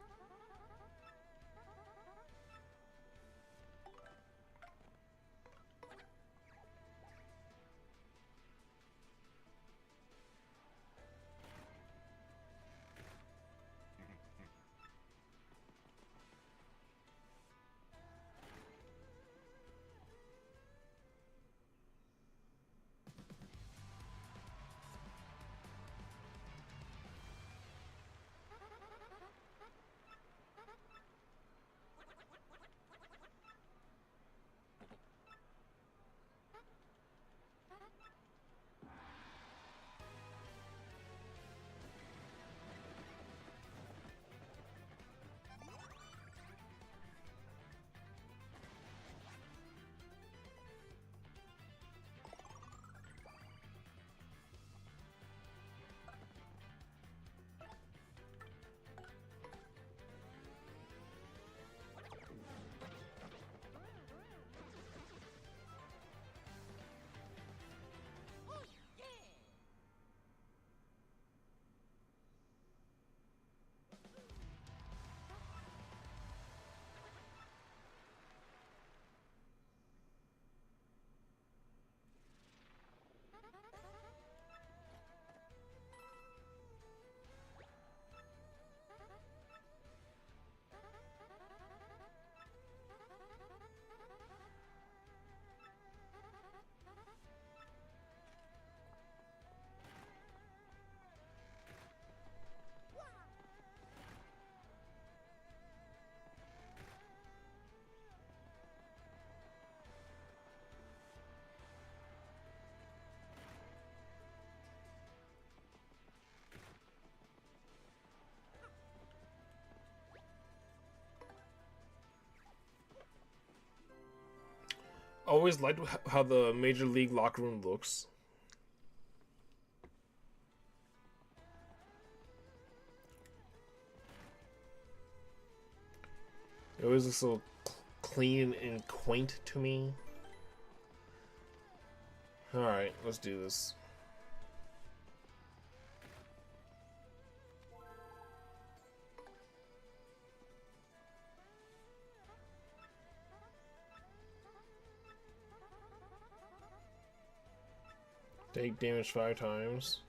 always liked how the Major League locker room looks. It always looks so clean and quaint to me. Alright, let's do this. Take damage 5 times.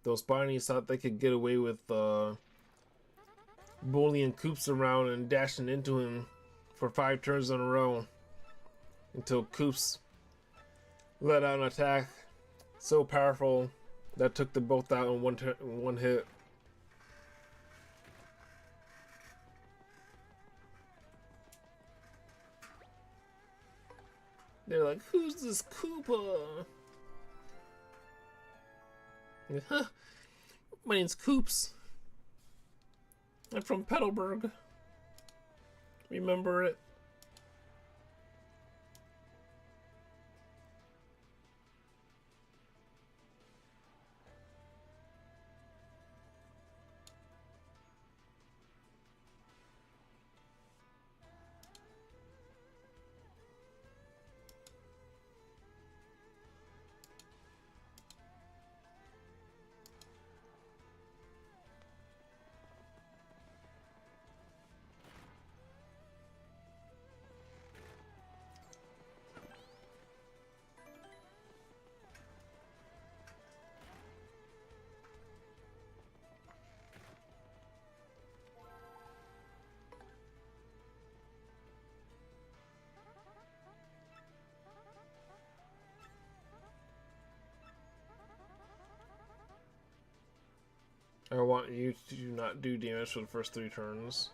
Those Spinies thought they could get away with bullying Koops around and dashing into him for 5 turns in a row until Koops let out an attack so powerful that took them both out in one hit. They're like, "Who's this Koopa?" Huh? My name's Koops. I'm from Petalburg. Remember it? I want you to not do damage for the first 3 turns.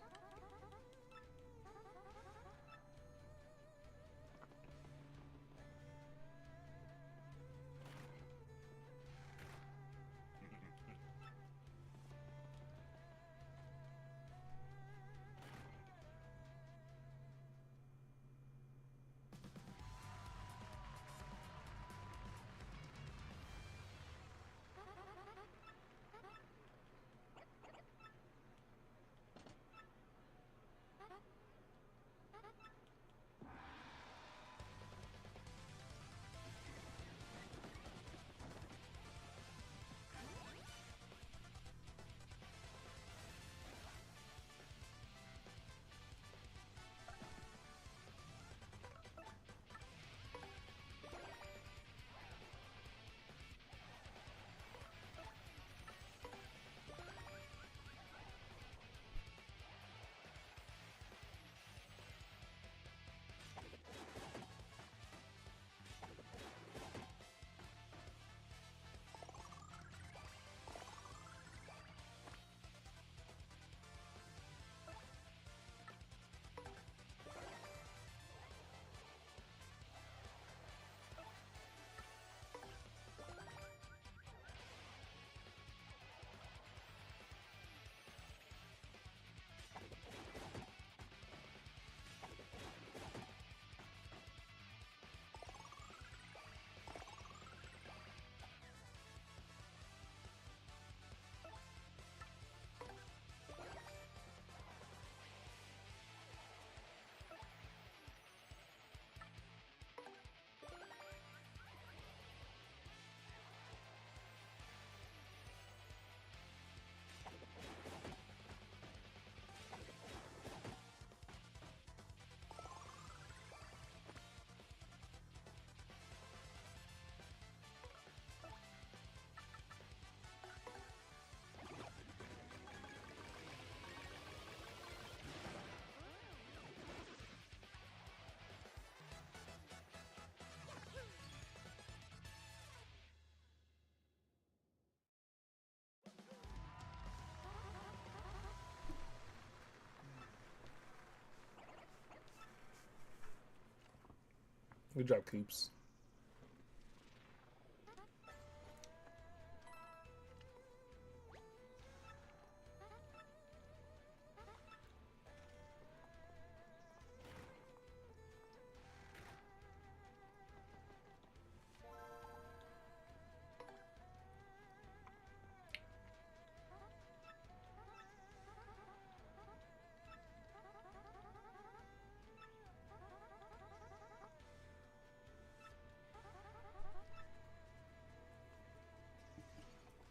Good job, Coops.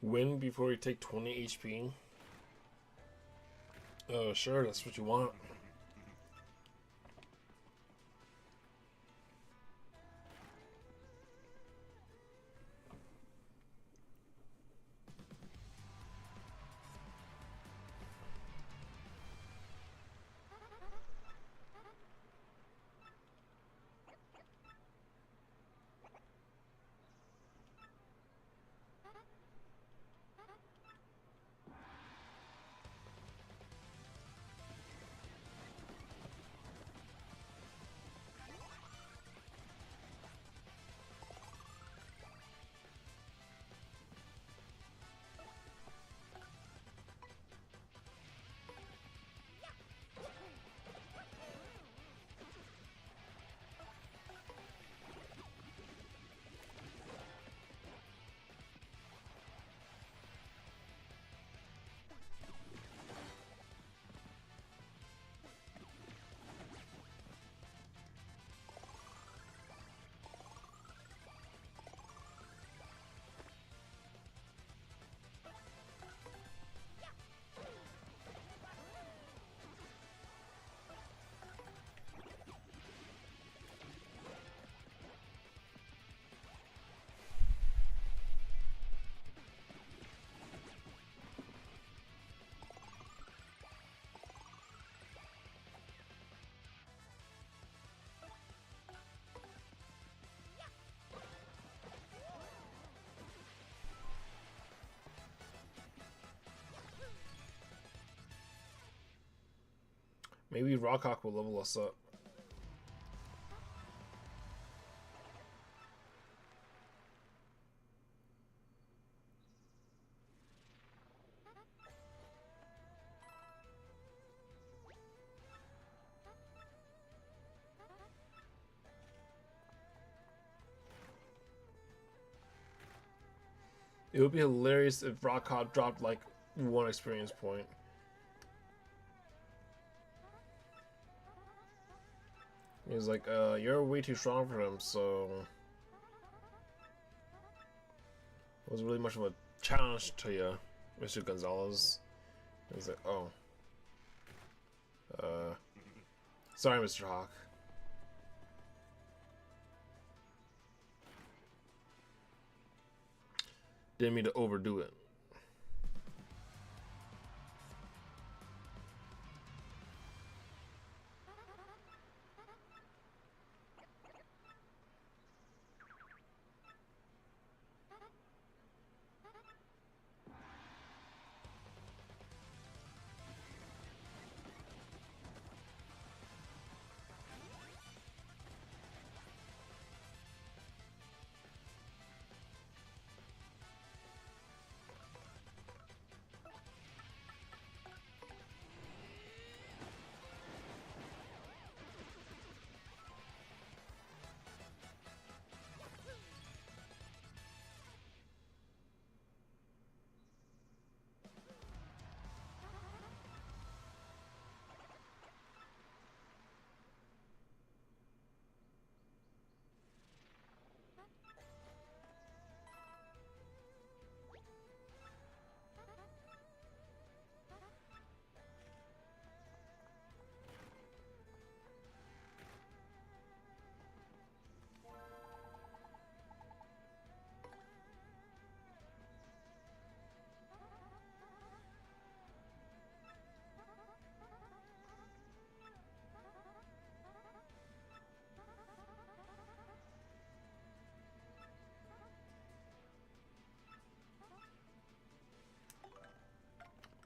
Win before you take 20 HP. Oh, sure, that's what you want. Maybe Rockhawk will level us up. It would be hilarious if Rockhawk dropped like 1 experience point. He's like, you're way too strong for him, so it wasn't really much of a challenge to you, Mr. Gonzalez. He's like, oh. Sorry, Mr. Hawk. Didn't mean to overdo it.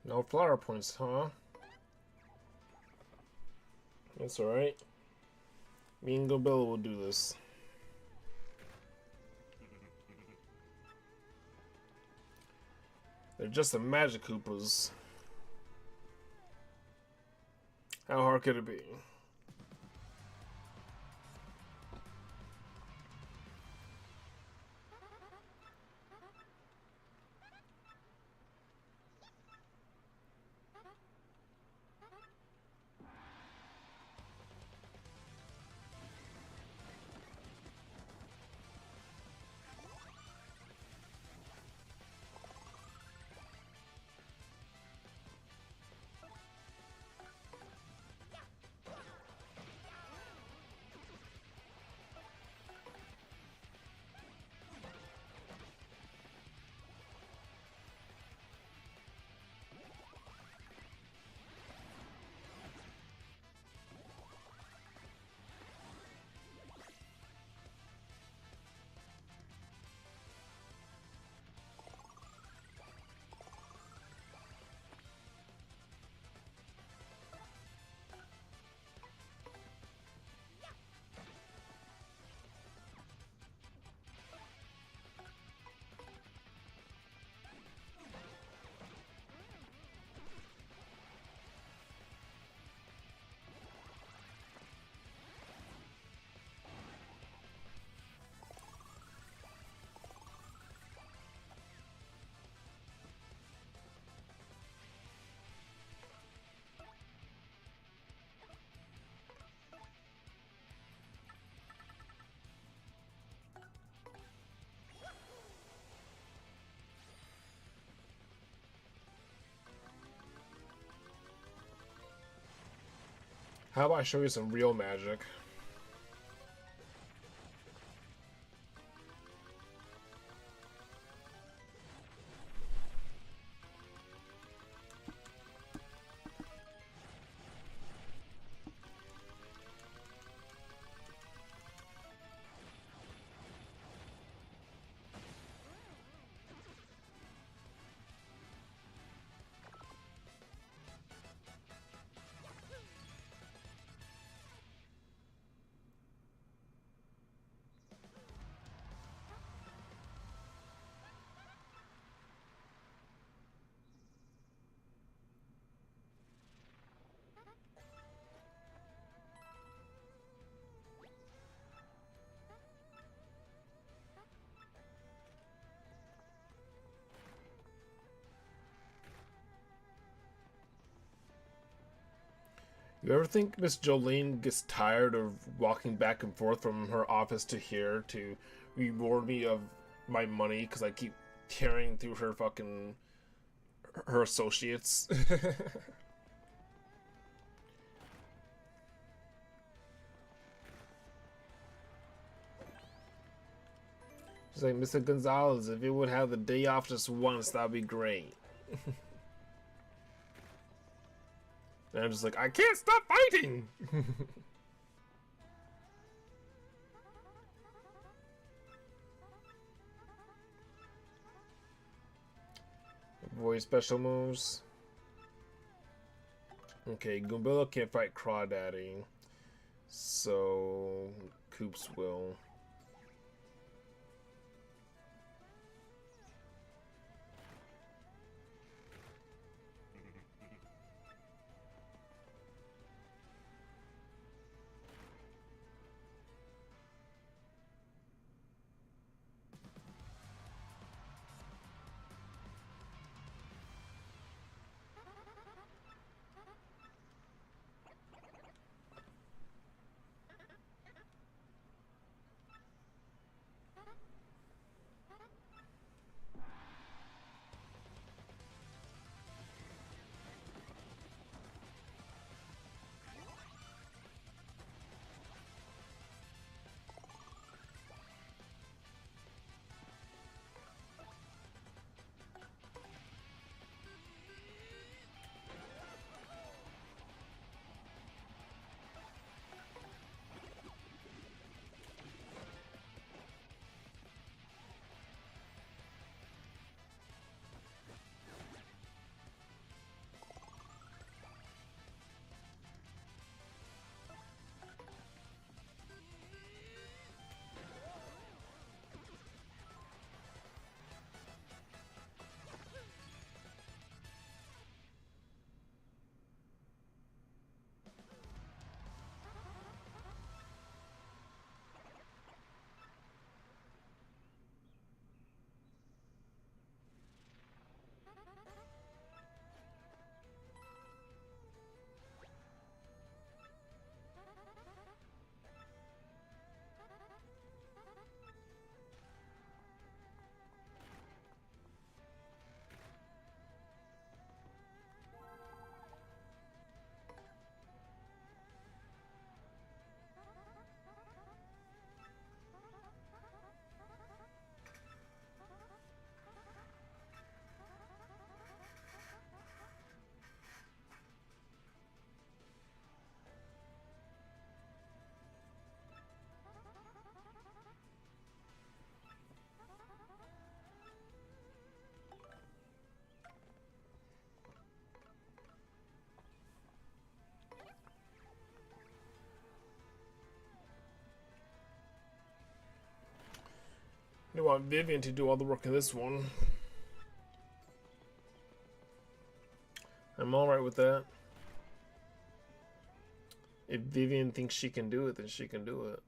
No flower points, huh? That's alright. Me and Gobella will do this. They're just the magic Koopas. How hard could it be? How about I show you some real magic? You ever think Miss Jolene gets tired of walking back and forth from her office to here to reward me of my money because I keep tearing through her fucking her associates? She's like, Mr. Gonzalez, if you would have the day off just once, that'd be great. And I'm just like, I can't stop fighting! Avoid special moves. Okay, Goombilla can't fight Crawdaddy. So, Koops will. They want Vivian to do all the work in this one. I'm alright with that. If Vivian thinks she can do it, then she can do it.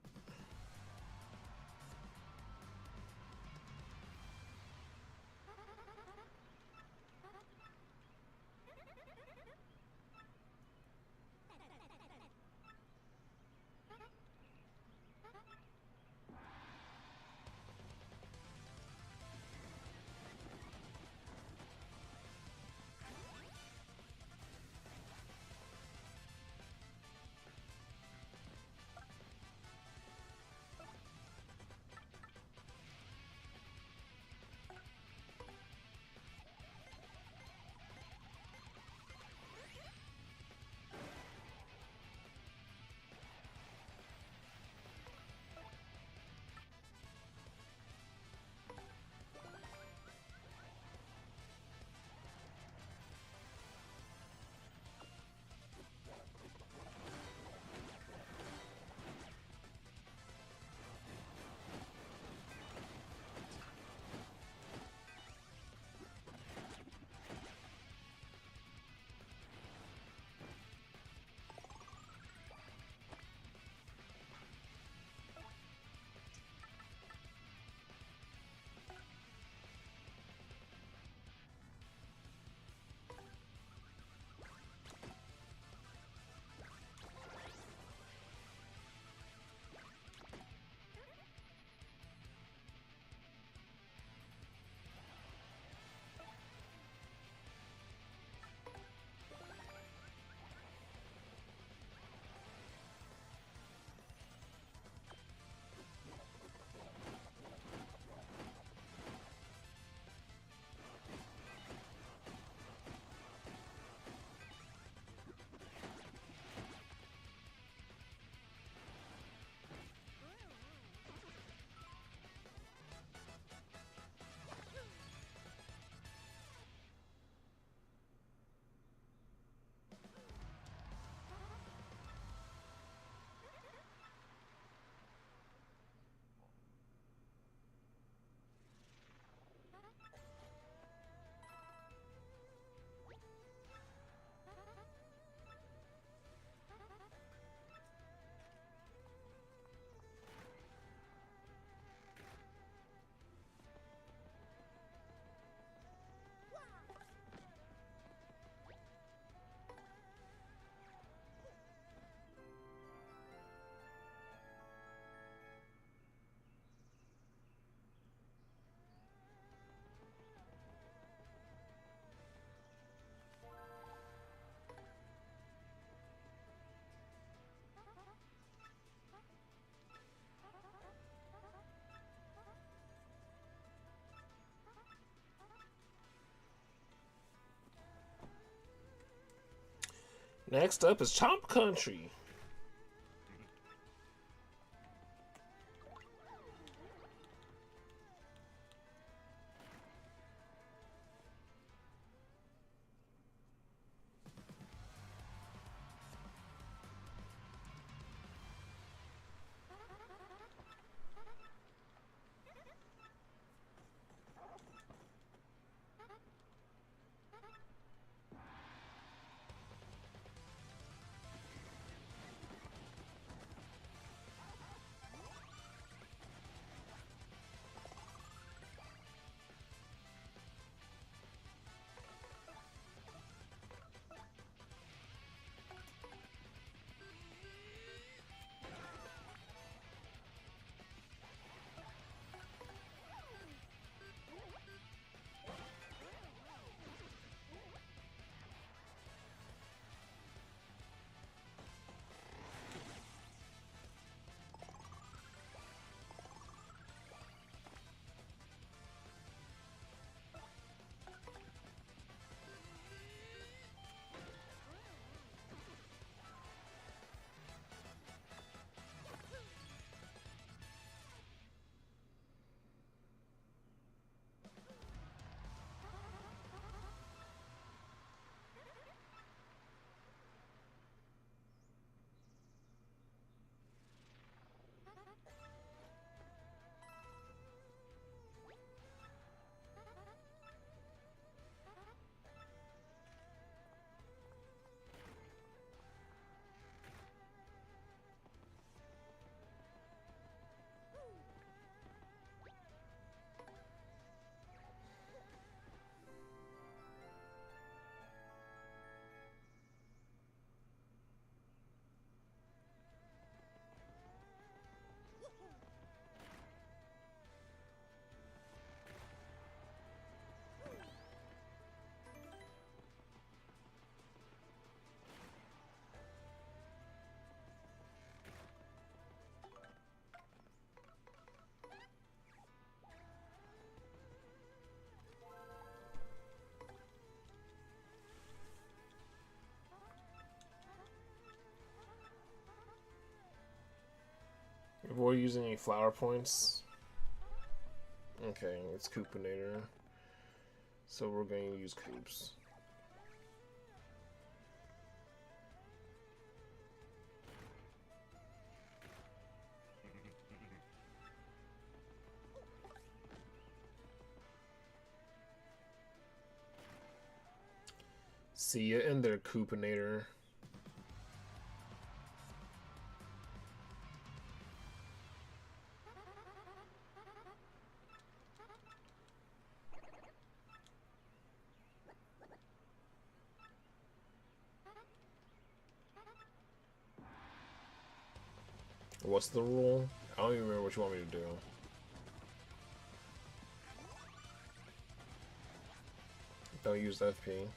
Next up is Chomp Country. we're using any flower points. Okay, it's Coopinator. So we're going to use Coops. See ya in there, Coopinator. What's the rule? I don't even remember what you want me to do. Don't use FP.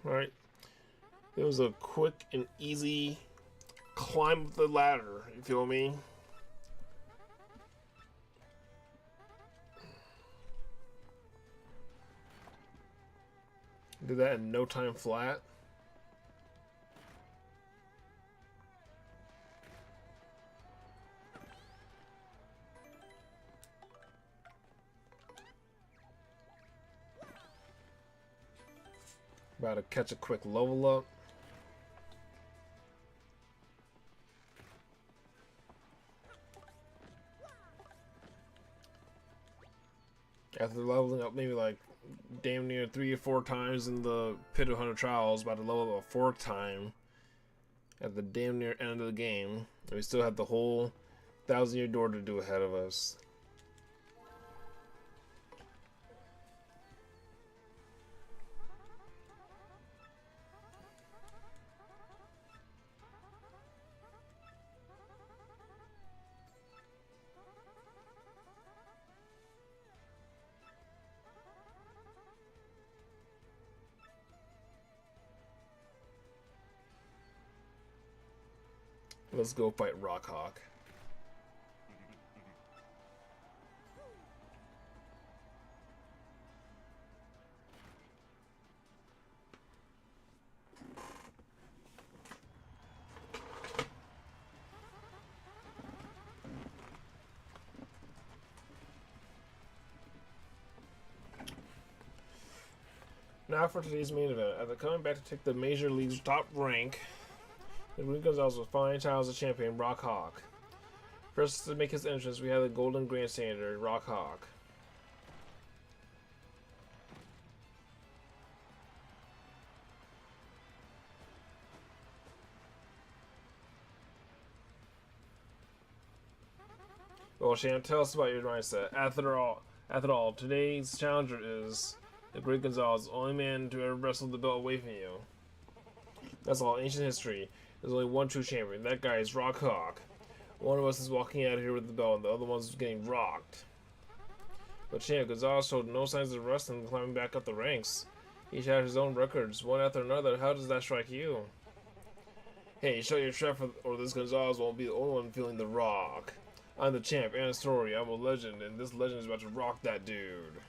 Alright. It was a quick and easy climb up the ladder, you feel me? Did that in no time flat. About to catch a quick level up. After leveling up maybe like damn near 3 or 4 times in the Pit of 100 Trials, about to level up a 4th time at the damn near end of the game. And we still have the whole 1,000-year door to do ahead of us. Let's go fight Rockhawk. Now for today's main event. After coming back to take the Major League's top rank, Luis Gonzalez will finally challenge the champion, Rockhawk. First to make his entrance, we have the Golden Grandstander, Rockhawk. Well, Sham, tell us about your mindset. After all, today's challenger is the Great Gonzalez, the only man to ever wrestle the belt away from you. That's all ancient history. There's only one true champion. That guy is Rockhawk. One of us is walking out of here with the belt, and the other one's getting rocked. But champ, Gonzalez showed no signs of resting and climbing back up the ranks. He shattered his own records, one after another. How does that strike you? Hey, show your trap, or this Gonzalez won't be the only one feeling the rock. I'm the champ and a story. I'm a legend, and this legend is about to rock that dude.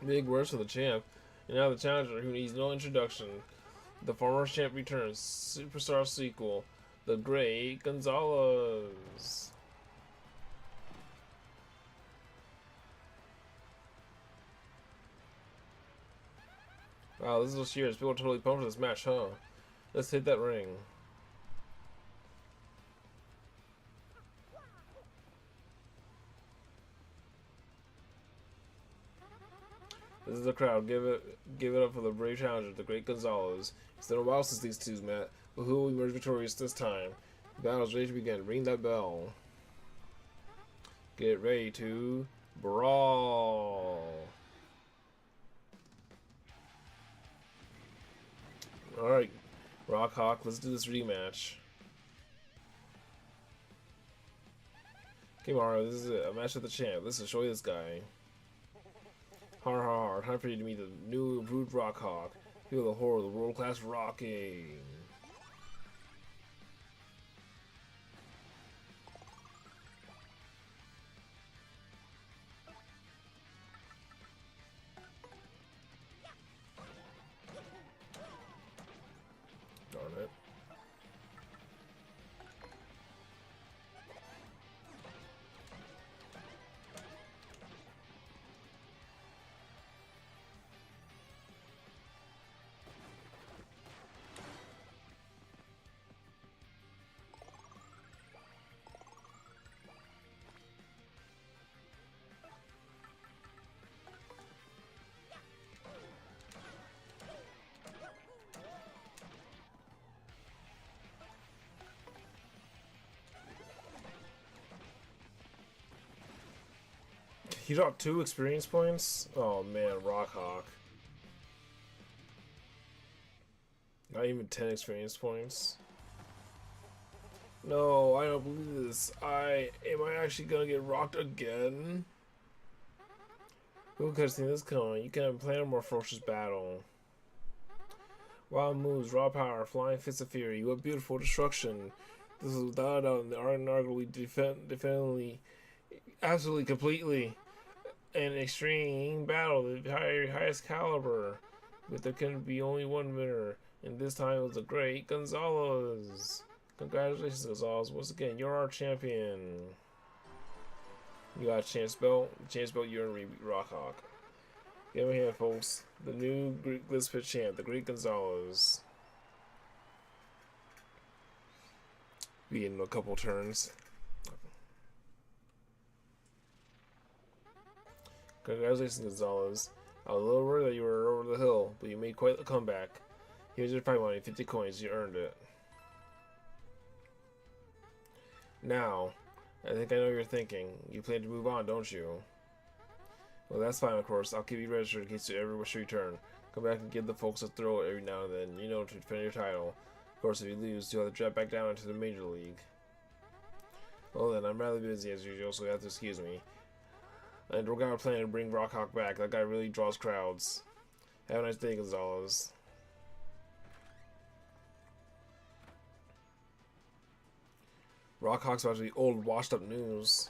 Big words for the champ. And now the challenger, who needs no introduction. The former champ returns. Superstar sequel. The Great Gonzalez. Wow, this is serious. People are totally pumped for this match, huh? Let's hit that ring. This is the crowd. Give it up for the brave challenger, the Great Gonzalez. It's been a while since these two met, but who will emerge victorious this time? The battle's ready to begin. Ring that bell. Get ready to brawl. Alright, Rock Hawk, let's do this rematch. Okay, Mario, this is it. A match with the champ. Listen, show you this guy. Har har har. Time for you to meet the new improved Rock Hawk. Feel the horror of the world-class rocking. Darn it. He dropped 2 experience points? Oh man, Rockhawk. Not even 10 experience points. No, I don't believe this. Am I actually gonna get rocked again? Who could have seen this coming? You can plan a more ferocious battle. Wild moves, raw power, flying fists of fury. What beautiful destruction! This is without a doubt, arguably, definitively, absolutely, completely an extreme battle, the highest caliber. But there can be only one winner, and this time it was the Great Gonzalez. Congratulations, Gonzalez. Once again, you're our champion. You got a chance belt. Chance belt, you're in Rockhawk. Give me a hand, folks. The new Greek Blitzpit champ, the Great Gonzalez. Be in a couple turns. Congratulations, Gonzalez. I was a little worried that you were over the hill, but you made quite the comeback. Here's your prize money, 50 coins. You earned it. Now, I think I know what you're thinking. You plan to move on, don't you? Well, that's fine, of course. I'll keep you registered in case you ever wish to return. Come back and give the folks a throw every now and then, you know, to defend your title. Of course, if you lose, you'll have to drop back down into the Major League. Well then, I'm rather busy as usual, so you have to excuse me. And we're gonna plan to bring Rockhawk back. That guy really draws crowds. Have a nice day, Gonzalez. Rockhawk's about to be old, washed up news.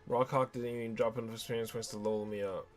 Rockhawk didn't even drop enough experience points to level me up.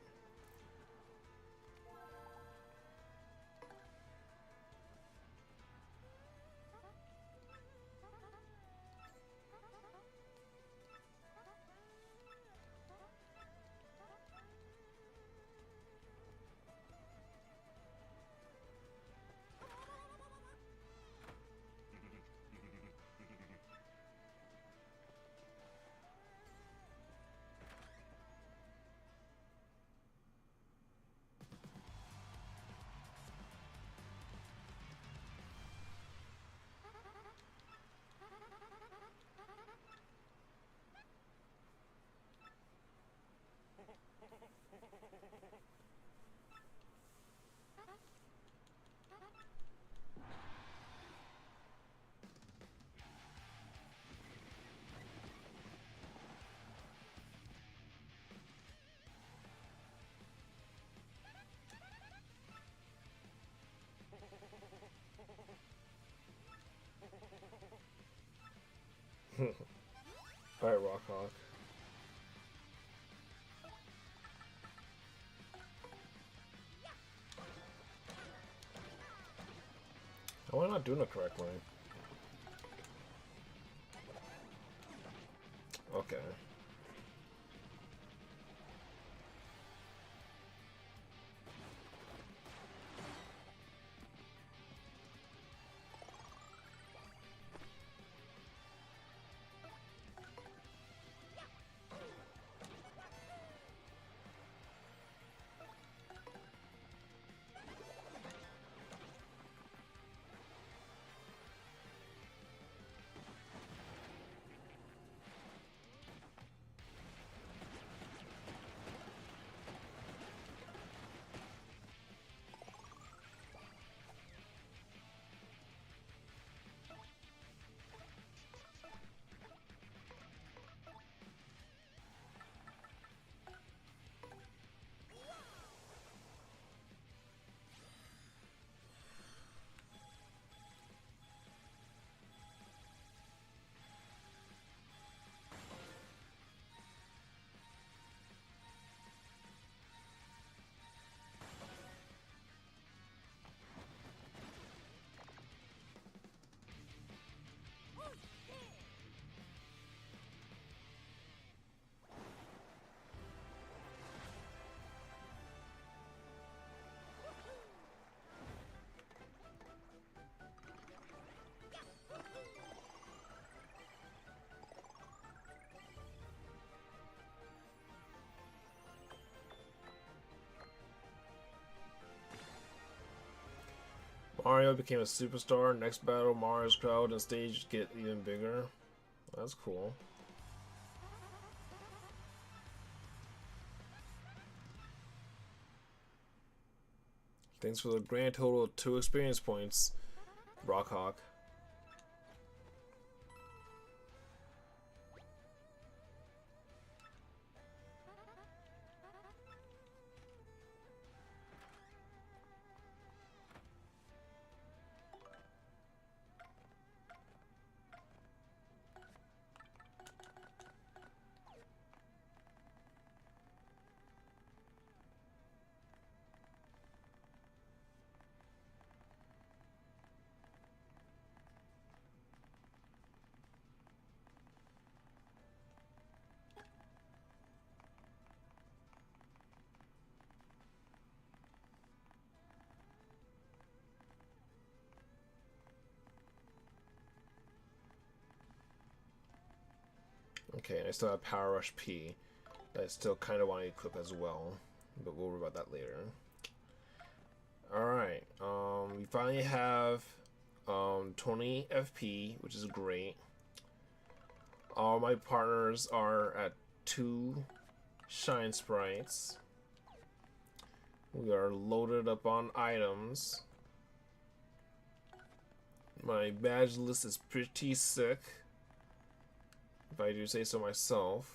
Alright, Rockhawk. How am I not doing it correctly? Okay. Mario became a superstar. Next battle, Mario's crowd and stage get even bigger. That's cool. Thanks for the grand total of 2 experience points, Rockhawk. Okay, I still have Power Rush P that I still kind of want to equip as well, but we'll worry about that later. Alright, we finally have 20 FP, which is great. All my partners are at 2 Shine Sprites. We are loaded up on items. My badge list is pretty sick, if I do say so myself.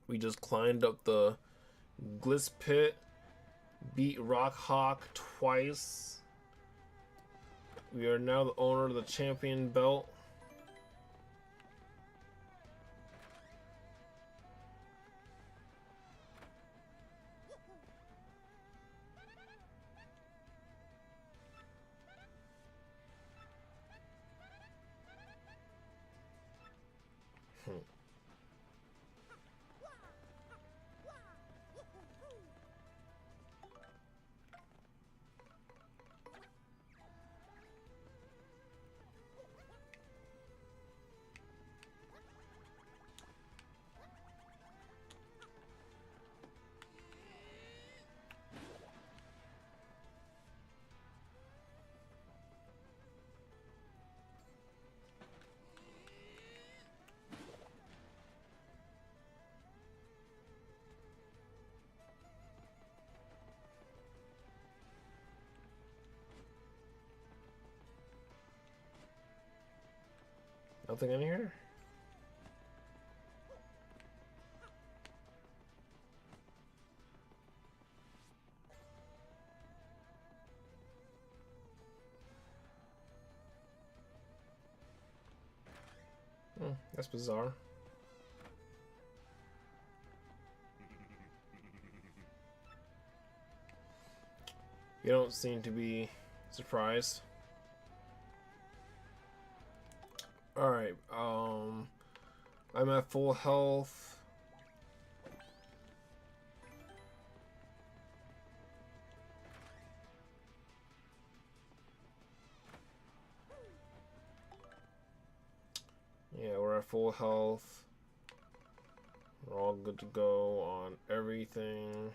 We just climbed up the Gliss Pit, beat Rockhawk twice. We are now the owner of the champion belt. Nothing in here? That's bizarre. You don't seem to be surprised. Alright, I'm at full health. Yeah, we're at full health. We're all good to go on everything.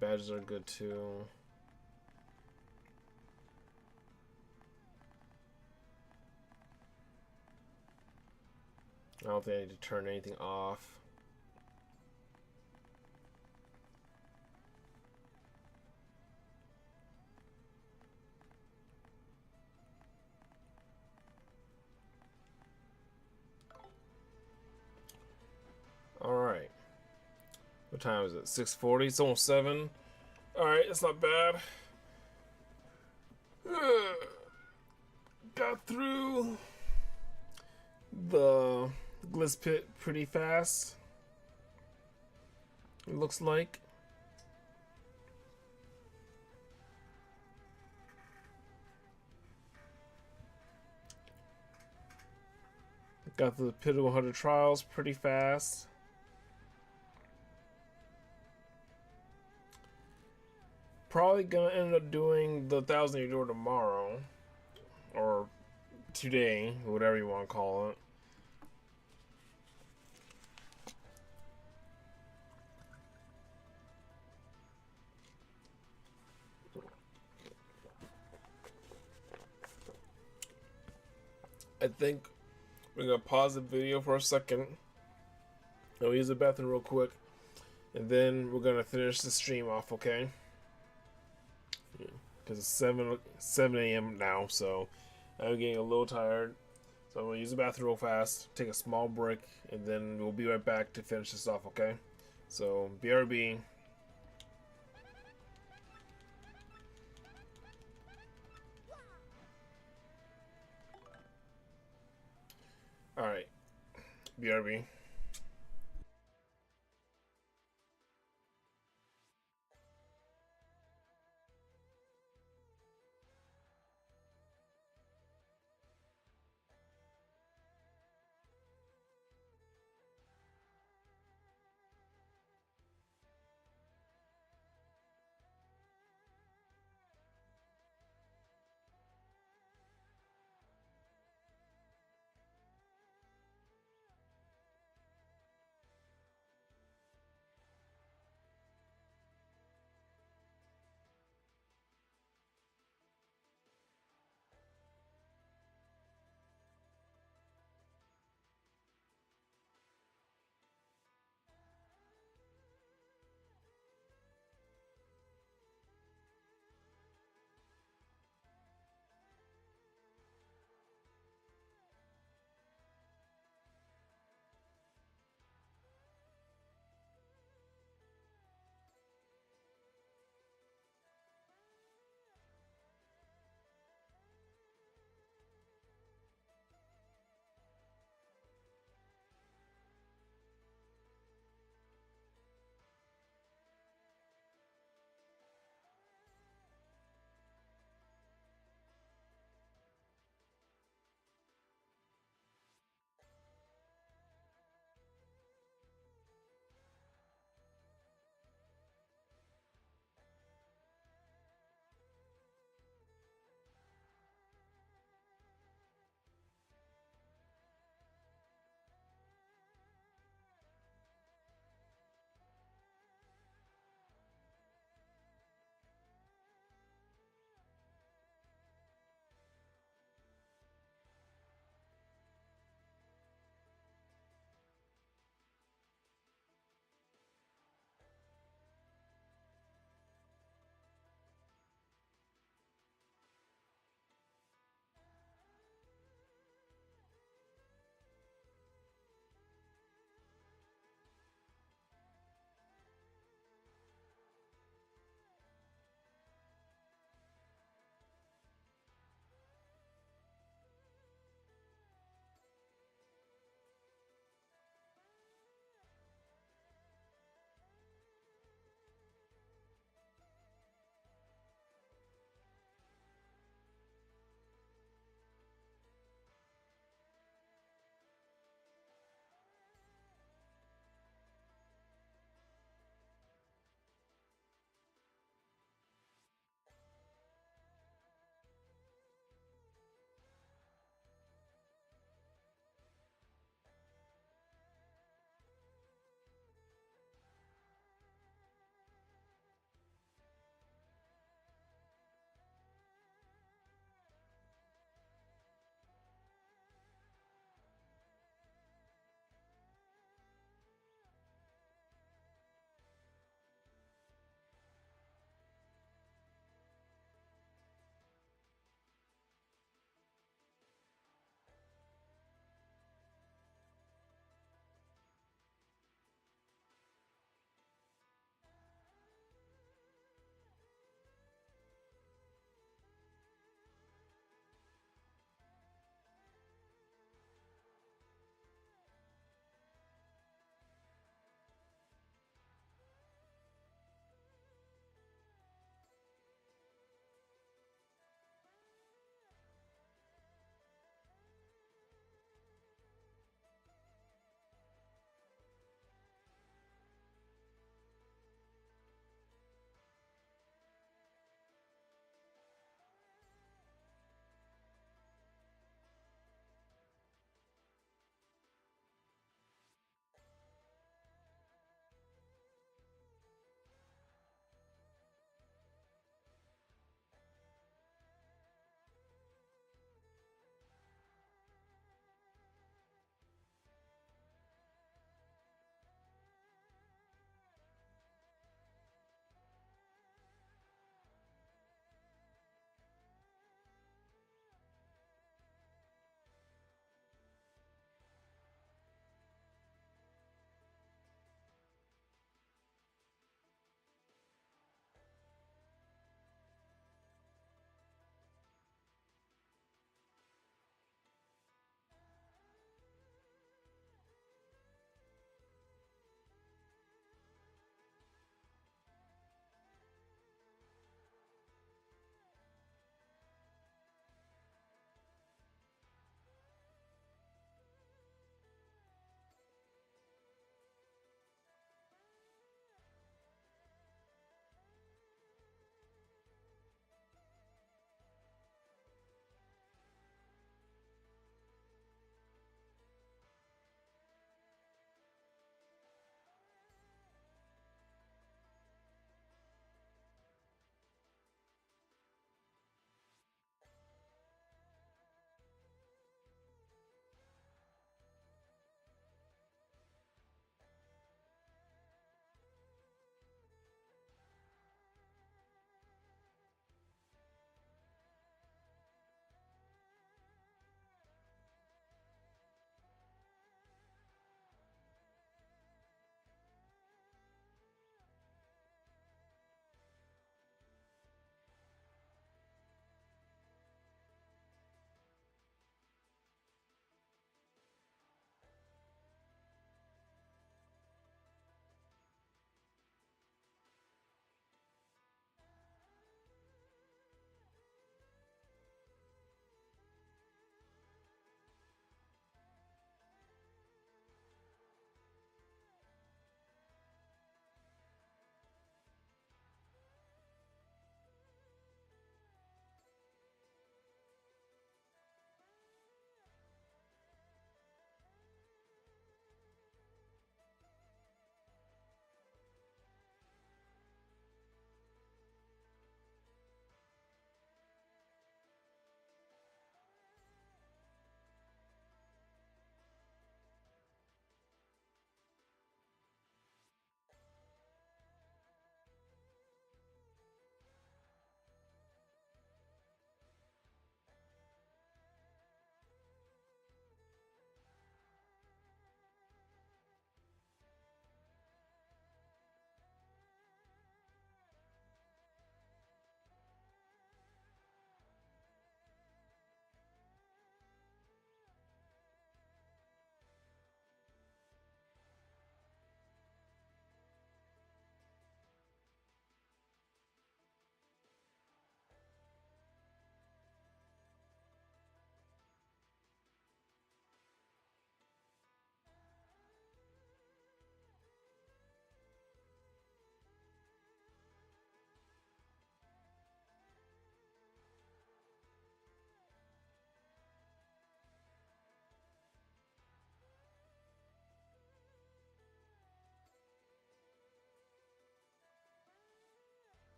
Badges are good too. I don't think I need to turn anything off. Alright. What time is it? 6:40? It's almost 7. Alright, it's not bad. Got through the Gliss Pit pretty fast. It looks like. Got the Pit of 100 Trials pretty fast. Probably gonna end up doing the 1,000 Year Door tomorrow. Or today, whatever you want to call it. I think we're gonna pause the video for a second. I'll use the bathroom real quick, and then we're gonna finish the stream off, okay? Because it's 7 a.m. now, so I'm getting a little tired. So I'm gonna use the bathroom real fast, take a small break, and then we'll be right back to finish this off, okay? So BRB. Alright, BRB.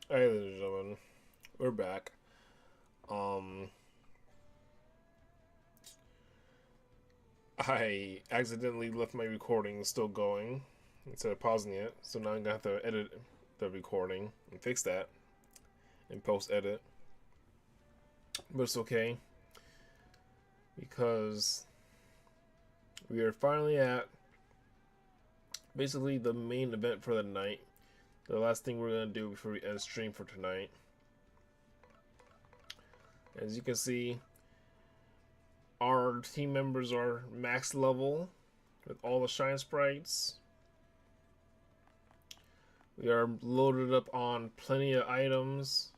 Hey, ladies and gentlemen, we're back. Um, I accidentally left my recording still going instead of pausing it, so now I'm gonna have to edit the recording and fix that and post edit. But it's okay because we are finally at basically the main event for the night. The last thing we're gonna do before we end stream for tonight. As you can see, our team members are max level with all the shine sprites. We are loaded up on plenty of items.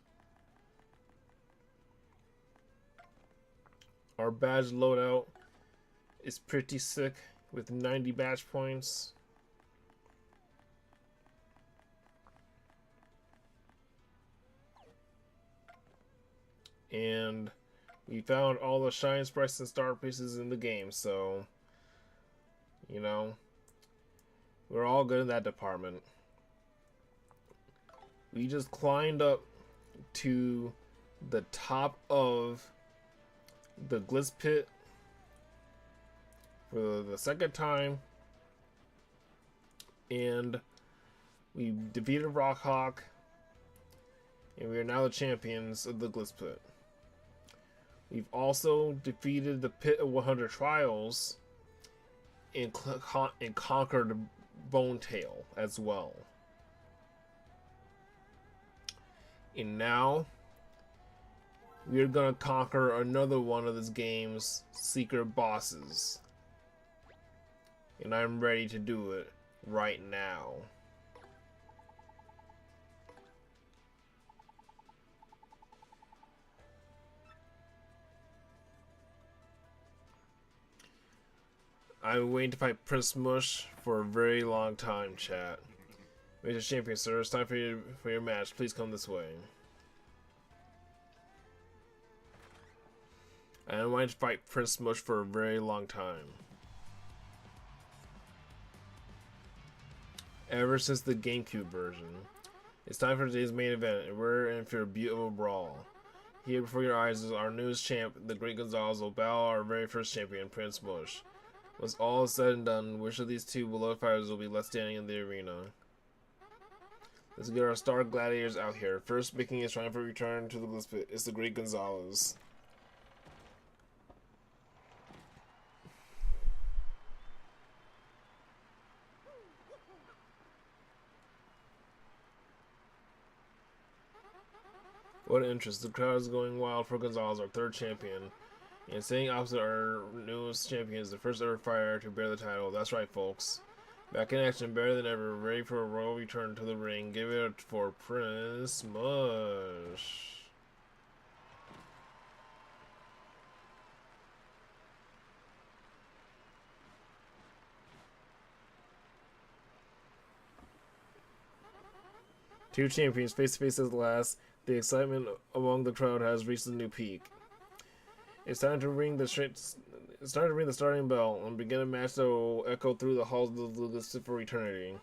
Our badge loadout is pretty sick with 90 badge points. And we found all the shine sprites and star pieces in the game, so you know, we're all good in that department. We just climbed up to the top of the Glitz Pit for the second time, and we defeated Rockhawk, and we are now the champions of the Glitz Pit. We've also defeated the Pit of 100 Trials and conquered Bonetail as well. And now we are gonna conquer another one of this game's secret bosses. And I'm ready to do it right now. I've been waiting to fight Prince Mush for a very long time, chat. Major Champion, sir, it's time for your match. Please come this way. I've been waiting to fight Prince Mush for a very long time. Ever since the GameCube version. It's time for today's main event, and we're in for a beautiful brawl. Here before your eyes is our newest champ, the Great Gonzalez will battle our very first champion, Prince Mush. Once all is said and done, which of these two beloved fighters will be left standing in the arena? Let's get our star gladiators out here. First making his triumphant return to the Glitz Pit is the Great Gonzalez. What an interest. The crowd is going wild for Gonzalez, our third champion. And sitting opposite our newest champion is the first ever fighter to bear the title. That's right, folks. Back in action, better than ever, ready for a royal return to the ring. Give it up for Prince Mush. Two champions face to face at last. The excitement among the crowd has reached a new peak. It's time to ring the starting bell and begin a match that will echo through the halls of the Glitz Pit for eternity.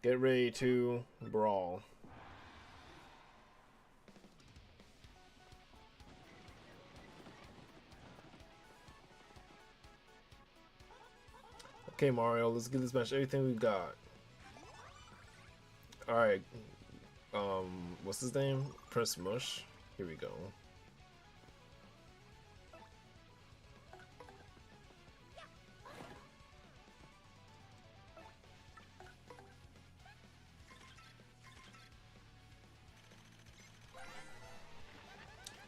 Get ready to brawl. Okay, Mario, let's give this match everything we got. Alright, what's his name? Prince Mush. Here we go.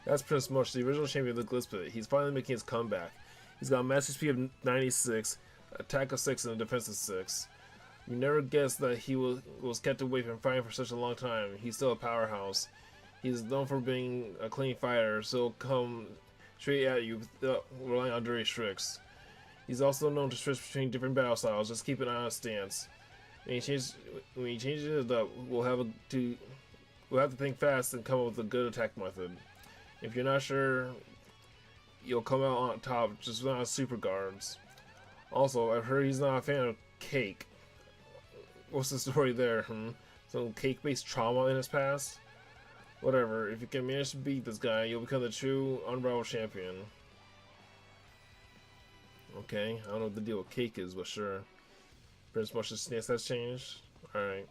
That's Prince Mush, the original champion of the Glitz Pit. He's finally making his comeback. He's got a master speed of 96, attack of 6, and a defense of 6. You never guessed that he was kept away from fighting for such a long time. He's still a powerhouse. He's known for being a clean fighter, so he'll come straight at you without relying on dirty tricks. He's also known to switch between different battle styles. Just keep an eye on his stance. When he changes it up, we'll have to think fast and come up with a good attack method. If you're not sure, you'll come out on top just without super guards. Also, I've heard he's not a fan of cake. What's the story there? Some cake-based trauma in his past? Whatever. If you can manage to beat this guy, you'll become the true unrivaled champion. Okay, I don't know what the deal with cake is, but sure. Prince Marsh's stance has changed. Alright.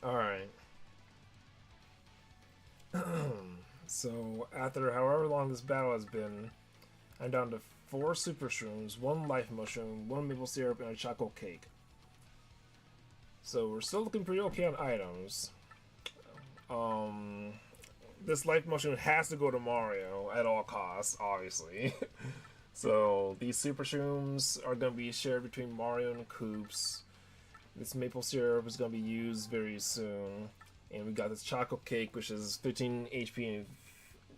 Alright. So, after however long this battle has been, I'm down to 4 super shrooms, 1 life mushroom, 1 maple syrup, and a chocolate cake. So we're still looking pretty okay on items. This life mushroom has to go to Mario at all costs, obviously. So these super shrooms are going to be shared between Mario and Koops. This maple syrup is going to be used very soon. And we got this chocolate cake, which is 15 HP and,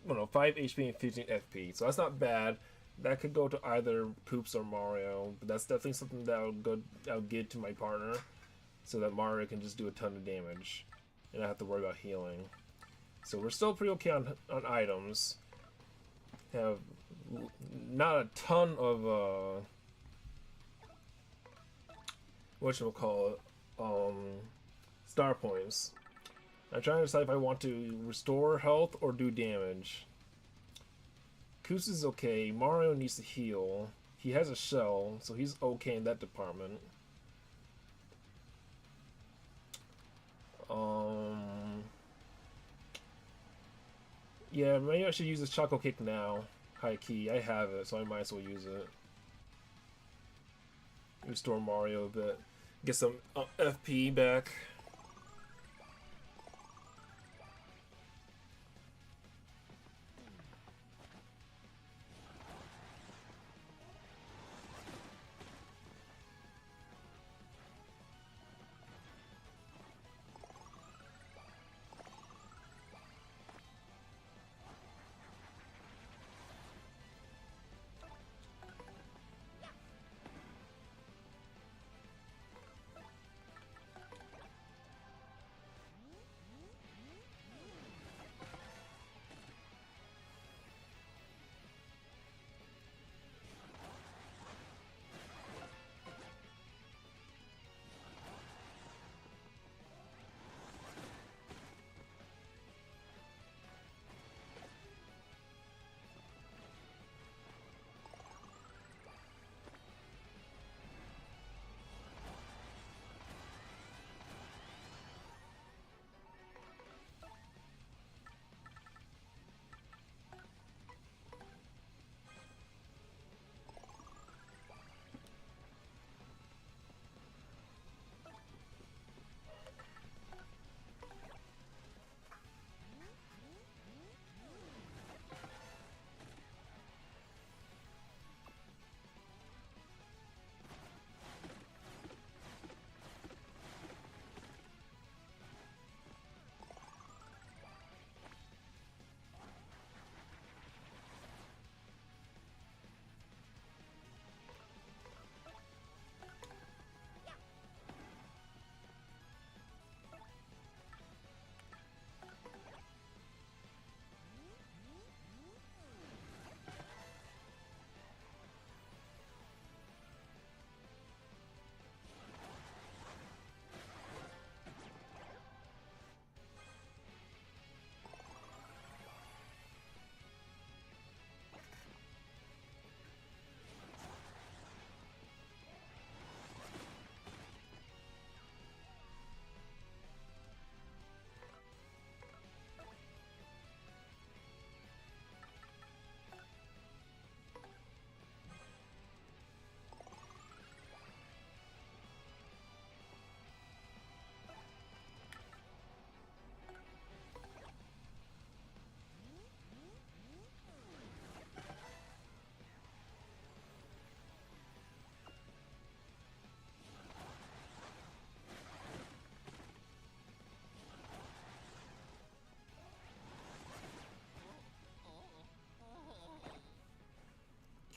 well, no, 5 HP and 15 FP. So that's not bad. That could go to either Koops or Mario, but that's definitely something that I'll give to my partner, so that Mario can just do a ton of damage, and I have to worry about healing. So we're still pretty okay on items. Have not a ton of whatchamacallit, star points. I'm trying to decide if I want to restore health or do damage. Koops is okay. Mario needs to heal. He has a shell, so he's okay in that department. Yeah, maybe I should use this chocolate cake now. High key, I have it, so I might as well use it. Restore Mario a bit. Get some FP back.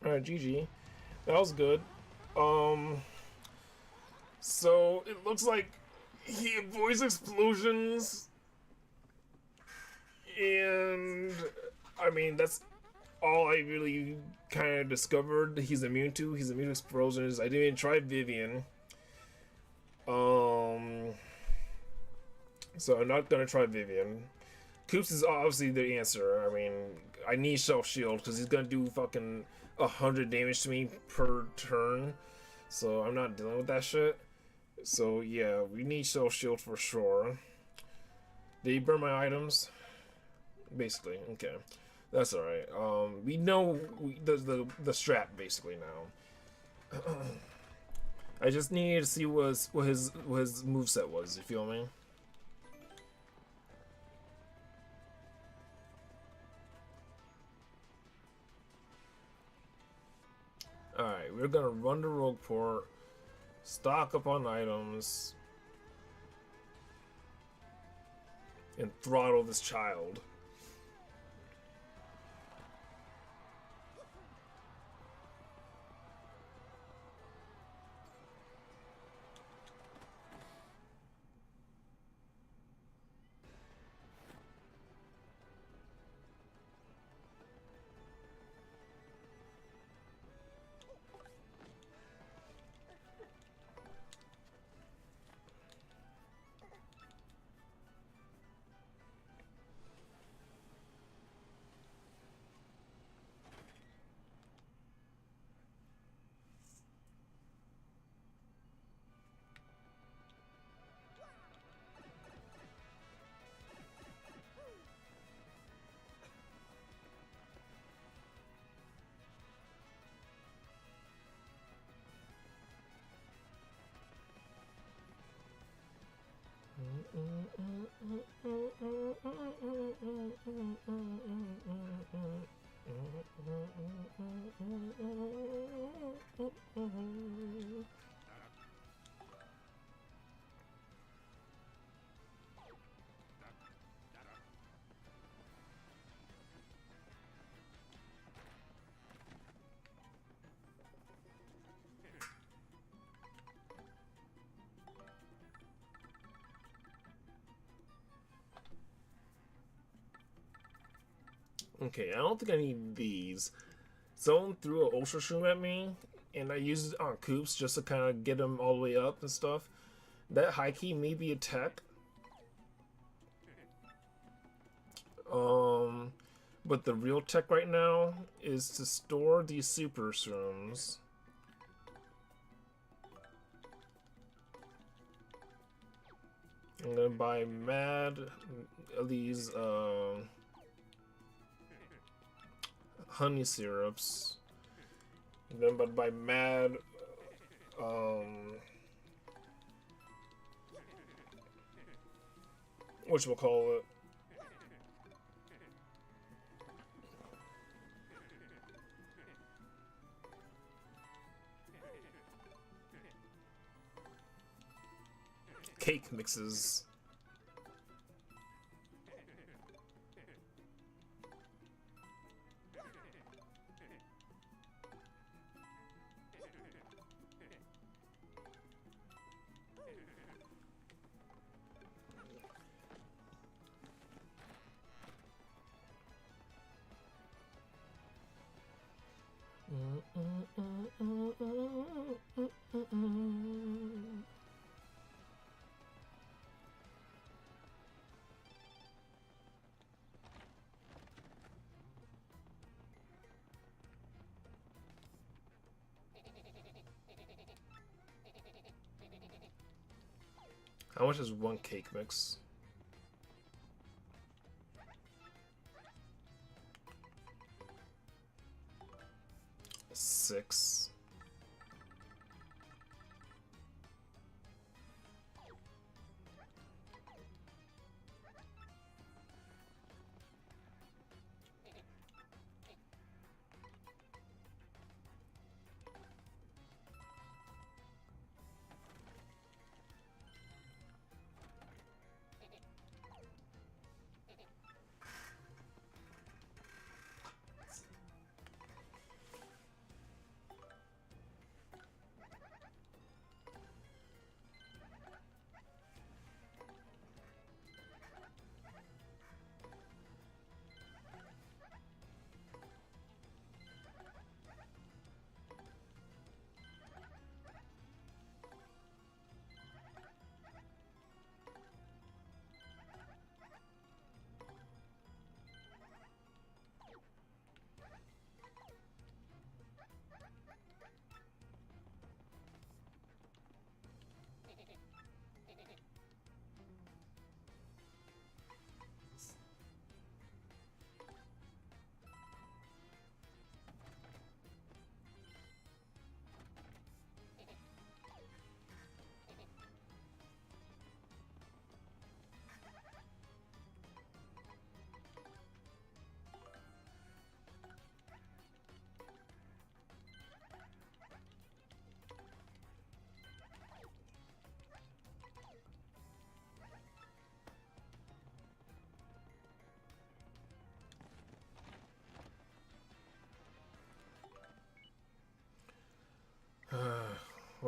Alright, GG. That was good. Um, so it looks like he avoids explosions, and I mean that's all I really kind of discovered he's immune to. He's immune to explosions. I didn't even try Vivian. So I'm not gonna try Vivian. Koops is obviously the answer. I mean, I need Shell Shield because he's gonna do fucking 100 damage to me per turn. So I'm not dealing with that shit. So yeah, we need Shell Shield for sure. Did you burn my items? Basically, okay. That's alright. We know the strat basically now. I just need to see what his moveset was, you feel me? Alright, we're gonna run to Rogueport, stock up on items, and throttle this child. Okay, I don't think I need these. Someone threw an Ultra Shroom at me, and I used it on Koops just to kind of get him all the way up and stuff. That high key may be a tech. But the real tech right now is to store these Super Shrooms. I'm gonna buy mad these honey syrups. And then but buy mad whatchamacallit, cake mixes. How much is one cake mix? 6.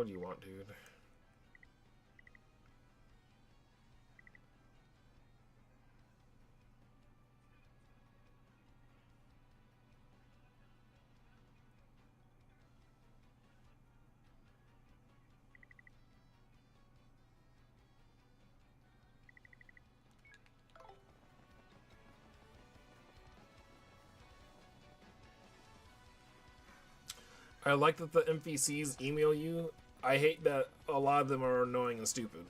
what do you want, dude? I like that the NPCs email you. I hate that a lot of them are annoying and stupid.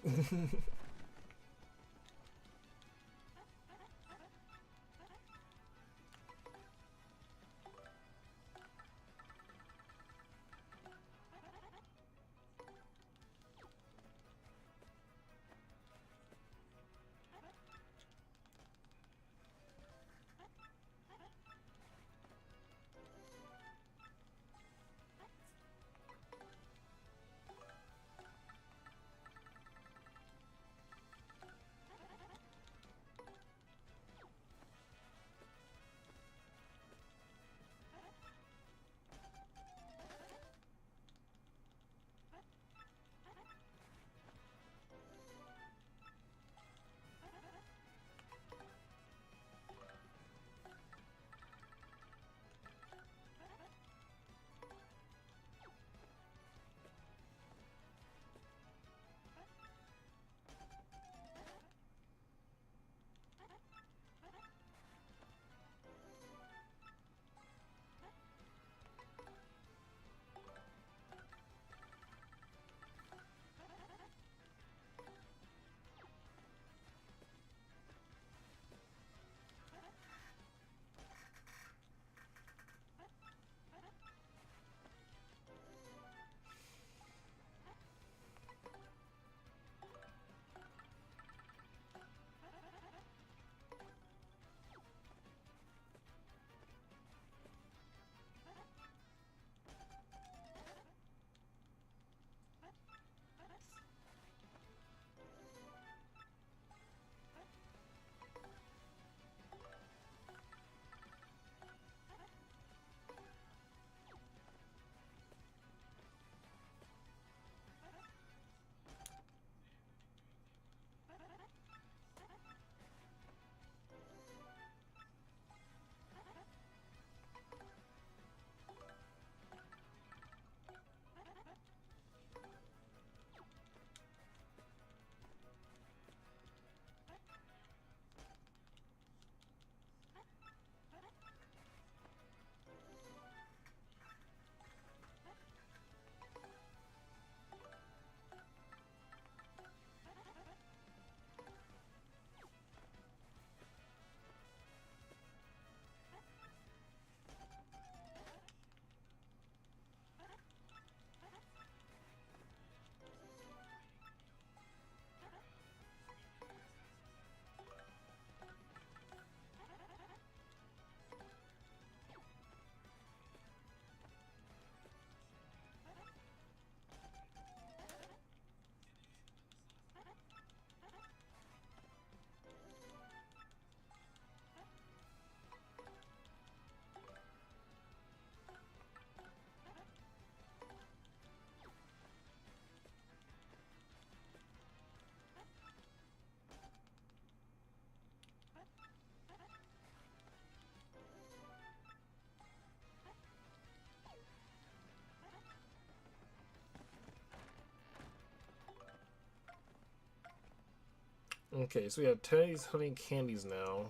Okay, so we have 10 of these honey candies now.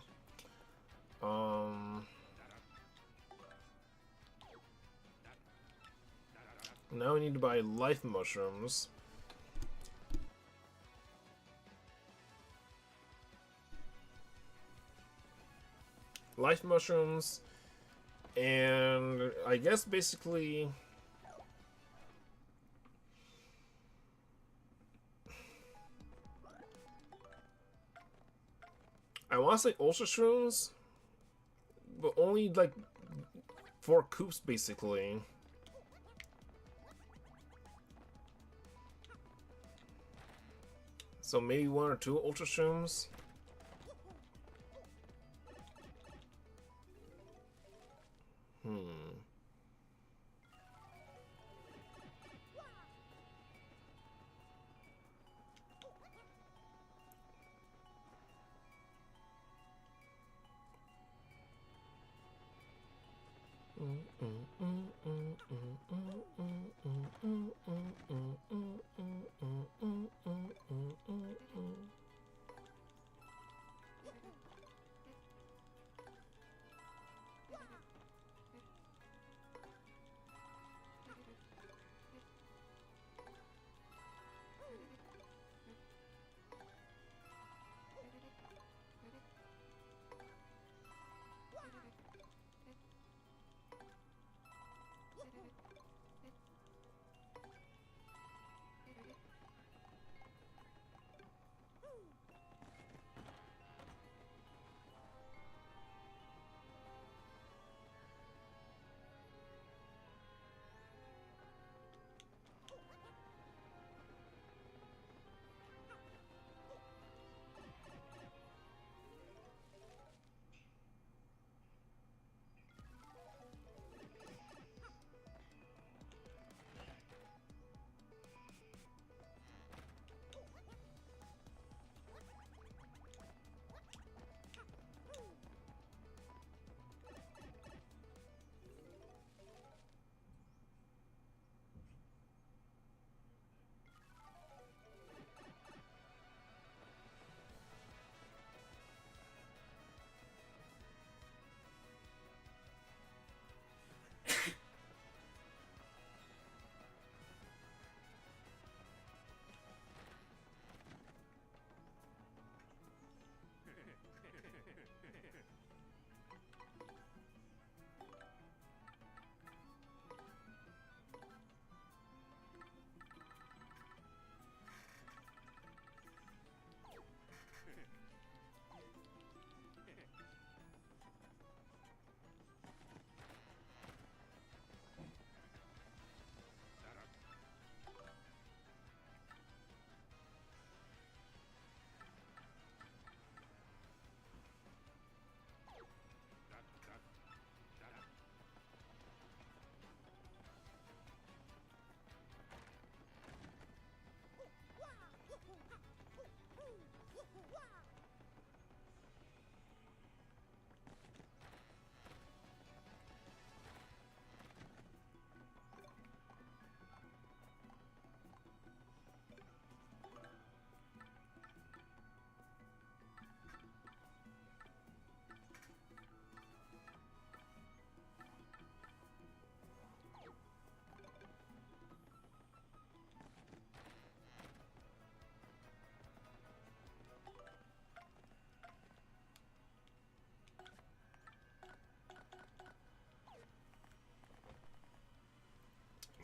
Now we need to buy life mushrooms. Life mushrooms, and I guess basically I want to say ultra shrooms, but only like 4 coops basically. So maybe 1 or 2 ultra shrooms.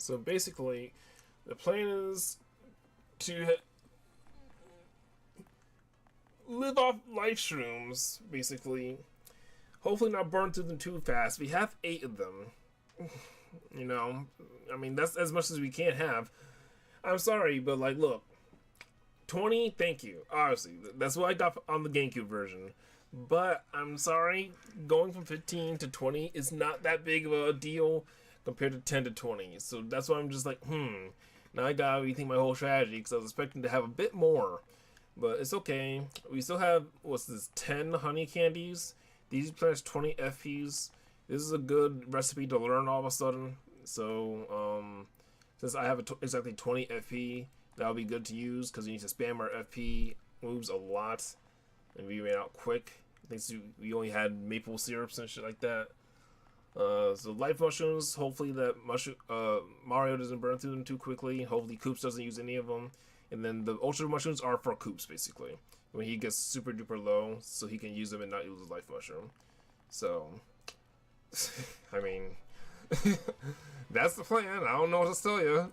So basically, the plan is to live off life shrooms, basically. Hopefully not burn through them too fast. We have 8 of them. You know, I mean, that's as much as we can have. I'm sorry, but like, look, 20, thank you. Obviously, that's what I got on the GameCube version. But I'm sorry, going from 15 to 20 is not that big of a deal compared to 10 to 20. So that's why I'm just like, now I gotta rethink my whole strategy because I was expecting to have a bit more. But it's okay. We still have, what's this, 10 honey candies. These plants 20 FPs. This is a good recipe to learn all of a sudden. So, since I have exactly 20 FP, that'll be good to use because we need to spam our FP moves a lot. And we ran out quick. I think we only had maple syrups and shit like that. So life mushrooms, hopefully that Mario doesn't burn through them too quickly. Hopefully Koops doesn't use any of them. And then the ultra mushrooms are for Koops, basically. When he gets super duper low, so he can use them and not use his life mushroom. So, I mean, that's the plan. I don't know what to tell you.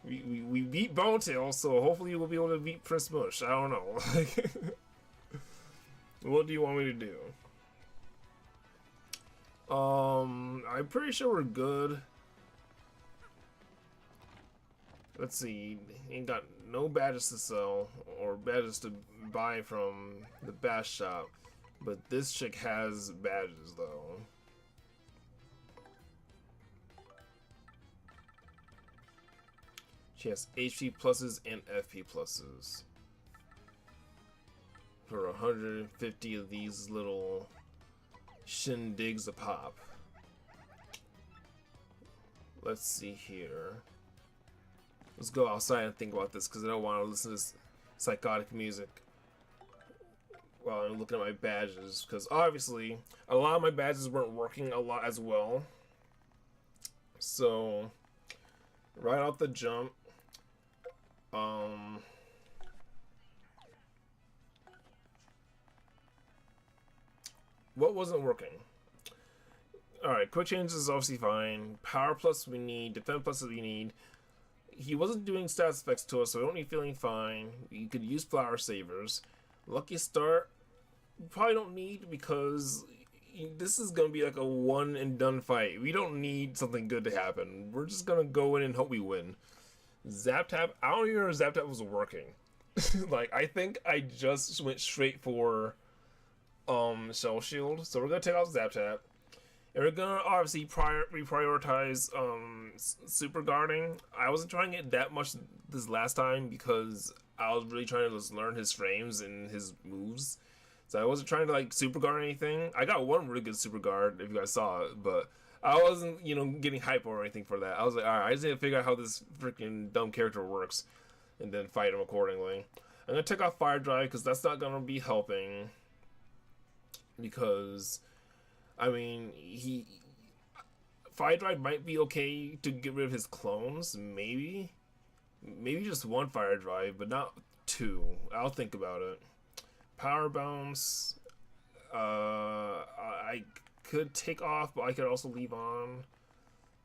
we beat Bonetail, so hopefully we'll be able to beat Prince Mush. I don't know. What do you want me to do? I'm pretty sure we're good. Let's see. Ain't got no badges to sell or badges to buy from the Bash shop, but this chick has badges though. She has HP pluses and FP pluses for 150 of these little shindigs a pop. Let's see here. Let's go outside and think about this because I don't want to listen to this psychotic music while I'm looking at my badges, because obviously a lot of my badges weren't working a lot as well. So right off the jump, what wasn't working? Alright, quick change is obviously fine. Power plus we need, defense plus we need. He wasn't doing stats effects to us, so we don't need feeling fine. You could use flower savers. Lucky start, probably don't need because this is gonna be like a one and done fight. We don't need something good to happen. We're just gonna go in and hope we win. Zap tap, I don't even know if Zap tap was working. Like, I think I just went straight for Shell Shield. So we're gonna take out Zap tap. And we're gonna obviously reprioritize super guarding. I wasn't trying it that much this last time because I was really trying to just learn his frames and his moves. So I wasn't trying to like super guard anything. I got one really good super guard if you guys saw it, but I wasn't, getting hype or anything for that. I was like, alright, I just need to figure out how this freaking dumb character works and then fight him accordingly. I'm gonna take off Fire Drive because that's not gonna be helping. Because I mean, Fire Drive might be okay to get rid of his clones, maybe just one Fire Drive, but not 2. I'll think about it. Power Bounce, I could take off, but I could also leave on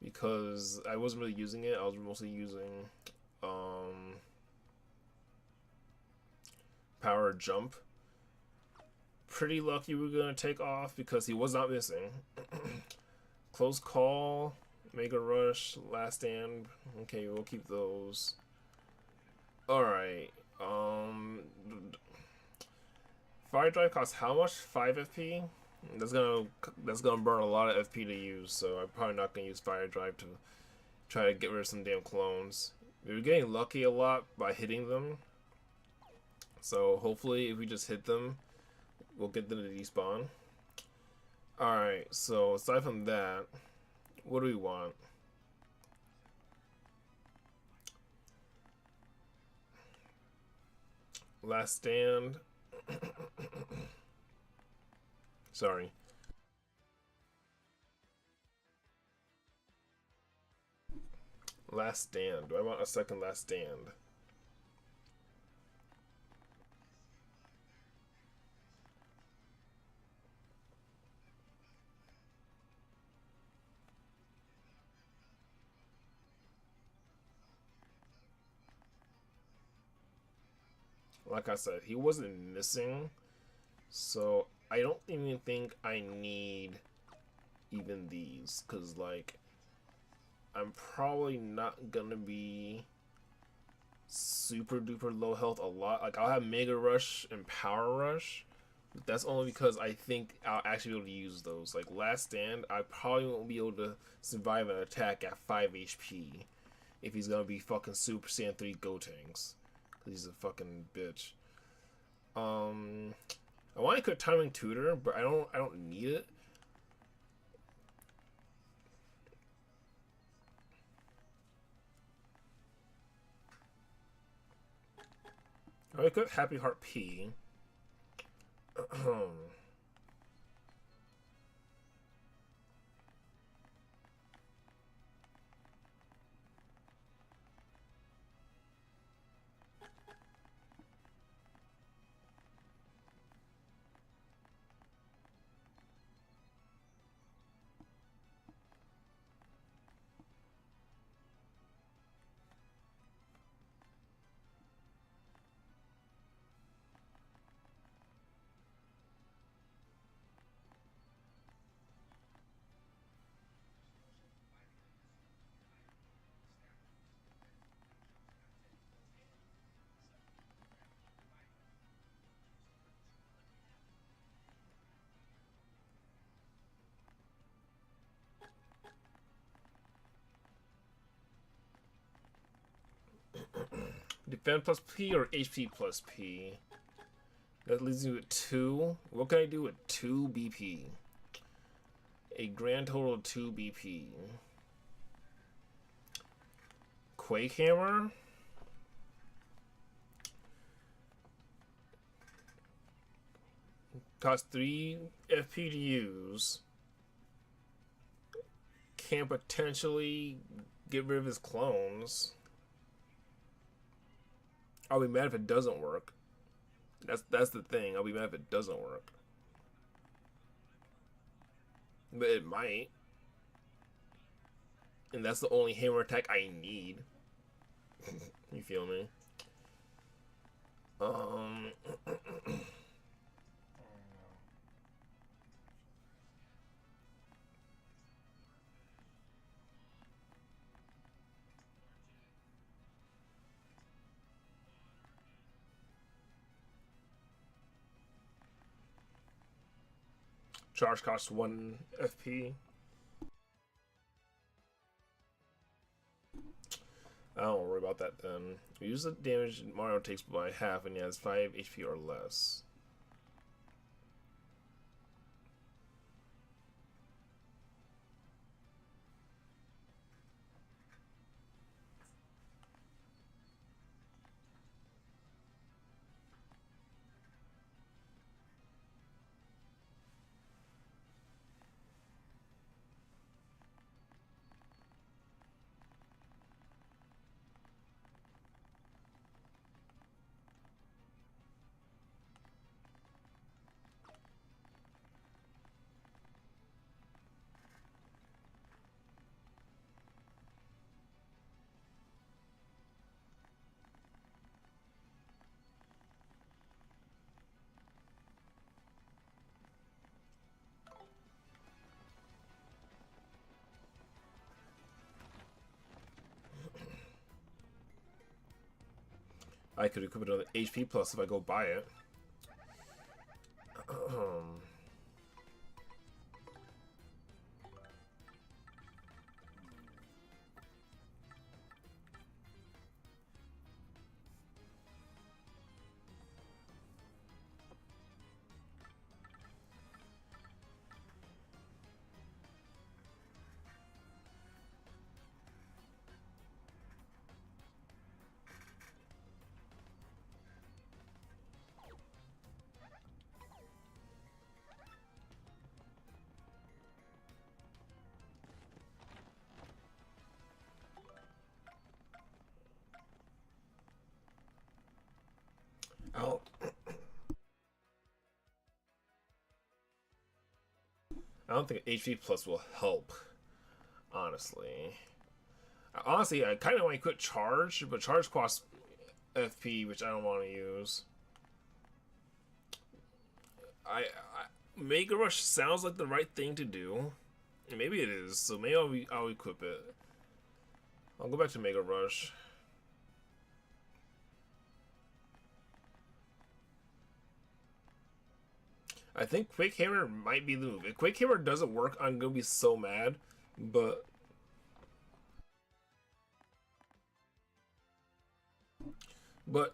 because I wasn't really using it. I was mostly using Power Jump. Pretty lucky we were gonna take off because he was not missing. Close Call, Mega Rush, Last Stand. Okay, we'll keep those. Alright. Fire Drive costs how much? 5 FP? That's gonna burn a lot of FP to use, so I'm probably not gonna use Fire Drive to try to get rid of some damn clones. We were getting lucky a lot by hitting them. So hopefully if we just hit them, we'll get them to despawn. Alright, so aside from that, what do we want? Last Stand. Sorry. Last Stand. Do I want a second Last Stand? like I said, he wasn't missing, so I don't even think I need even these, because like I'm probably not gonna be super duper low health a lot. Like I'll have Mega Rush and Power Rush, but that's only because I think I'll actually be able to use those. Like Last Stand, I probably won't be able to survive an attack at 5 HP if he's gonna be fucking Super Saiyan 3 Gotenks. Cause he's a fucking bitch. I want to equip Timing Tutor, but I don't need it. I equip Happy Heart P. Defend plus P or HP plus P? That leaves me with 2. What can I do with 2 BP? A grand total of 2 BP. Quake Hammer? Costs 3 FP to use. Can potentially get rid of his clones. I'll be mad if it doesn't work. That's the thing. I'll be mad if it doesn't work. But it might. And that's the only hammer attack I need. You feel me? Um Charge costs 1 FP. I don't worry about that then. Use the damage Mario takes by half when he has 5 HP or less. I could equip another HP plus if I go buy it. Oh. I don't think HP plus will help, honestly. Honestly, I kind of want to quit charge, but charge costs FP, which I don't want to use. I Mega Rush sounds like the right thing to do. And maybe it is. So maybe I'll equip it. I'll go back to Mega Rush. I think Quick Hammer might be the move. If Quick Hammer doesn't work, I'm gonna be so mad. But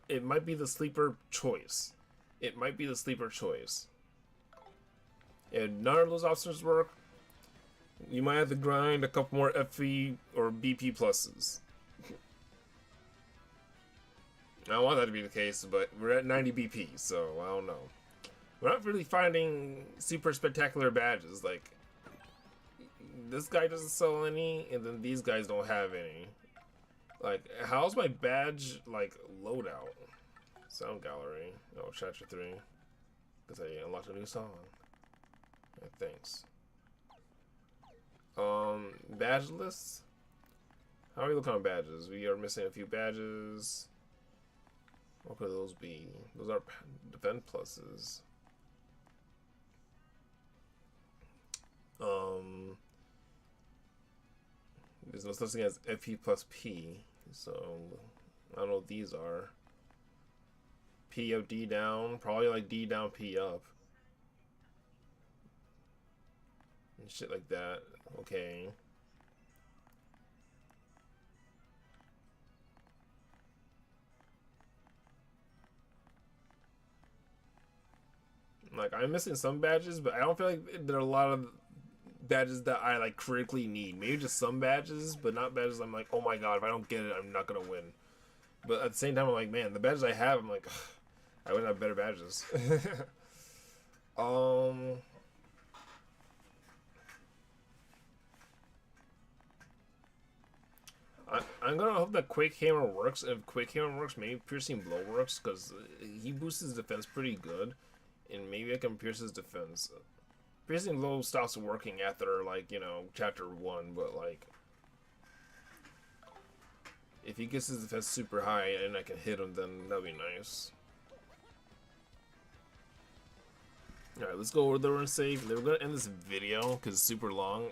it might be the sleeper choice. It might be the sleeper choice. If none of those options work, you might have to grind a couple more FP or BP pluses. I don't want that to be the case, but we're at 90 BP, so I don't know. We're not really finding super spectacular badges. Like, this guy doesn't sell any, and then these guys don't have any. Like, how's my badge, like, loadout? Sound gallery. Oh, chapter 3. Because I unlocked a new song. Yeah, thanks. Badge lists? How are we looking on badges? We are missing a few badges. What could those be? Those are defend pluses. There's no such thing as FP plus P, so I don't know what these are. P up, D down, probably like D down, P up. And shit like that. Okay. Like, I'm missing some badges, but I don't feel like there are a lot of badges that I like critically need. Maybe just some badges, but not badges I'm like, oh my god, if I don't get it, I'm not gonna win. But at the same time, I'm like, man, the badges I have, I'm like, ugh, I would have better badges. I'm gonna hope that Quake Hammer works. If Quake Hammer works, maybe Piercing Blow works, because he boosts his defense pretty good, and maybe I can pierce his defense. Piercing Blow stops working after, like, you know, chapter 1, but, like, if he gets his defense super high and I can hit him, then that'd be nice. Alright, let's go over there and save. We're gonna end this video because it's super long.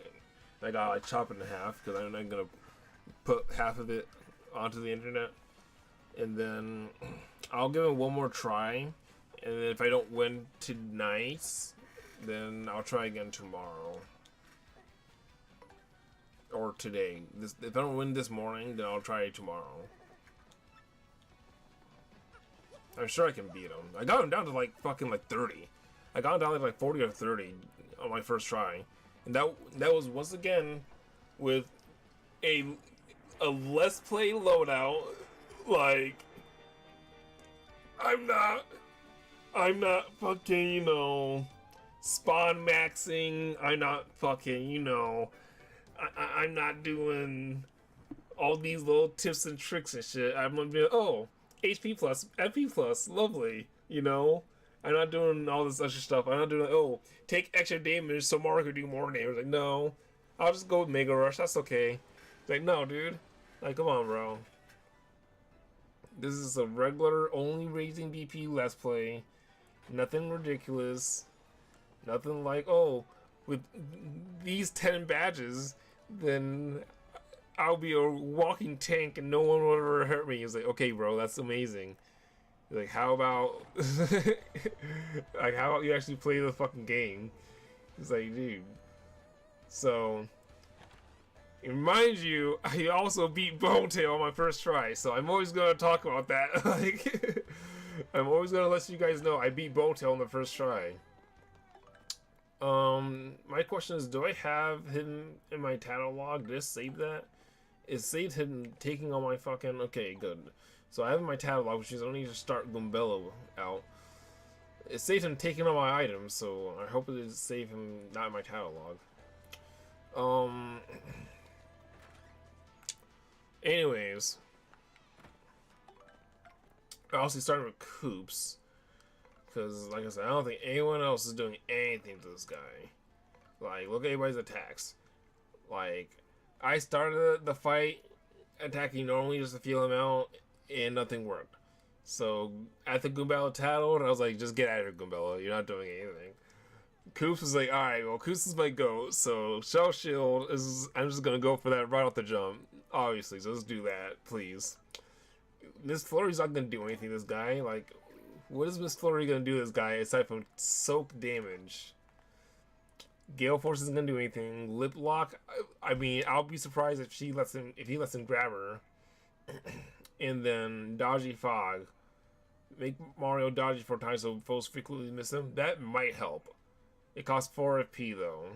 I gotta like chop it in half because I'm not gonna put half of it onto the internet. And then I'll give it one more try. And then if I don't win tonight, then I'll try again tomorrow. Or today. If I don't win this morning, then I'll try tomorrow. I'm sure I can beat him. I got him down to like fucking like 30. I got him down to like 40 or 30 on my first try. And that was once again with a Let's Play loadout. Like, I'm not fucking, you know, spawn maxing. I'm not fucking, you know, I'm not doing all these little tips and tricks and shit. I'm gonna be like, oh, HP plus, FP plus, lovely, you know? I'm not doing all this extra stuff. I'm not doing, oh, take extra damage so Mario can do more damage. Like, no, I'll just go with Mega Rush. That's okay. Like, no, dude. Like, come on, bro. This is a regular, only raising BP Let's Play. Nothing ridiculous. Nothing like, oh, with these 10 badges, then I'll be a walking tank and no one will ever hurt me. He's like, okay, bro, that's amazing. Like, how about like, how about you actually play the fucking game? It's like, dude. So, mind you, I also beat Bonetail on my first try, so I'm always gonna talk about that. Like, I'm always gonna let you guys know I beat Bonetail on the first try. My question is, do I have him in my title log? Did I save that? It saved him taking all my fucking... Okay, good. So I have in my title log, which is I don't need to start Goombella out. It saved him taking all my items, so I hope it is save him not in my title log. Anyways. I also started with Koops. Because, like I said, I don't think anyone else is doing anything to this guy. Like, look at everybody's attacks. Like, I started the fight attacking normally just to feel him out, and nothing worked. So after Goombella tattled, I was like, just get out of here, Goombella. You're not doing anything. Koops was like, alright, well, Koops is my goat, so Shell Shield is. I'm just gonna go for that right off the jump. Obviously, so let's do that, please. Miss Flurry's not gonna do anything to this guy. Like, what is Miss Flurry gonna do to this guy aside from soak damage? Gale Force isn't gonna do anything. Lip Lock, I mean, I'll be surprised if he lets him grab her. And then Dodgy Fog. Make Mario dodgy 4 times so foes frequently miss him. That might help. It costs 4 FP though.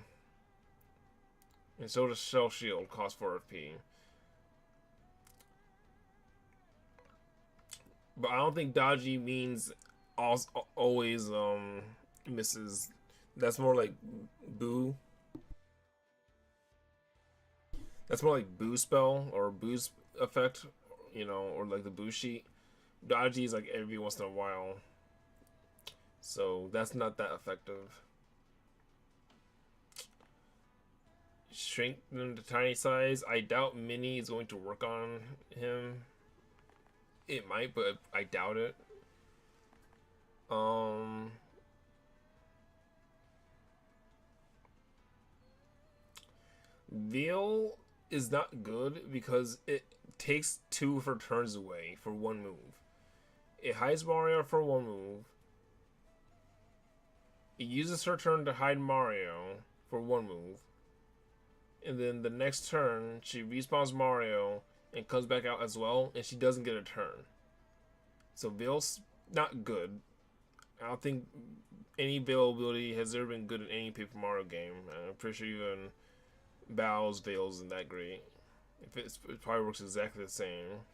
And so does Shell Shield, cost 4 FP. But I don't think dodgy means always misses. That's more like boo. That's more like boo spell or boost effect, you know, or like the boo sheet. Dodgy is like every once in a while. So that's not that effective. Shrink them to tiny size. I doubt Mini is going to work on him. It might, but I doubt it. Veil is not good because it takes 2 of her turns away for 1 move. It hides Mario for 1 move. It uses her turn to hide Mario for 1 move. And then the next turn, she respawns Mario and comes back out as well, and she doesn't get a turn. So Veil's not good. I don't think any Veil ability has ever been good in any Paper Mario game. I'm pretty sure even Bow's Veil isn't that great. It probably works exactly the same.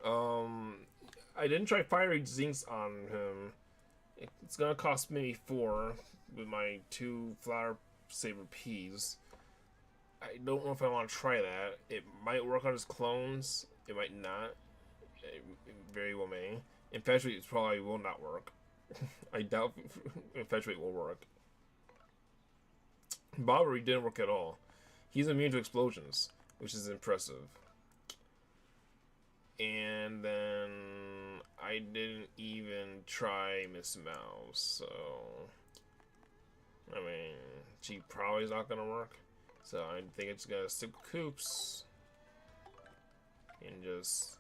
I didn't try Fiery Zinks on him. It's gonna cost maybe 4 with my 2 Flower Saber Peas. I don't know if I want to try that. It might work on his clones. It might not. It very well may. Infatuate probably will not work. I doubt Infatuate will work. Bobbery didn't work at all. He's immune to explosions, which is impressive. And then I didn't even try Miss Mouse, so I mean, she probably is not gonna work. So I think it's gonna stick with Koops and just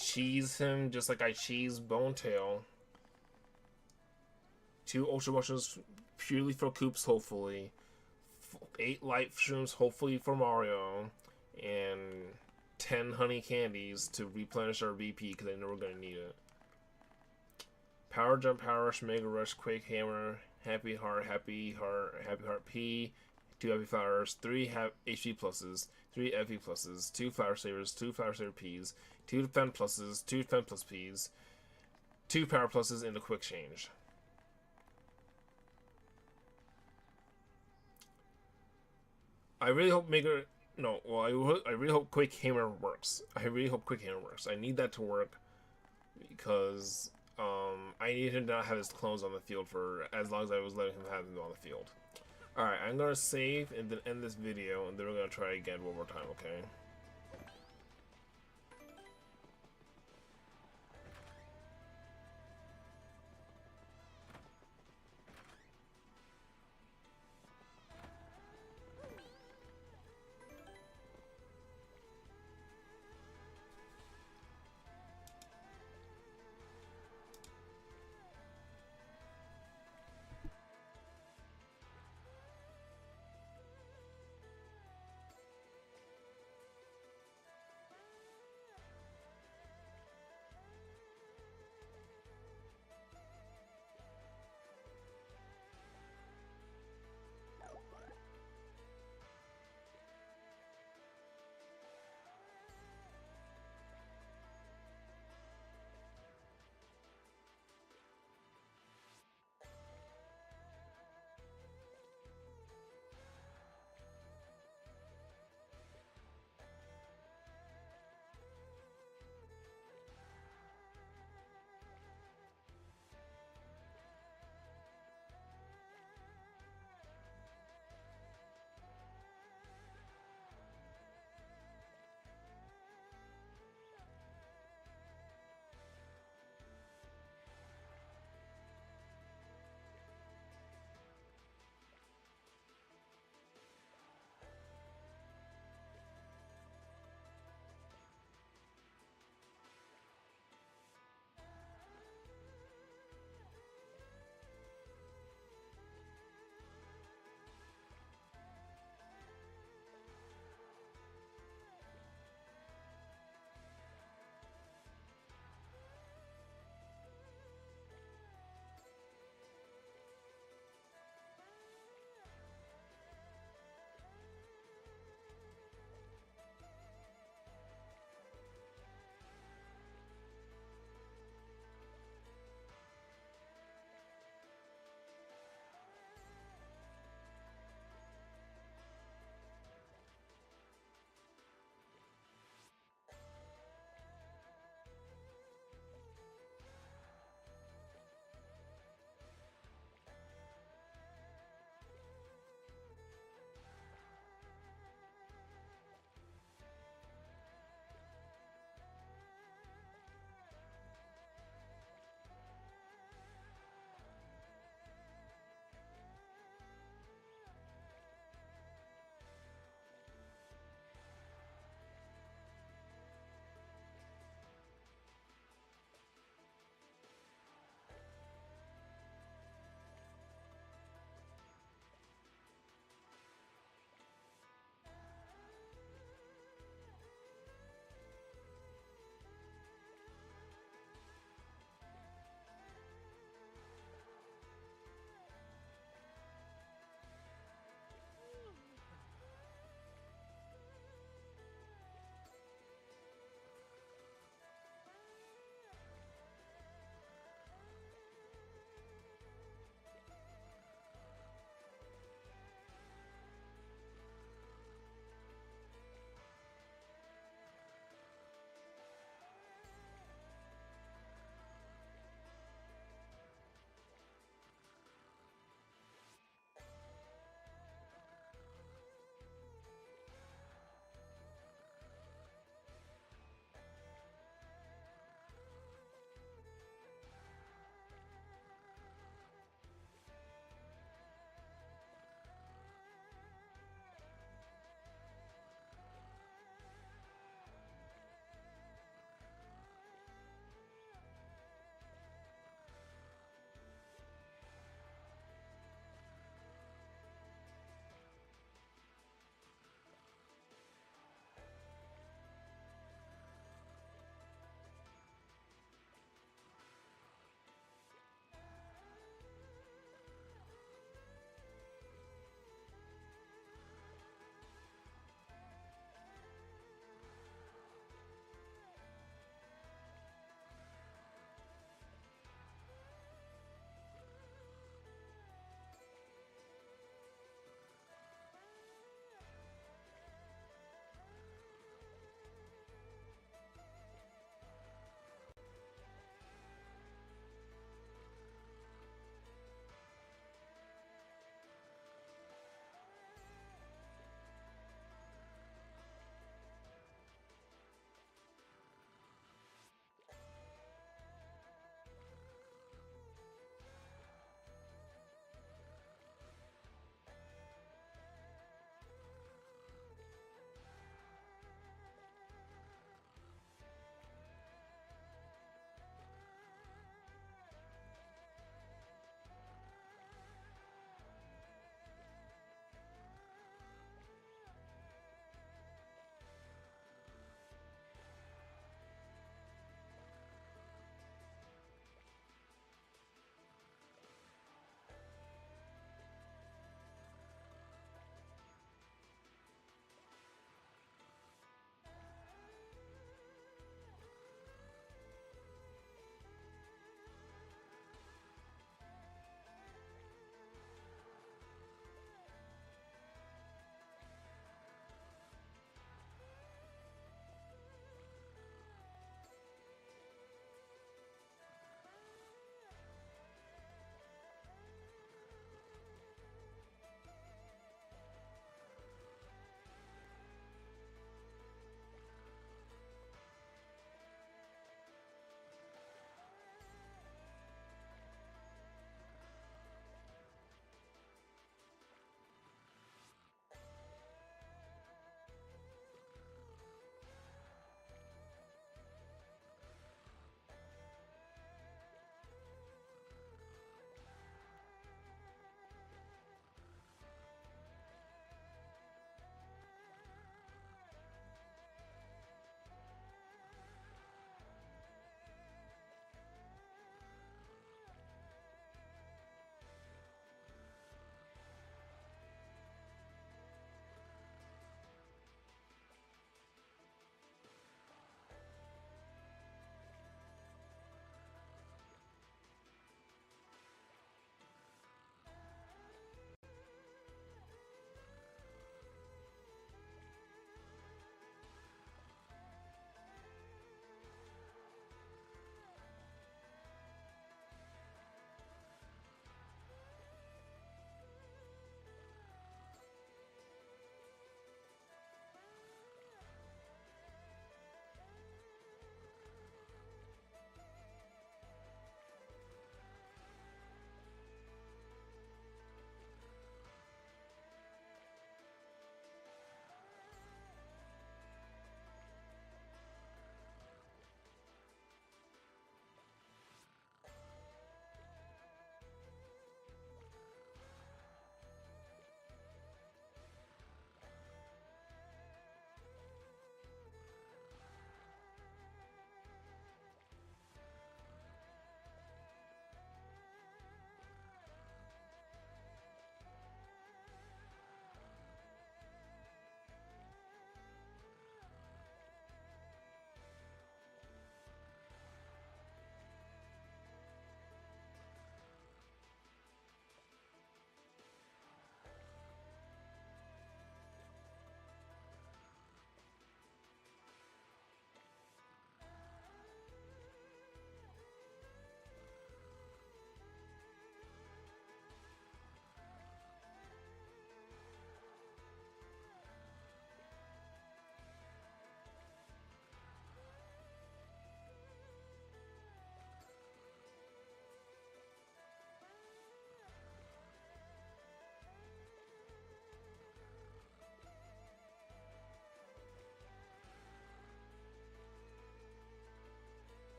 cheese him just like I cheese Bonetail. 2 Ultra Mushrooms purely for Koops, hopefully. 8 Light Shrooms, hopefully for Mario. And 10 Honey Candies to replenish our BP because I know we're going to need it. Power Jump, Power Rush, Mega Rush, Quake Hammer, Happy Heart, Happy Heart P, 2 Happy Flowers, 3 HP pluses, 3 FP pluses, 2 Flower Savers, 2 Flower Saver Ps, 2 Defend pluses, 2 Defend plus Ps, 2 Power pluses, and a Quick Change. I really hope Mega... No, well, I really hope Quake Hammer works. I really hope Quake Hammer works. I need that to work because I need him to not have his clones on the field for as long as I was letting him have them on the field. Alright, I'm going to save and then end this video, and then we're going to try again one more time, okay?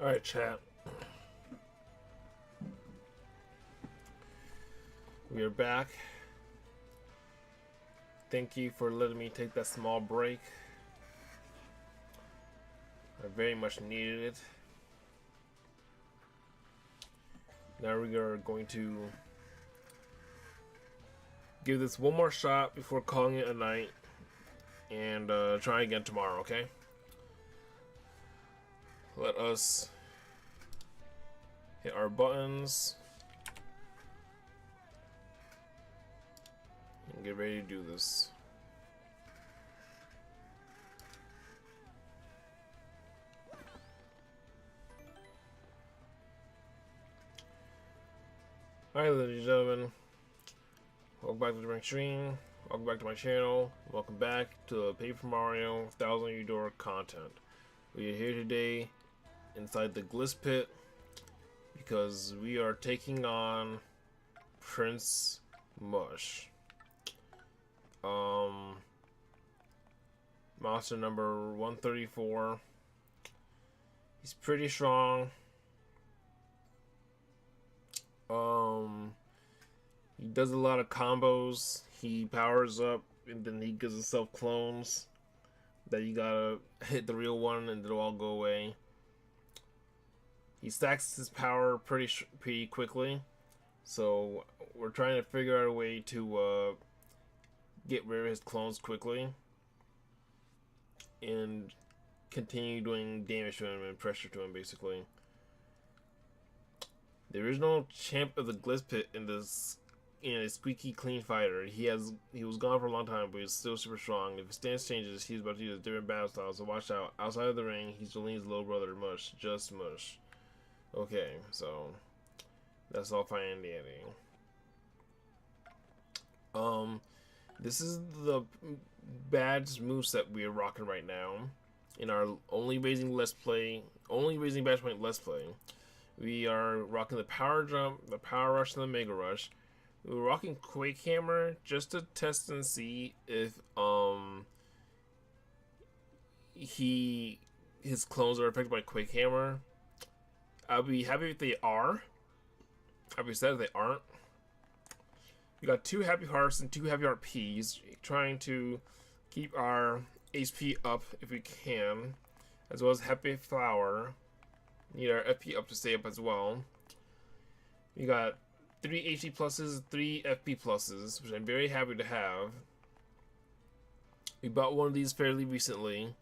Alright, chat. We are back. Thank you for letting me take that small break. I very much needed it. Now we are going to give this one more shot before calling it a night and try again tomorrow, okay? Let us hit our buttons and get ready to do this. Alright, ladies and gentlemen, welcome back to the Rank Stream. Welcome back to my channel. Welcome back to Paper Mario 1000 Year Door content. We are here today inside the Gliss Pit because we are taking on Prince Mush. Monster number 134. He's pretty strong. He does a lot of combos. He powers up and then he gives himself clones that you gotta hit the real one and it'll all go away. He stacks his power pretty quickly, so we're trying to figure out a way to get rid of his clones quickly and continue doing damage to him and pressure to him, basically. The original champ of the Gliss Pit in this, a squeaky clean fighter. He was gone for a long time, but he's still super strong. If his stance changes, he's about to use a different battle style, so watch out. Outside of the ring, he's Jolene's little brother, Mush. Just Mush. Okay, so that's all fine and dandy. This is the badge moveset we are rocking right now in our only raising badge point Let's Play. We are rocking the power jump, the power rush, and the mega rush. We're rocking Quake Hammer just to test and see if his clones are affected by Quake Hammer. I'll be happy if they are. I'll be sad if they aren't. We got 2 happy hearts and 2 happy heart P's, trying to keep our HP up if we can, as well as happy flower. Need our FP up to stay up as well. We got 3 HP pluses, 3 FP pluses, which I'm very happy to have. We bought one of these fairly recently,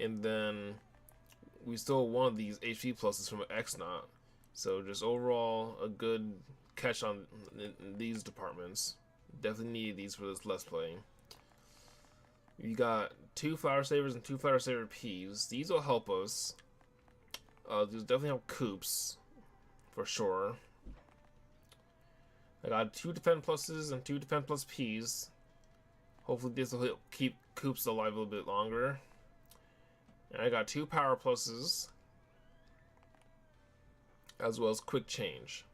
and then we stole one of these HP pluses from an X-Naut. So just overall, a good catch on in these departments. Definitely needed these for this Let's Play. We got 2 Flower Savers and 2 Flower Saver Ps. These will help us. These definitely help Koops, for sure. I got 2 Defend Pluses and 2 Defend Plus Ps. Hopefully this will keep Koops alive a little bit longer. And I got 2 Power Pluses, as well as Quick Change.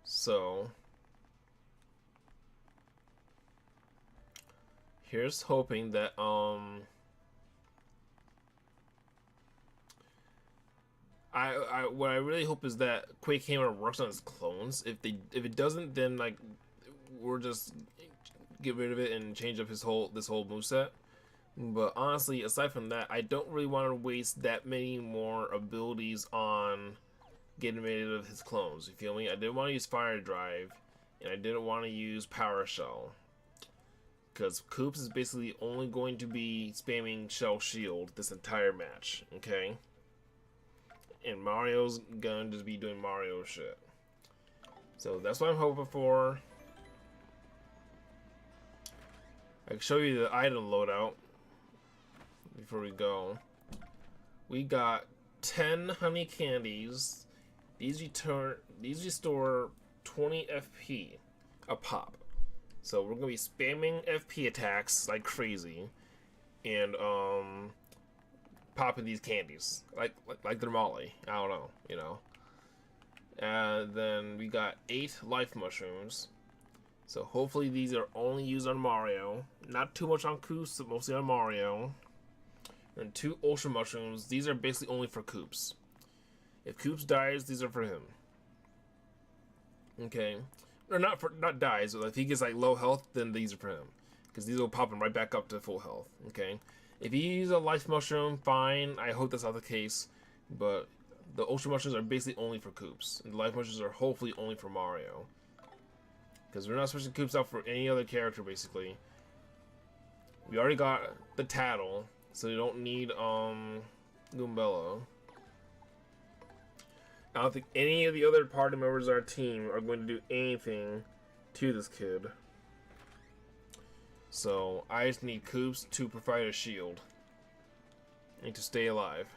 So here's hoping that what I really hope is that Quake Hammer works on its clones. If it doesn't, then like we're just get rid of it and change up this whole moveset. But honestly, aside from that, I don't really want to waste that many more abilities on getting rid of his clones. You feel me? I didn't want to use Fire Drive, and I didn't want to use Power Shell, because Koops is basically only going to be spamming Shell Shield this entire match. Okay. And Mario's gonna just be doing Mario shit. So that's what I'm hoping for. I can show you the item loadout before we go. We got 10 honey candies. These restore 20 FP a pop. So we're gonna be spamming FP attacks like crazy, and popping these candies like they're Molly. I don't know, you know. And then we got 8 life mushrooms. So hopefully these are only used on Mario. Not too much on Koops, but mostly on Mario. And 2 Ultra Mushrooms. These are basically only for Koops. If Koops dies, these are for him. Okay. Or not dies, but if he gets like low health, then these are for him. Because these will pop him right back up to full health. Okay. If he's a Life Mushroom, fine. I hope that's not the case. But the Ultra Mushrooms are basically only for Koops. And the Life Mushrooms are hopefully only for Mario. Because we're not switching Koops out for any other character, basically. We already got the Tattle, so we don't need Goombella. I don't think any of the other party members of our team are going to do anything to this kid. So I just need Koops to provide a shield and to stay alive.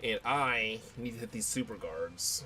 And I need to hit these super guards.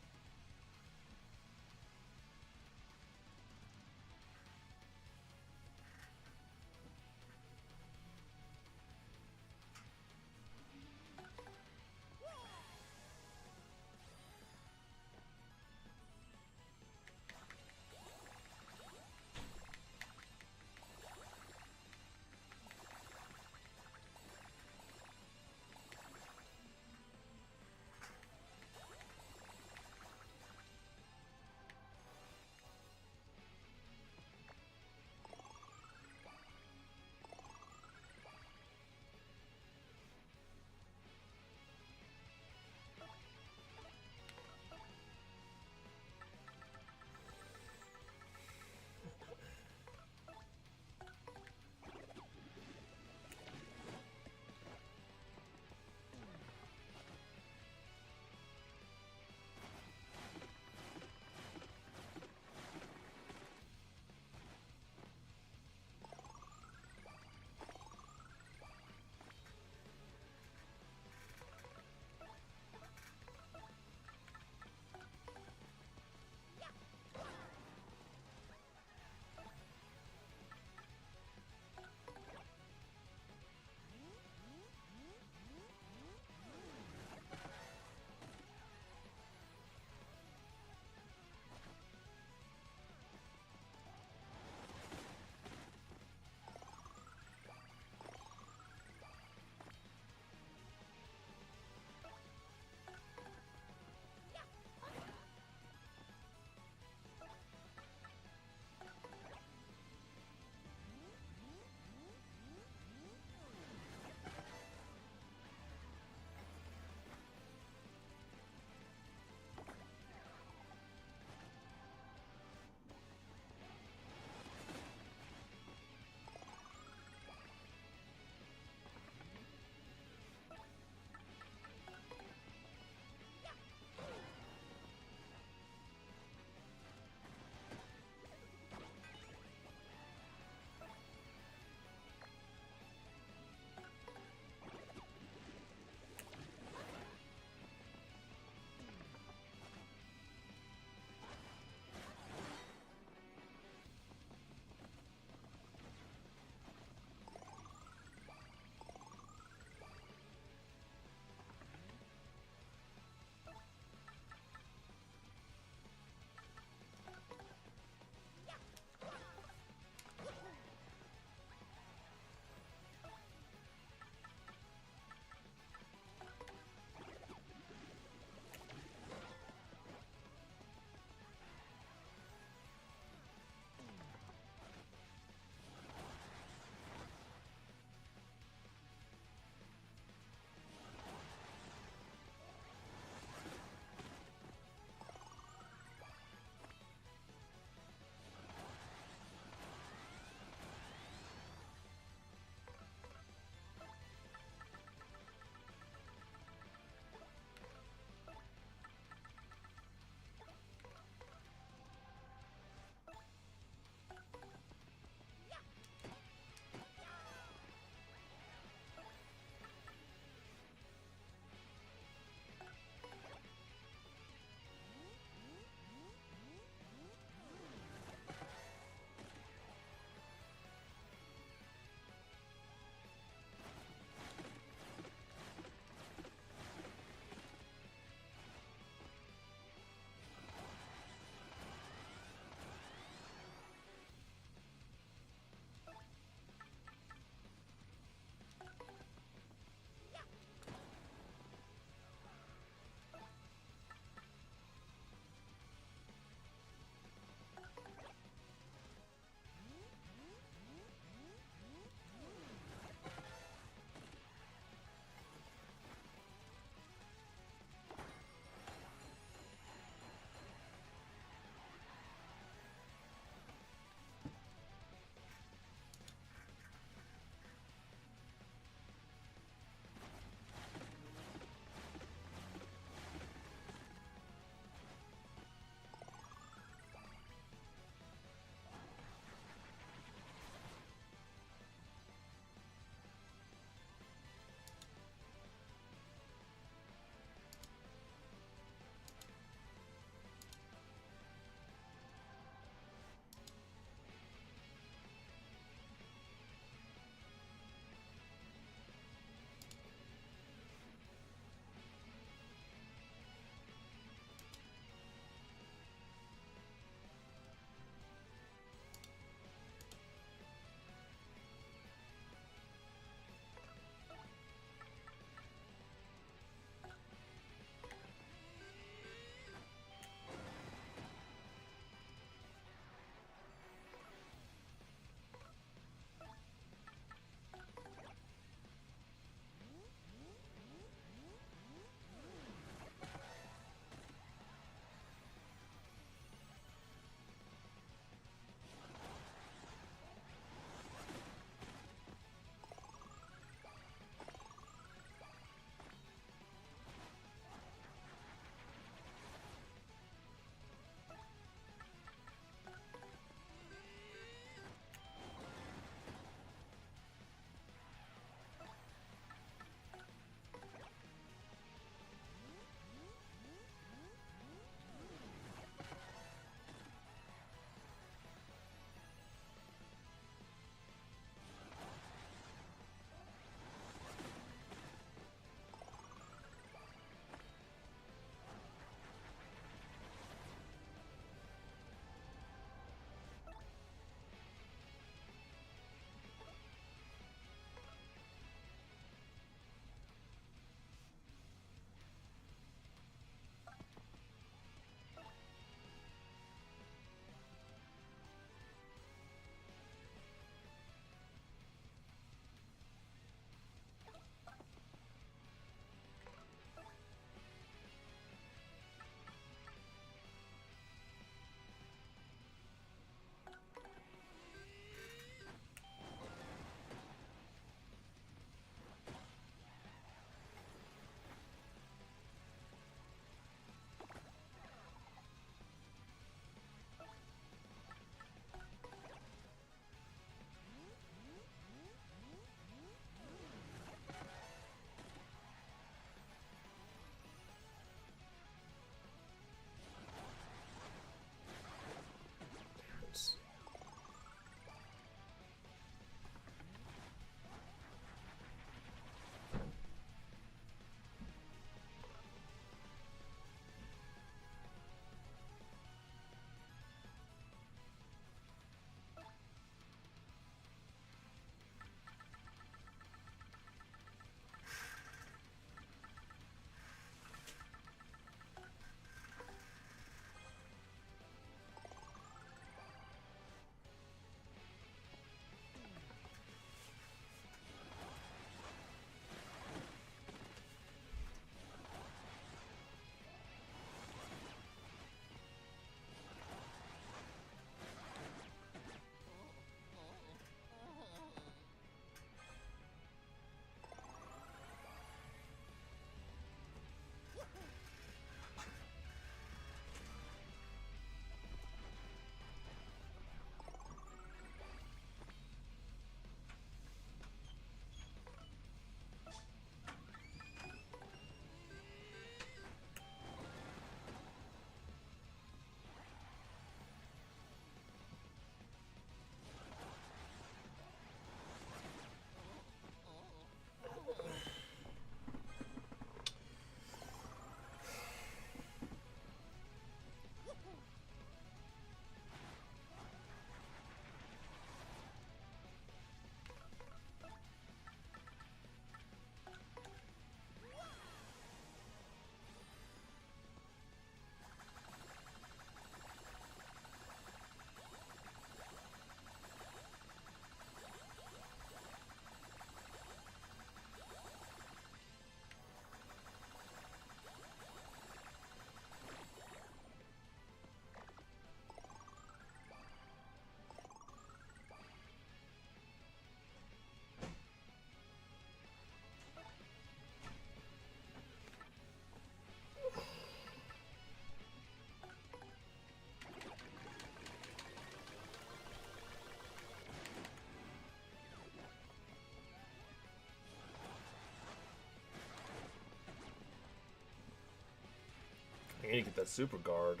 I need to get that super guard.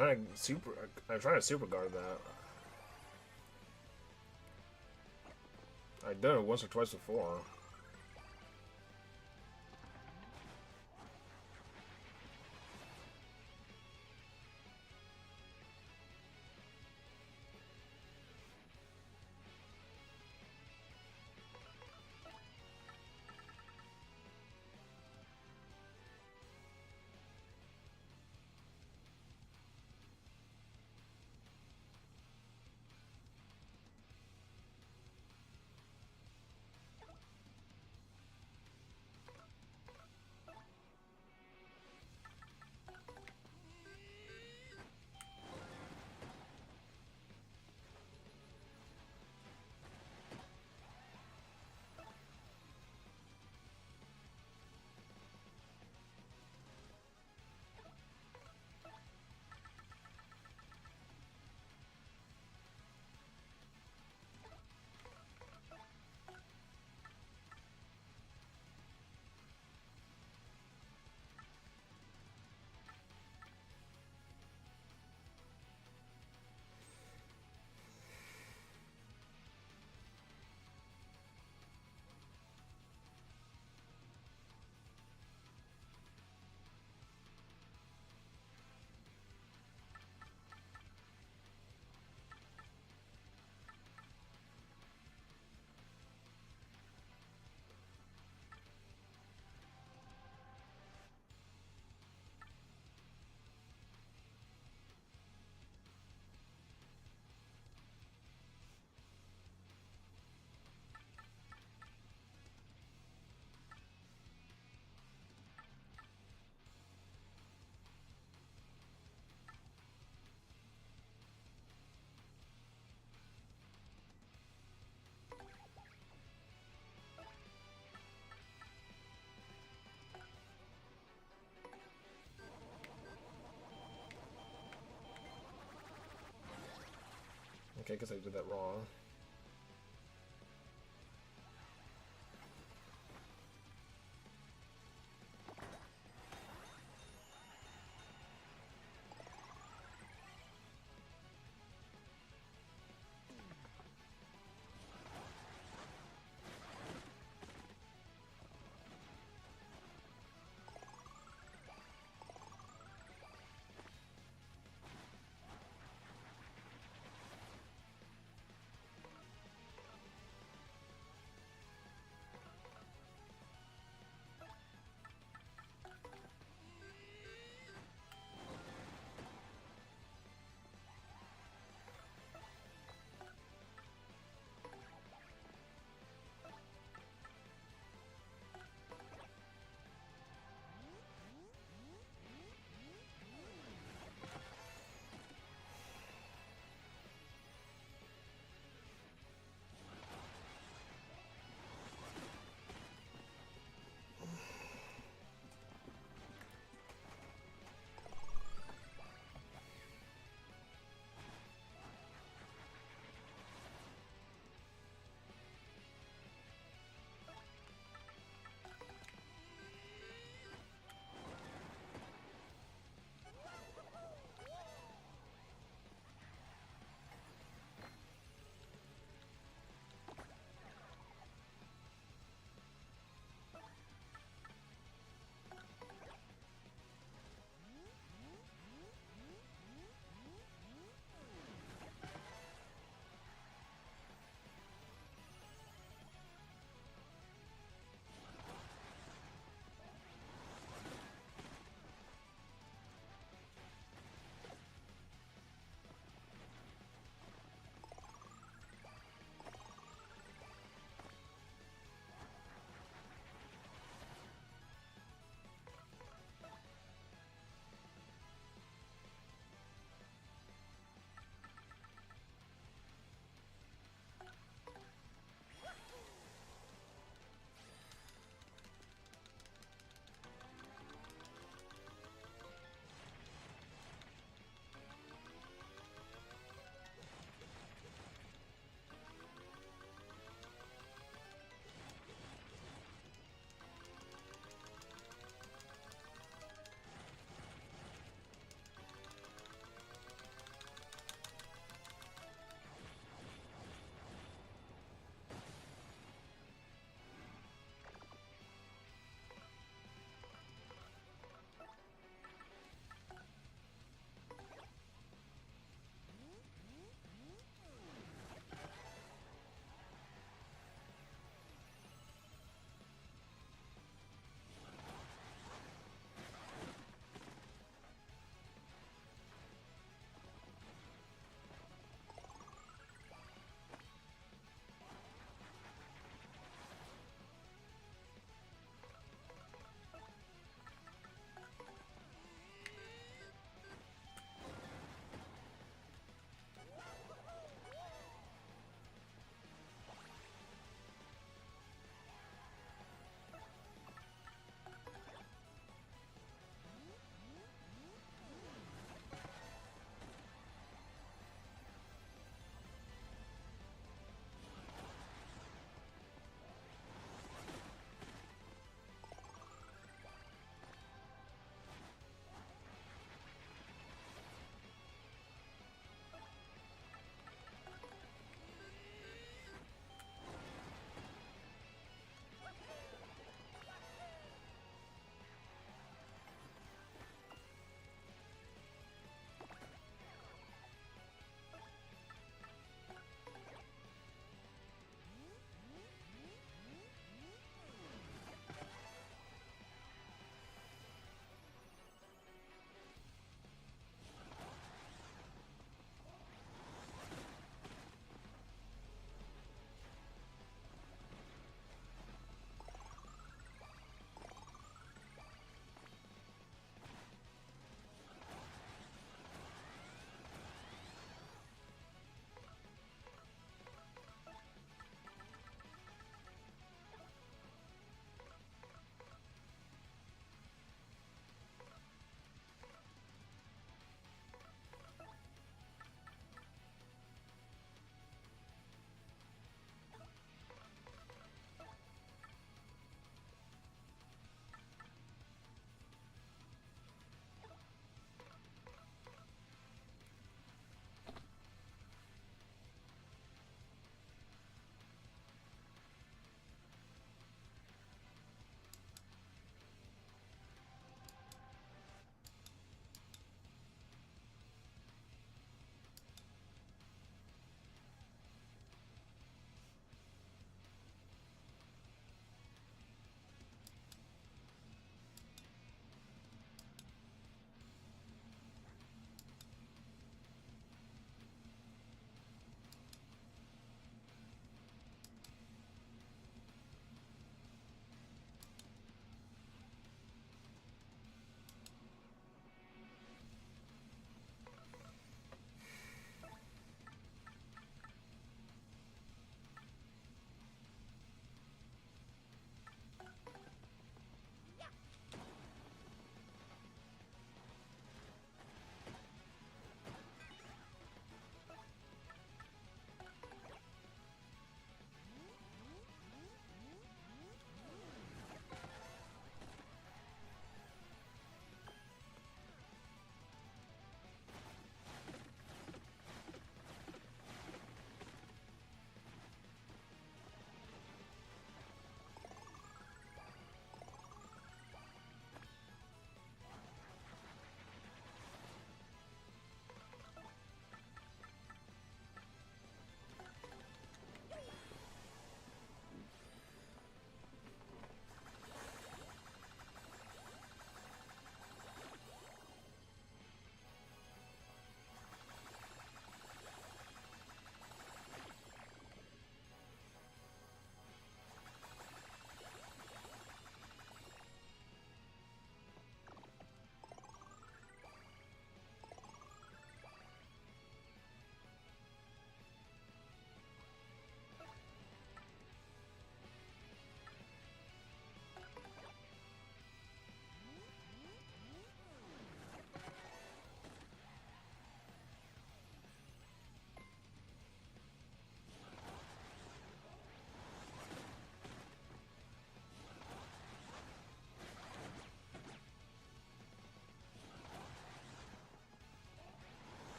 I'm trying to super guard that. I've done it once or twice before. Okay, I guess I did that wrong.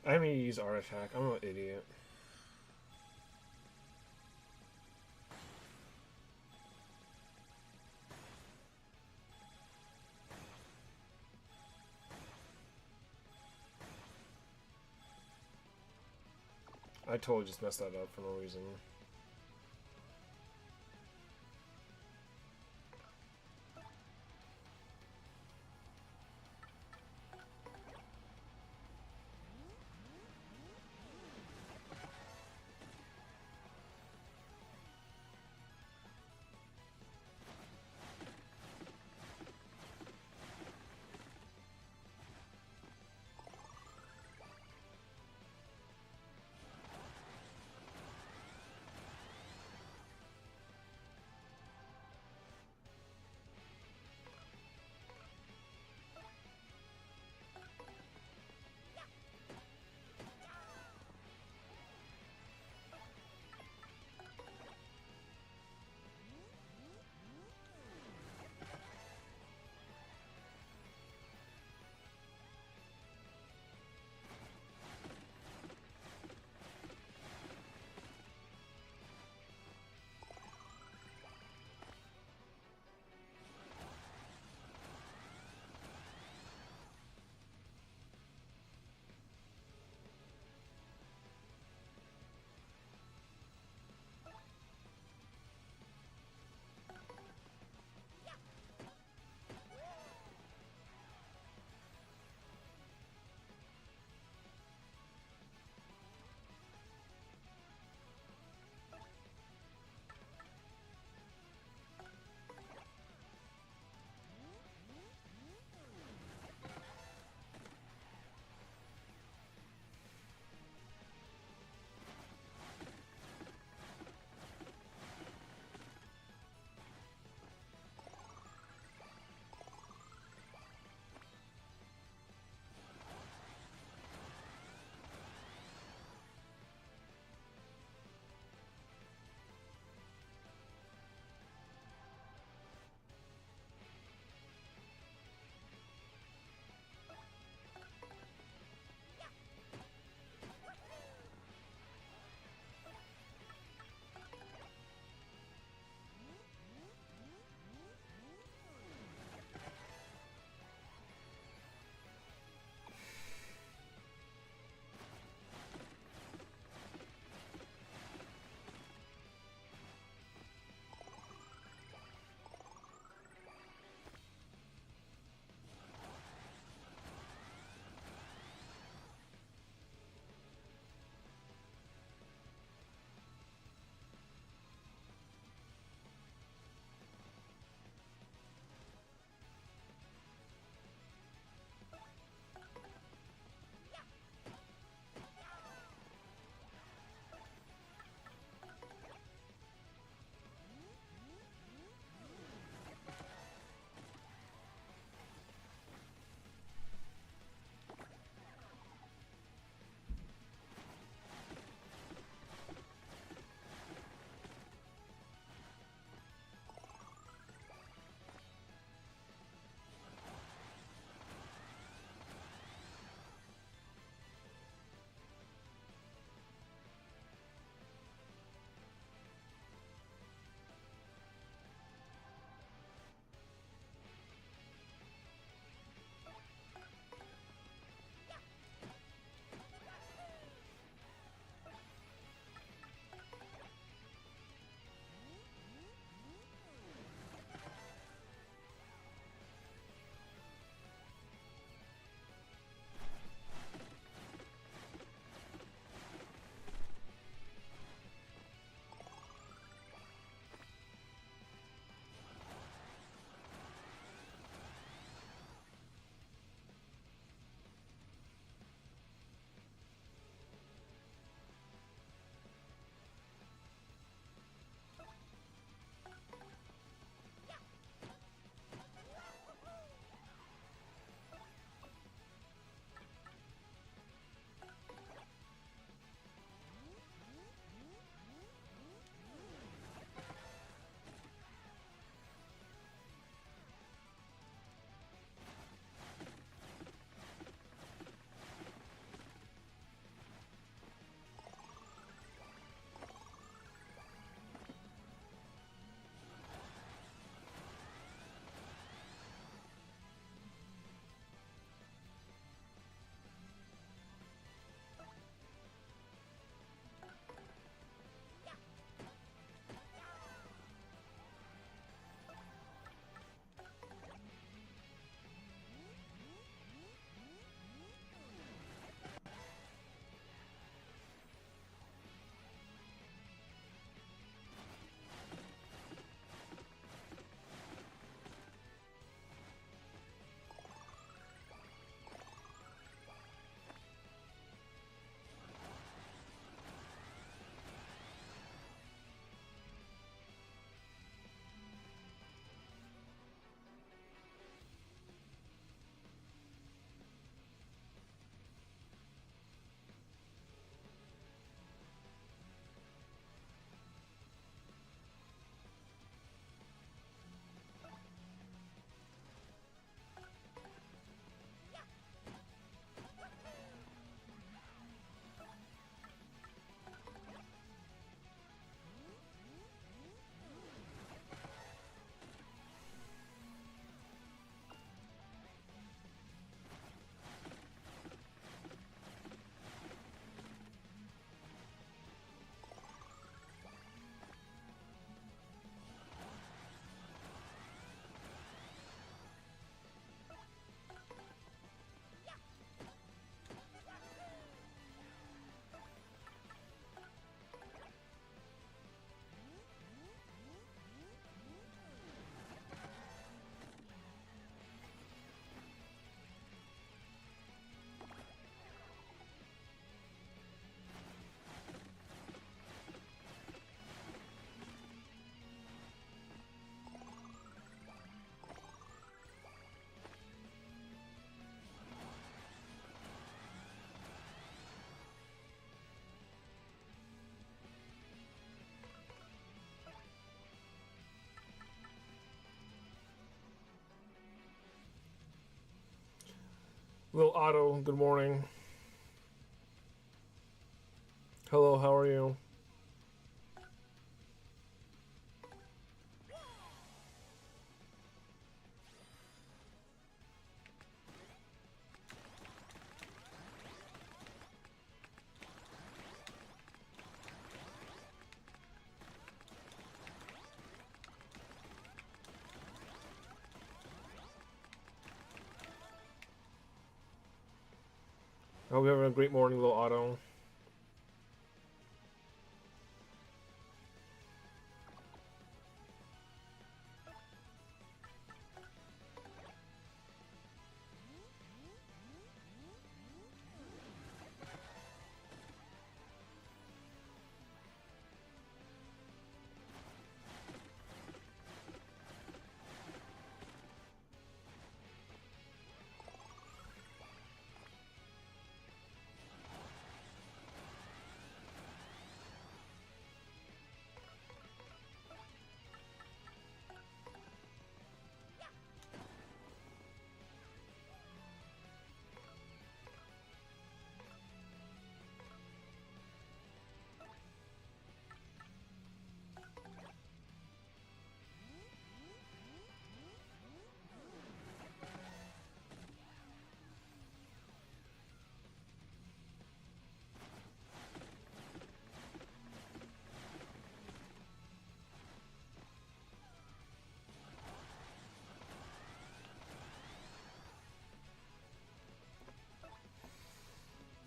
I mean, use art attack. I'm an idiot. I totally just messed that up for no reason. Little Otto, good morning. Hello, how are you? I hope you're having a great morning, little Otto.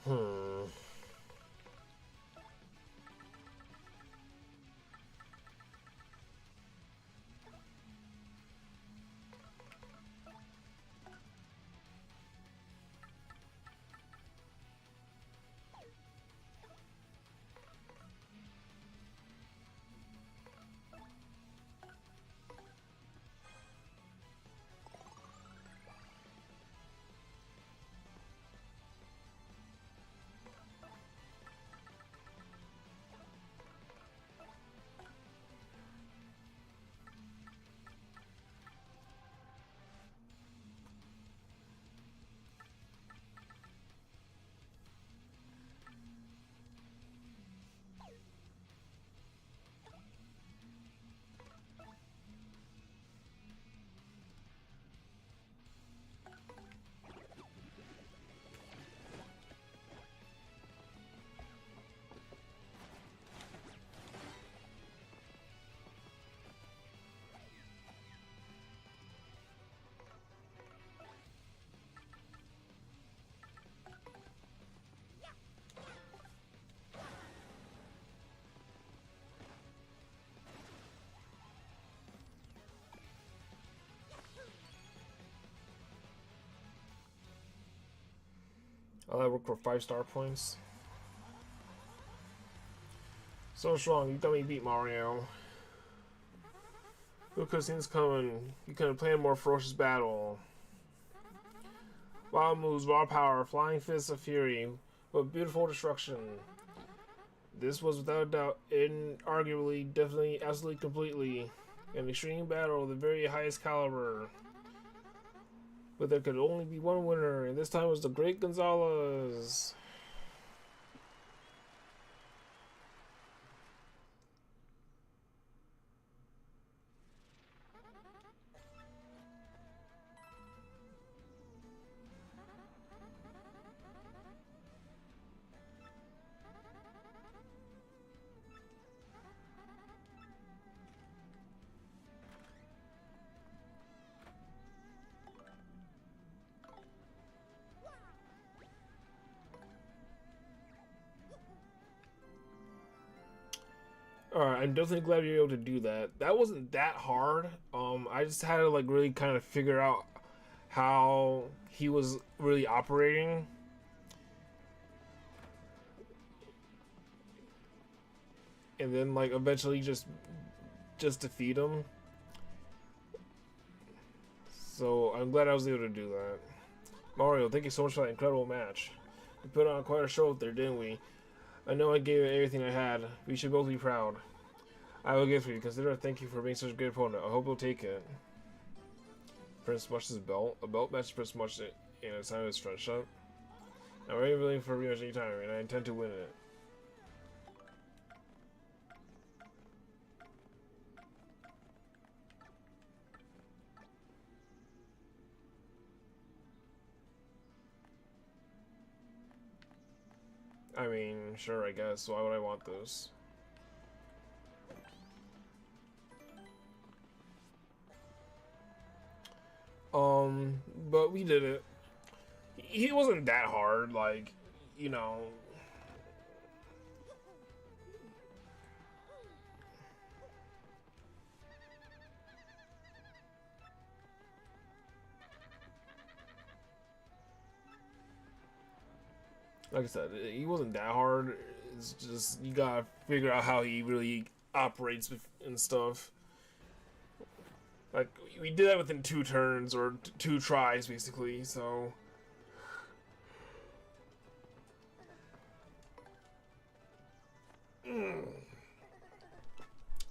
Hmm. I'll work for 5-star points. So strong, you got me beat Mario. Look, cutscene's coming. You could have planned a more ferocious battle. Wild moves, raw power, flying fists of fury, but beautiful destruction. This was without a doubt, inarguably, definitely, absolutely, completely, an extreme battle of the very highest caliber. But there could only be one winner, and this time it was the Great Gonzalez. Alright, I'm definitely glad you're able to do that. That wasn't that hard. I just had to like really kind of figure out how he was really operating. And then like eventually just defeat him. So I'm glad I was able to do that. Mario, thank you so much for that incredible match. We put on quite a show up there, didn't we? I know I gave it everything I had. We should both be proud. I will give for you. Consider a thank you for being such a good opponent. I hope you'll take it. Prince Mush's belt. A belt matches Prince Mush in a time of his friendship. I'm ready willing for a rematch anytime, and I intend to win it. I mean, sure, I guess. Why would I want this? But we did it. He wasn't that hard, like, you know. Like I said, he wasn't that hard. It's just, you gotta figure out how he really operates and stuff. Like, we did that within 2 turns, or 2 tries, basically, so.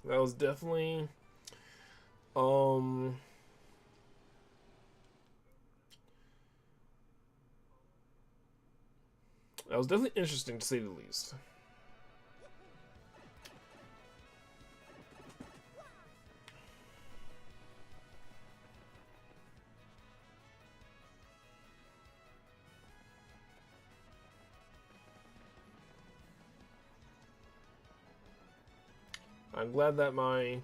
That was definitely, um, that was definitely interesting, to say the least. I'm glad that my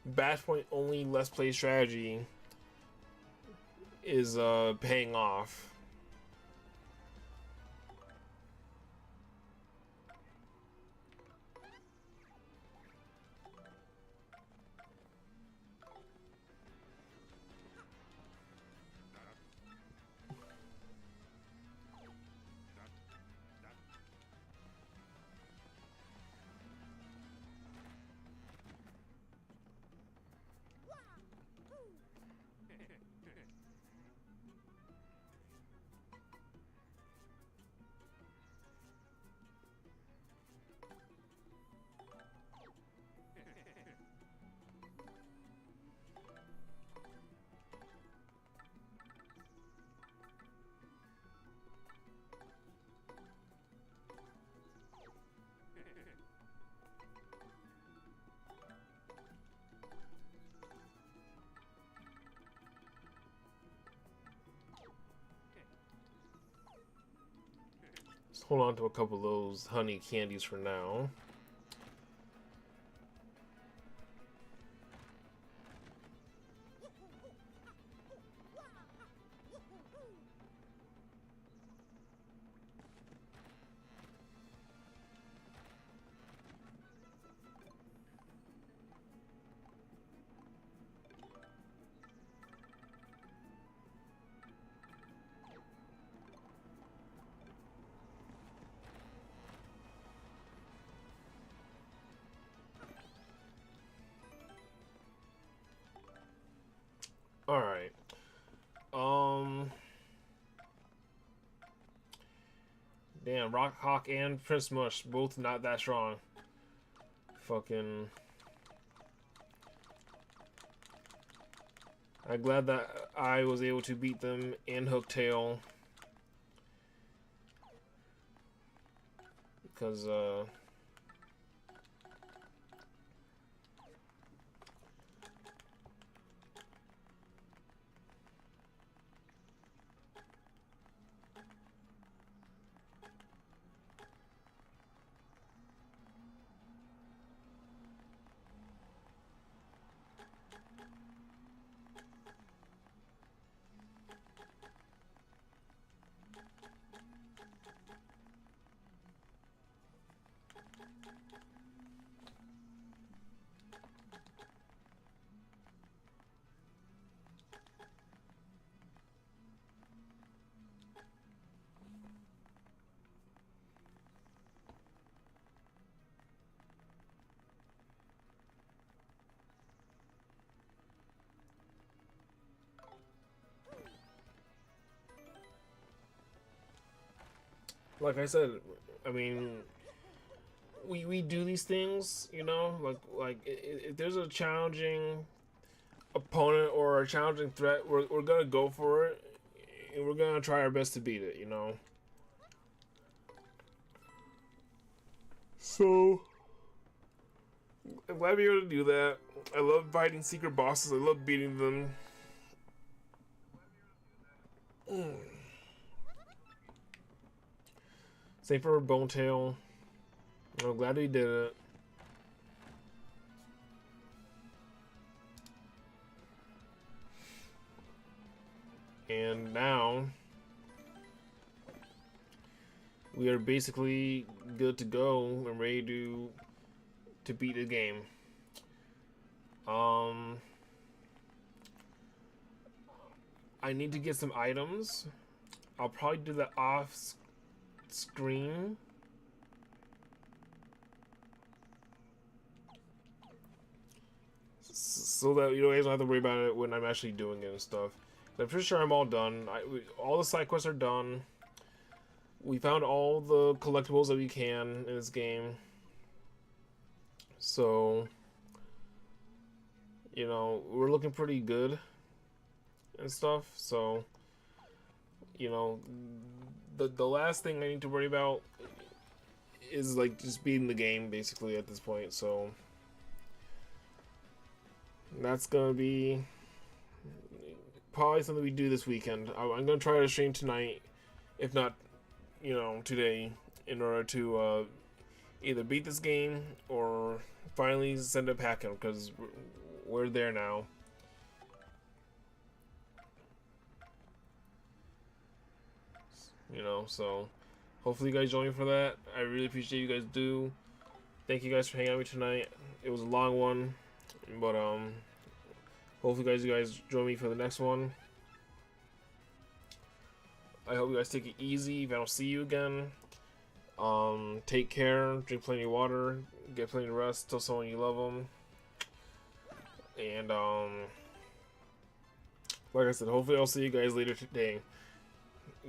batch point only less play strategy is paying off. Just hold on to a couple of those honey candies for now. Alright. Damn, Rock Hawk and Prince Mush, both not that strong. Fucking. I'm glad that I was able to beat them in Hooktail. Because, like I said, I mean, we do these things, you know, like if there's a challenging opponent or a challenging threat, we're gonna go for it, and we're gonna try our best to beat it. You know. So I'm glad we were able to do that. I love fighting secret bosses. I love beating them. Same for Bone Tail. I'm glad we did it. And now we are basically good to go and ready to beat the game. I need to get some items. I'll probably do that off screen. So that you guys don't have to worry about it when I'm actually doing it and stuff. I'm pretty sure I'm all done. All the side quests are done. We found all the collectibles that we can in this game. So, you know, we're looking pretty good and stuff. So, you know, the last thing I need to worry about is like just beating the game basically at this point. So that's gonna be probably something we do this weekend. I'm gonna try to stream tonight, if not, you know, today, in order to either beat this game or finally send a pack in, because we're there now. You know, so hopefully you guys join me for that. I really appreciate you guys do. Thank you guys for hanging out with me tonight. It was a long one, but hopefully you guys join me for the next one. I hope you guys take it easy. If I don't see you again, take care, drink plenty of water, get plenty of rest, tell someone you love them, and like I said, hopefully I'll see you guys later today,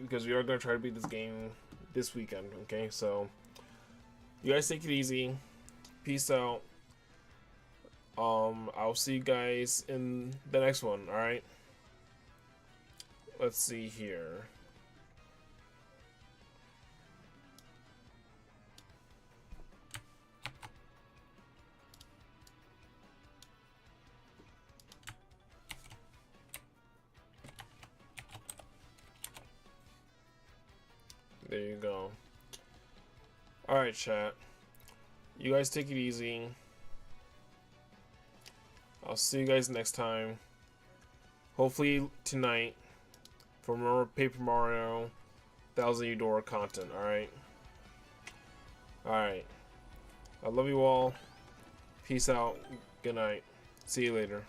because we are going to try to beat this game this weekend. Okay, so you guys take it easy. Peace out. I'll see you guys in the next one. All right, let's see here. There you go. Alright, chat. You guys take it easy. I'll see you guys next time. Hopefully tonight for more Paper Mario Thousand Year Door content, alright? Alright. I love you all. Peace out. Good night. See you later.